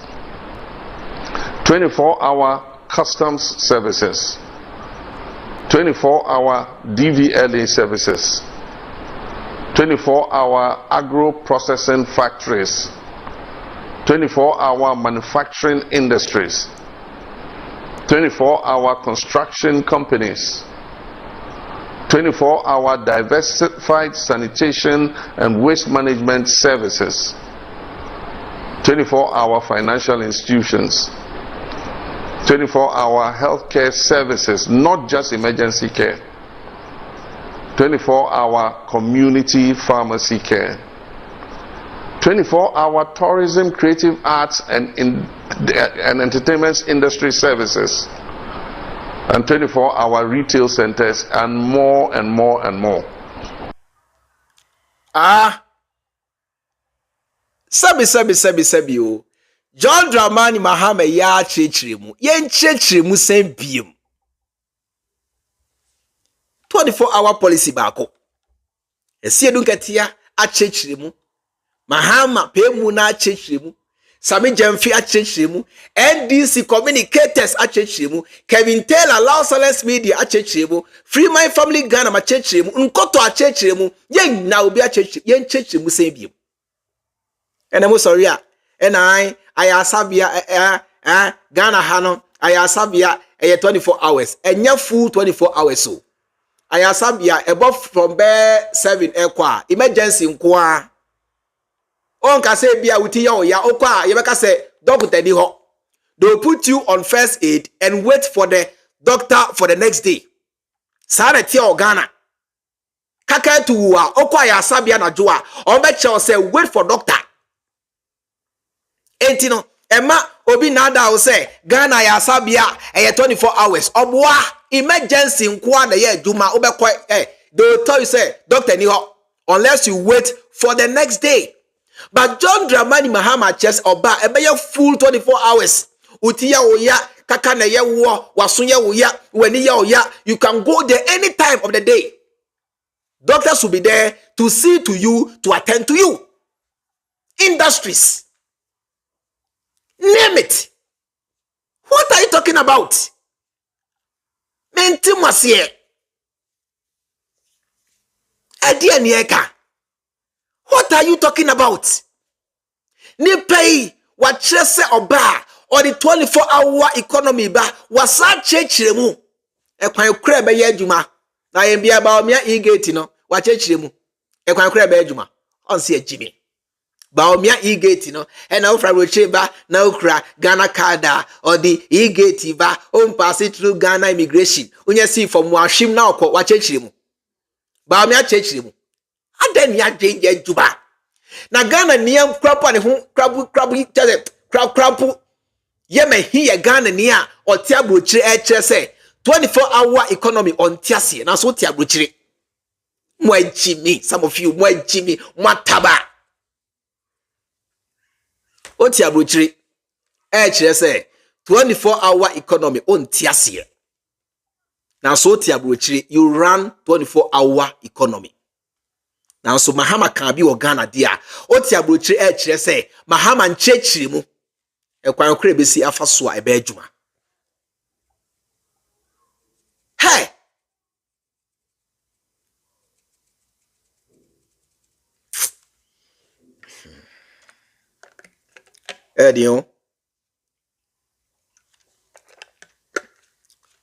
24-hour customs services, 24-hour DVLA services, 24-hour agro-processing factories, 24-hour manufacturing industries, 24-hour construction companies, 24-hour diversified sanitation and waste management services, 24-hour financial institutions, 24-hour healthcare services, not just emergency care, 24-hour community pharmacy care, 24-hour tourism, creative arts and entertainment industry services, and 24-hour retail centers, and more and more and more. Sabi o. John Dramani Mahama ya chechiremu. Yen chechiremu sembiem. 24-hour policy bako. Esi edunkatia a chechiremu. Mahama pemu na chechiremu. Sami Jemfi achechiremu, NDC communicators achechiremu, Kevin Taylor, Lawless Media achechiremu, Freemind Family Ghana achechiremu, Nkoto achechiremu, yen na obi achechiremu, yen chechiremu sebiem. And I'm sorry, and I asabia Ghana hano, I asabia 24 hours, and your full 24 hours so. I asabia above from bear 7 equa, emergency nkwa. On can say bia uti ya oya okwa yebeka say doctor di ho. They'll put you on first aid and wait for the doctor for the next day. Sare tia Ghana. Kaka tuwa okwa ya sabia na joa. Obeche say wait for doctor. Entino Emma obi nada o say Ghana ya sabia 24 hours. Obwa emergency nkwa na ye juma obekwa they'll tell you say doctor ni ho unless you wait for the next day. But John Dramani Mahama chest oba ebeye full 24 hours. Utiya oya kaka na ye wo wasunye oya weni ya oya, you can go there any time of the day. Doctors will be there to see to you, to attend to you. Industries, name it. What are you talking about? Mentimasie Edia nieka. What are you talking about? Ni pay what chese oba or the 24-hour economy ba wasa chechire mu. Ekwan kura be ye adwuma. Na yembia Bawumia e-gate no wa chechire mu. Ekwan kura be adwuma. Onse agimi. Bawumia e-gate no e na ofra roche ba na okra Ghana card or the e-gate ba on pass it through Ghana immigration. Unya see from washim na okọ wa chechire mu. Bawumia chechire mu. Aden ya je juba. Na Ghana niam krapu ne ho krapu yeme hiye Ghana nia o tia brochire e kire se 24-hour economy on tiase na so tia brochire mo ajimi, some of you mo ajimi mo taba o tia brochire e kire se 24-hour economy on tiase na so tia brochire you run 24-hour economy. Now so Mahama can be Ghana dia. Oti abrochire e kire say Mahama nchechire mu. Ekwan kure besi afaso a ebe adwuma. Hey. Edion.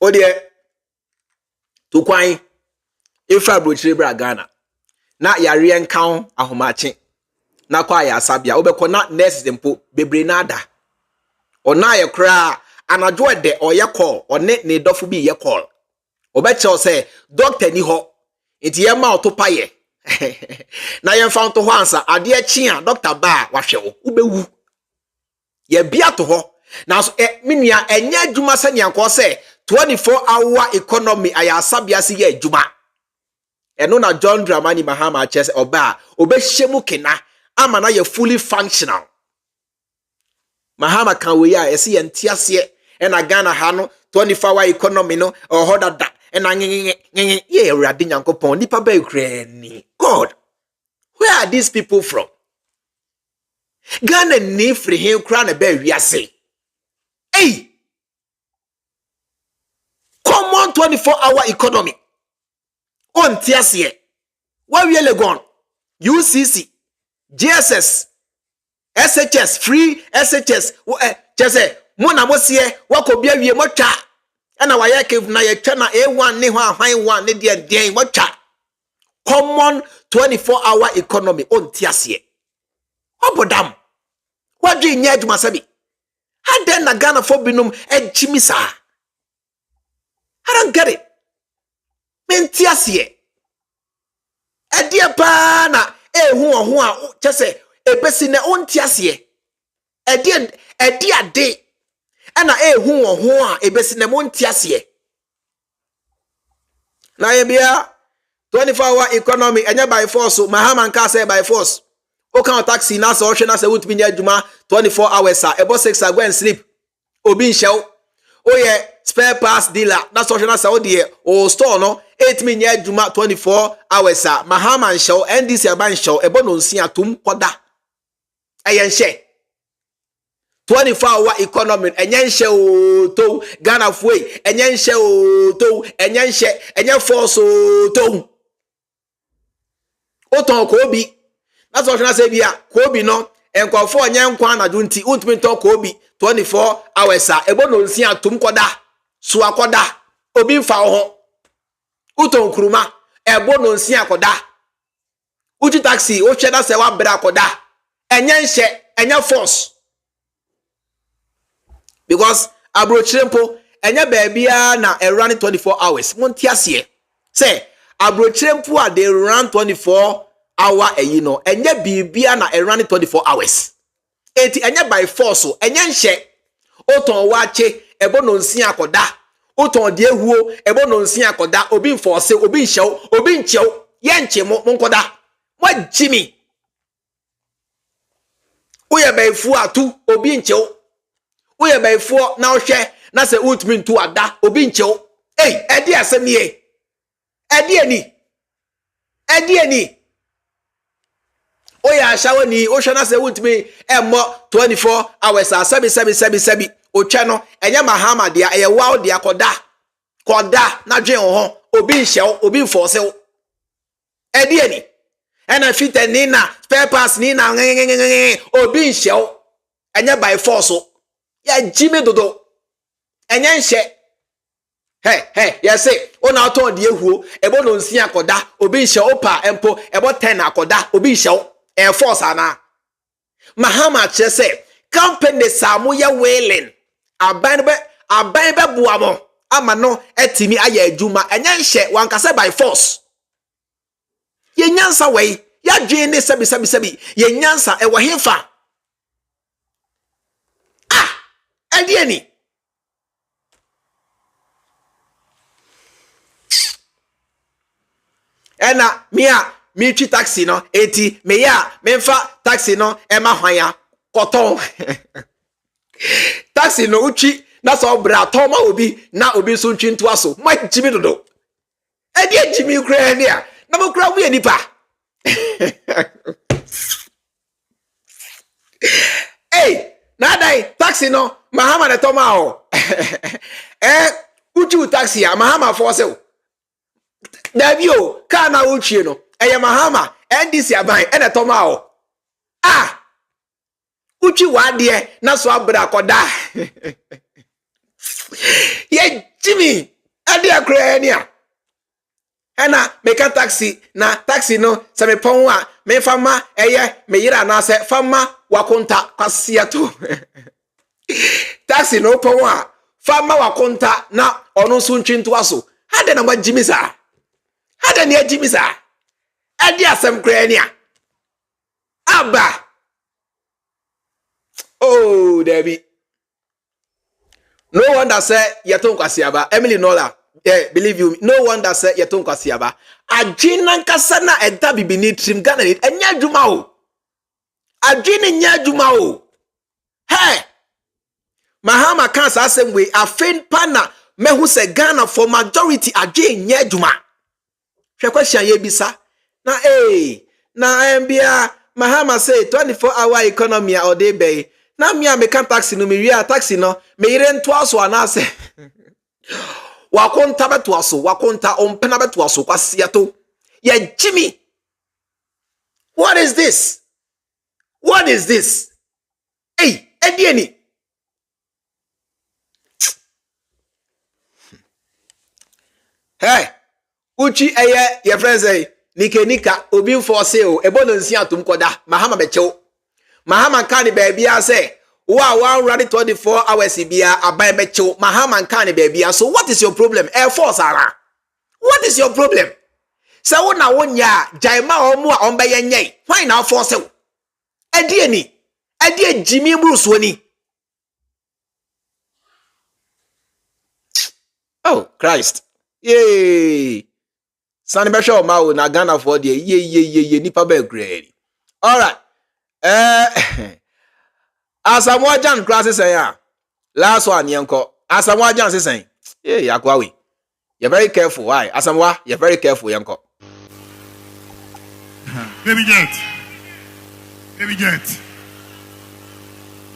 Odie. Tukwan ifra abrochire bra Ghana. Na yare enkan ahomache na kwa ya sabia obekọ na nurses dempo bebre nada ona ye kra anajo de oye call one ne dofo bi ye call obeche say doctor ni ho enti ye ma otopaye na ye fa to ho ansa ade achi a doctor ba wa hwe wo ubewu ye bia to ho na so menua enye adwuma sane anko say 24-hour economy aya sabia se ye adwuma. Eno na John Dramani Mahama chese oba obehye kena ama na ye fully functional. Mahama kan we ya ese ye ntiase na Ghana ha no 24-hour economy no ohoda da na nyenye ye Awurade Nyankopon nipa ba Ukraine. God, where are these people from? Ghana ni free him kra na ba wiase. Hey! Common 24-hour economy. On tiasie where we le gone UCC GSS SHS free SHS chese mo na mo sie wakobia wie mo twa na waye kev na ye twa na A1 ne ho ahwan 1 ne de mo twa. Common 24-hour economy on tiasie obodam wadwe nya adwuma sabi haden na Ghana for binum ejimisa. I don't get it. Mentiasie edie pa na ehu a chese ebesi ne ontiasie edie ade na ehu a ebesi ne montiasie na ye bia 24-hour economy enye by force. Mahama nka say by force o kan taxi na so hwe na say wutumi nya adwuma 24 hours a ebo 6 a go and sleep obi nhyew o ye spare parts dealer na so hwe na say o de o store no 8 nya adwuma 24 hours a Mahama nhyew NDC aban nhyew ebo no nsia tum koda eye nhye 24-hour economy enye nhye o to Ghana fuei enye nhye o to enye nhye enye force o to o ton ko obi na so hwe na say bia ko obi no enkofo onye nkwa na junti untumi ton ko obi 24 hours a ebo no nsia tum koda so akoda obi mfa ho uton kuruma ebo no nsia akoda uji taxi o hwe na say wa bra akoda enya force because abrochirempo enya baabia na run 24 hours monti ase say abrochirempo a they run 24 hour enya bibia na run 24 hours enti enya by force enya nhye oton wache ebo no nsia akoda oton de ehuo ebo no nsia akoda obi mforce obi nhyew obi nchew ye nche mo nkoda mo jimi uye baifu atu obi nchew uye baifu na ohwe na se utmi ntu ada obi nchew edi asem ye edi eni oya shawo ni ohwe na se utmi emmo 24 hours sebi otwa no enye mahama dia eye wow dia koda na dwen ho obi nhyew obi mforse edi eni ena fit ni na spare parts ni na obi nhyew enye by force ya jimi dodo enye nhye ya say ona oton de ehuo ebo no nsia akoda obi nhyew opa empo ebo 10 akoda obi nhyew e force ana mahama che say company samu ya wailing aban be buamo ama no etimi aya adwuma enye nhye wankase by force ye nyansa wei ya dwen ne sebi ye nyansa e wo hefa eni ena mi twi taxi no eti me ya memfa taxi no e ma hwan koton taxi no uchi na so bra toma obi na obi so ntwi nto aso ma jimi dodo edi jimi kra ni a na mo kra wi enipa na dai taxi no mahama de toma o uchi taxi a mahama force o Davio kana uchi no eye mahama ndc aban e de toma o uchi wade na so abra koda ye jimi ade akra ni a ena meka taxi na taxi no se me pon a me fama eye me yira na se fama wakonta kwasiato taxi no pon a fama wakonta na onu so ntwinto aso hade na majimi sa hade ne ajimi sa ade asem kra ni a aba Debbie. No wonder say yeton kwasiaba. Emily Nola. Believe you me. No wonder say yeton kwasiaba. Ajina nkasa na eda bibini trim Ghana ni enya dwuma o. Ajina nya dwuma o. Mahama kan sa asem we afen pana mehu se Ghana for majority ajina nya dwuma. Hwe kwahia ye bisa. Na embia Mahama say 24-hour economy or day bay. Na me can taxi no me ria taxi no me ire nto aso anase wakonta beto aso wakonta ompena beto aso kwasiato ya Jimmy. What is this? Edieni uchi eye your friends say nika obi force o ebono nsi atum koda Mahama bechew Mahama kani baby say wow run 24 hours bia abai bechew Mahama kani baby. So what is your problem? Air Force ara. What is your problem? Say wona wonya jaima omo a ombaye nyai. Why now force you? Edi Jimmy Bruce woni. Oh Christ. Yay. Sani be show ma wo na Ghana for there. Ye nipa be grade. All right. Asamoah Gyan class say last one yanko. Asamoah Gyan say yakwawe. You're very careful. Why? Asamoah, you're very careful, yanko. Baby Jet.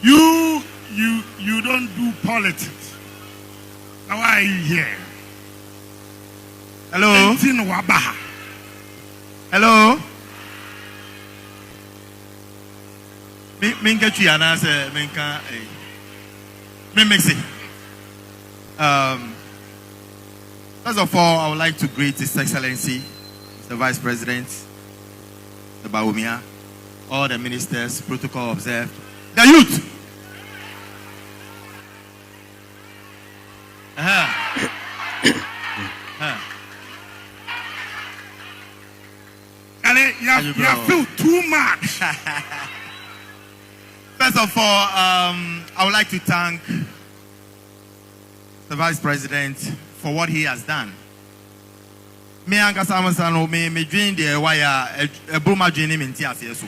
You don't do politics. Now why are you here? Hello? Hello? Minka Chiana said, Minka, Mimixi. First of all, I would like to greet His Excellency, the Vice President, the Bawumia, all the ministers, protocol observed. The youth. You feel too much. First of all, I would like to thank the Vice President for what he has done. Me and Asamoah me dream the wire a broma dream in TSS.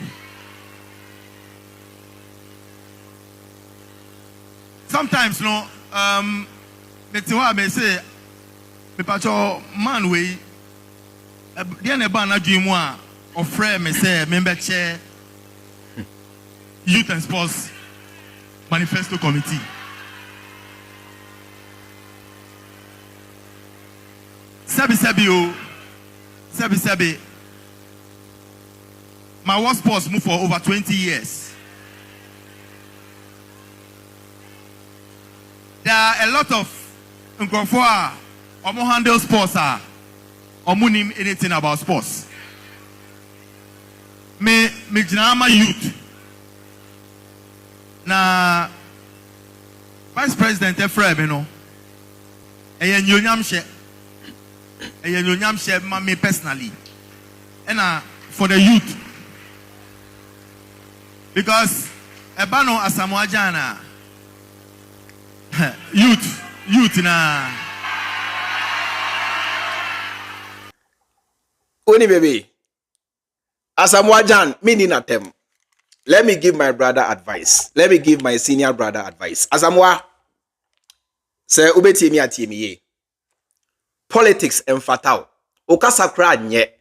Sometimes no me may say me pacho man we the ne ban na dream one of friend me say member chair Youth and Sports Manifesto Committee. Sebi. My war sports moved for over 20 years. There are a lot of Nkrofo omo handle sports omo nim anything about sports. Me jinama youth. Na Vice President Efrem, you know, and share me personally, and for the youth, because Ebano Asamoah Gyan, youth na. Oni baby, Asamoah Gyan, meaning at them. Let me give my brother advice. Let me give my senior brother advice. Asamoah, say ubeti mi ati politics and fatal. Okasakra nye.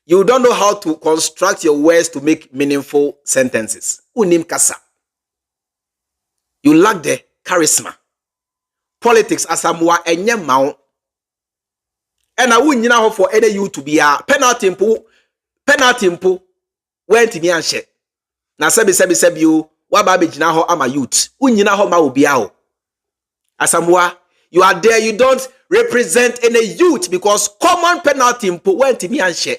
You don't know how to construct your words to make meaningful sentences. Unim kasa. You lack the charisma. Politics Asamoah enye mao. And I wouldn't know for any you to be a penalty mpo. Went to me and share. Na sebi you waba be jina ho ama youth. Unyina ho ma obia ho. Asamoah, you are there, you don't represent any youth because common penalty mpo went to me and share.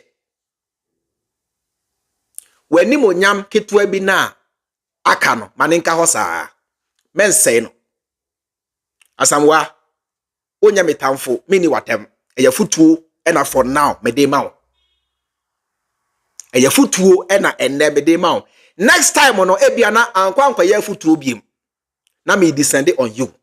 When ni mo nyam ketwa bi na aka no maninka ho saa. Men say no. Asamoah, onya metamfo mini watem. Eya futuo ena for now me de ma wo. Eya futuo ena enne me de ma wo. Next time ono ebiana ankwa ye futuo biem. Na me descend on you.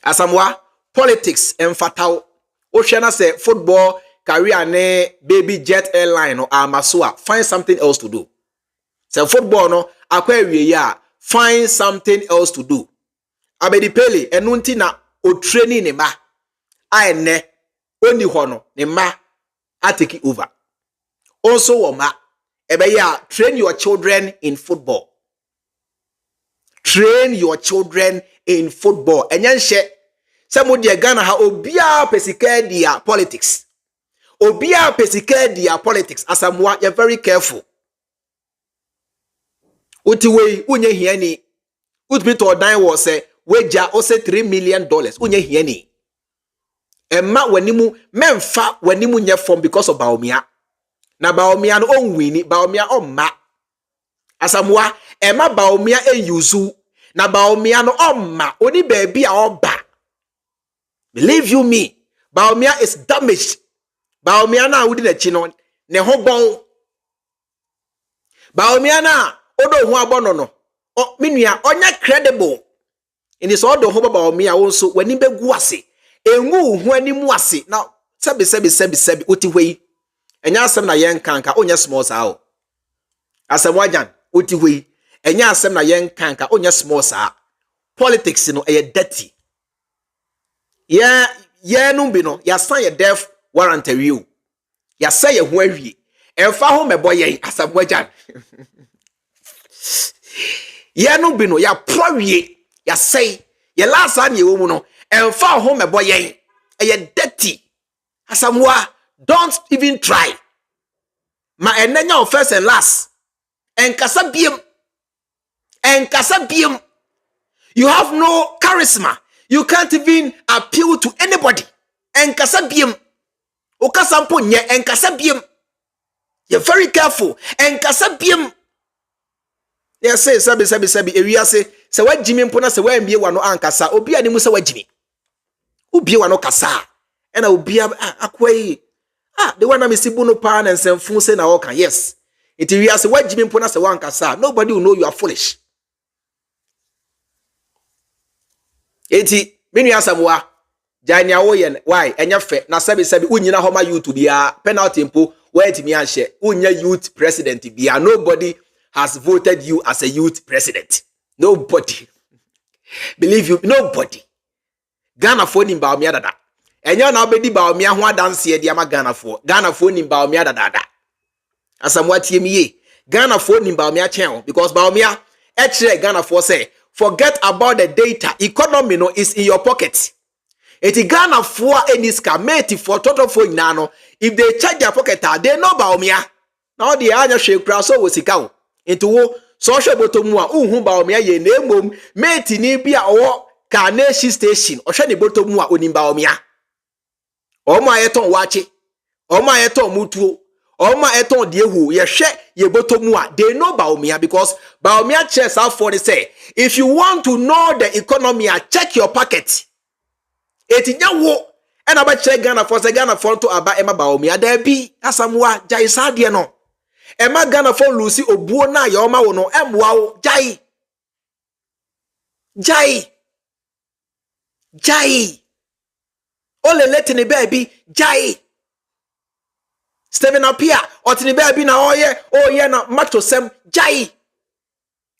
Asamoah, politics and fatal. Oceana say football career ne baby jet airline or amasua. Find something else to do. Say football no akwa ya. Find something else to do. Abedi pele enunti na o training ne ma. Aene oni hono ne ma atake over. Also woma ebeya train your children in football. Train your children in football. Enyanshe some de Ghana ha obia pesika dia politics. Obia pesika dia politics. Asamoah, you're very careful. Utiwe unye hieni. Utbito odan wo se weja ose $3 million. Unye hieni. Emma wenimu memfa wenimu nye form because of Bawumia. Na Bawumia no onwini, Bawumia omma. Asamoah, Emma Bawumia yuzu. Na Bawumia no omma. Oni baby a oba. Believe you me, Bawumia is damaged. Bawumia na udi ne chino ne hobon. Bawumia na odo hu abono no. O minua onya credible. In this odo hu Bawumia also wani begu ase. Enwu hu animu ase. Na sebi uti hwei. Enya asem na yen kanka onya small saa. Asamoah Gyan uti hwei. Enya asem na yen kanka onya small saa. Politics no eye dirty. Yeah, numbi no, ya sign your death warrant you. Ya say ye hwewie. Emfa ho mebo ye Asamoah Gyan. Yeah, numbi no, ya prowie. Ya say, ye last an ye womu no, emfa ho mebo ye. Eye dirty. Asamoah, don't even try. Ma enenya of first and last. Enkasa biem. You have no charisma. You can't even appeal to anybody. Enkasa biem. Okasampo nye enkasa biem. You're very careful. And kasabiem. They say, sabi, area say what Jimmy Pona say, where me wano ankasa, Obia ni musa wa Jimmy. Ubia wano kasa. And Obia akwai. The one I'm sibuno pan and some fun say na oka. Yes. It area say, what Jimmy Pona say, wa ankasa. Nobody will know you are foolish. Eti, minu Asamoah Gyan woyen why enya fe na sabi unyina homa youth bia penalty mpo where timi anhye unya youth president bia. Nobody has voted you as a youth president. Nobody. Believe you, nobody. Ghana for ni Bawumia dada. Enya na obedi Bawumia ho adanse e dia ma Ghana for ni Bawumia dada. Asamoah tiemiye. Ghana for ni Bawumia chen because Bawumia actually Ghana for say forget about the data. Economy no is in your pocket. Eti Ghana for any scameti for total for nano. If they check their pocket, they know Bawumia. Now the anya shake so was ikao. Into wo social botomua Bawumia ye name meti ni bia o Kaneshi station. Oshani botomua unim Bawumia. Oma eton wache. Oma eton mutuo. Oma eton diehu. Ye she ye botomua. They know Bawumia because Bawumia checks out for the say. If you want to know the economy, check your pocket. Eti nyawo and about check Ghana for to aba Emma Bawumia there be Asamoah Jai sadie no Emma Ghana for Lucy obuo na ya oma wo no emwa Jai ole let ni baby Jai Steven Apia otini baby na oye na macho sem Jai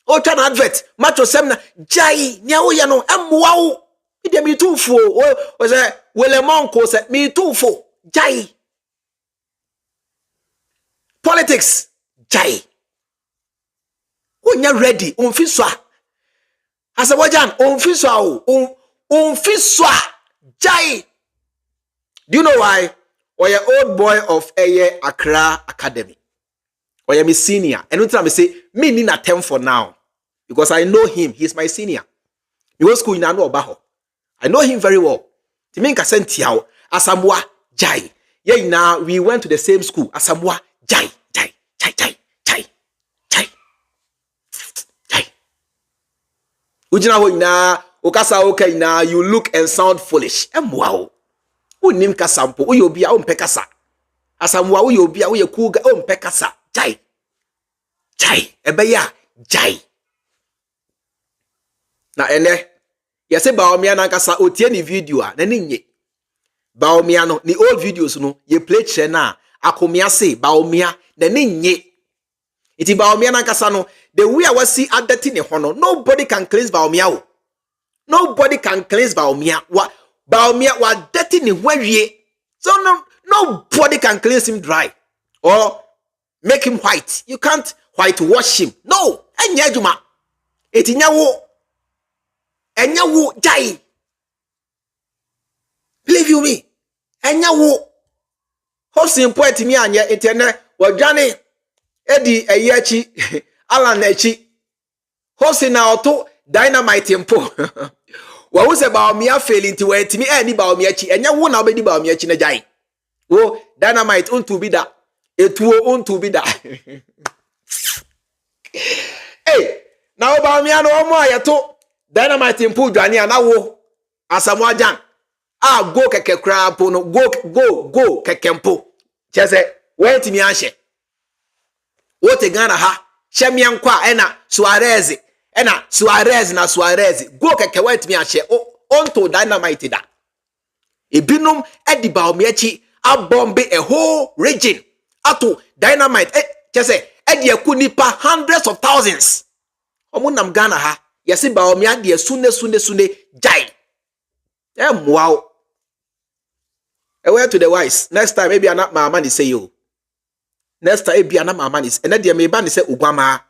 o tan advert macho sem na Jai nyawo ye no emwa ide mi tufo o say wele monko say mi tufo Jai politics Jai onya ready onfiswa Asamoah Gyan onfiswa onfiswa Jai. Do you know why? Oya old boy of Eye Accra Academy. Oya mi senior. And until I say me need a 10 for now because I know him. He's my senior. He was school in Anu Obaho. I know him very well. Timinka sentiao Asamoah Jai. Yeah, now we went to the same school. Asamoah Jai. Ujina ho na okasa okay na you look and sound foolish. Wow. Unim kasampo uyobia ompekasa. Asamoah uyobia uyekuga ompekasa. Jai. Ebeya Jai. Na ene yase Bawumia na kasa otie ni video a na ninye Bawumia no ni old videos no ye play che na akomia se Bawumia na ninye iti Bawumia na kasa no the way I was see adati ne ho no nobody can cleanse Bawumia o nobody can cleanse Bawumia Bawumia wa dirty ni hwawie so nobody can cleanse him dry or make him white. You can't whitewash him. No, enya juma iti nyawo Enyawo Jai. Believe you me. Enyawo. How simple to me anya internet wajane edi eyechi Alan echi. How na auto dynamite mpo. Wa wo se Bawumia failing to wait me any Bawumia chi. Enyawo na obedi Bawumia chi na Jai. Wo dynamite unto be da. Etuo unto be da. Hey, now Bawumia no omo ayato dynamite impu dwane anawo Asamoah Gyan go keke krapo no go keke mpo chese went mi anhye wote Ghana ha hyemiankwa ena Suarez go keke went mi anhye onto dynamite da ebinom edi Bawumia chi abombe a whole region ato dynamite chese edi akunipa hundreds of thousands omunam Ghana ha yesi Bawumia de sune Jai. Wow. Away to the wise. Next time maybe I'm not my man say you. Next time maybe I'm not my man is and then me ban say ugwama.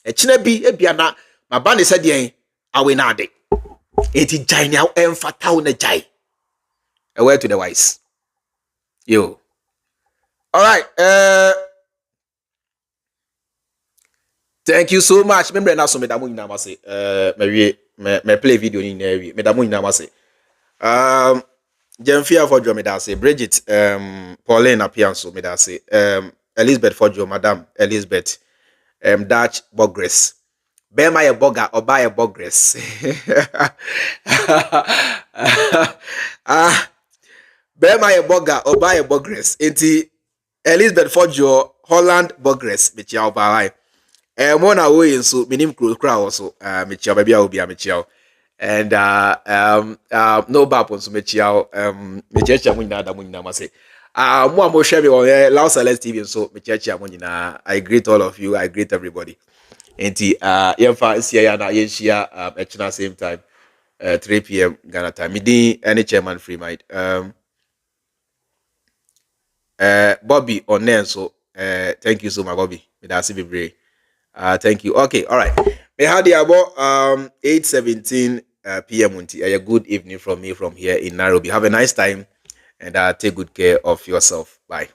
E chine bi ebiana my ban is dey awe na de. Eti Jai now emfata na Jai. Away to the wise. Yo. All right. Thank you so much. Remember now so medamu nyina mase me play video ni na wi medamu nyina mase. Jemfia for Drum me da say Bridget Pauline appearance me da say Elizabeth Fojo, Madam Elizabeth Dutch Bogress. Bema ye boga or buy a bogress. Bema ye boga or buy a bogress. Inti Elizabeth Fojo Holland Bogress. Michiao Bawai. Mona way so minim crowd also. Michiao baby will be a Michiao. And no bapon so Michiao. Michiao Munina Munina Mase. Mo share me on Lao Celeste TV so Michiao Munina. I greet all of you. I greet everybody. Enti yemfa sia na yenshia at the same time 3 p.m. Ghana time. Midi any chairman Freemind. Bobby on so thank you so much, Bobby. Thank you. Okay, all right. Me had about 8:17 p.m. A good evening from me from here in Nairobi. Have a nice time and take good care of yourself. Bye.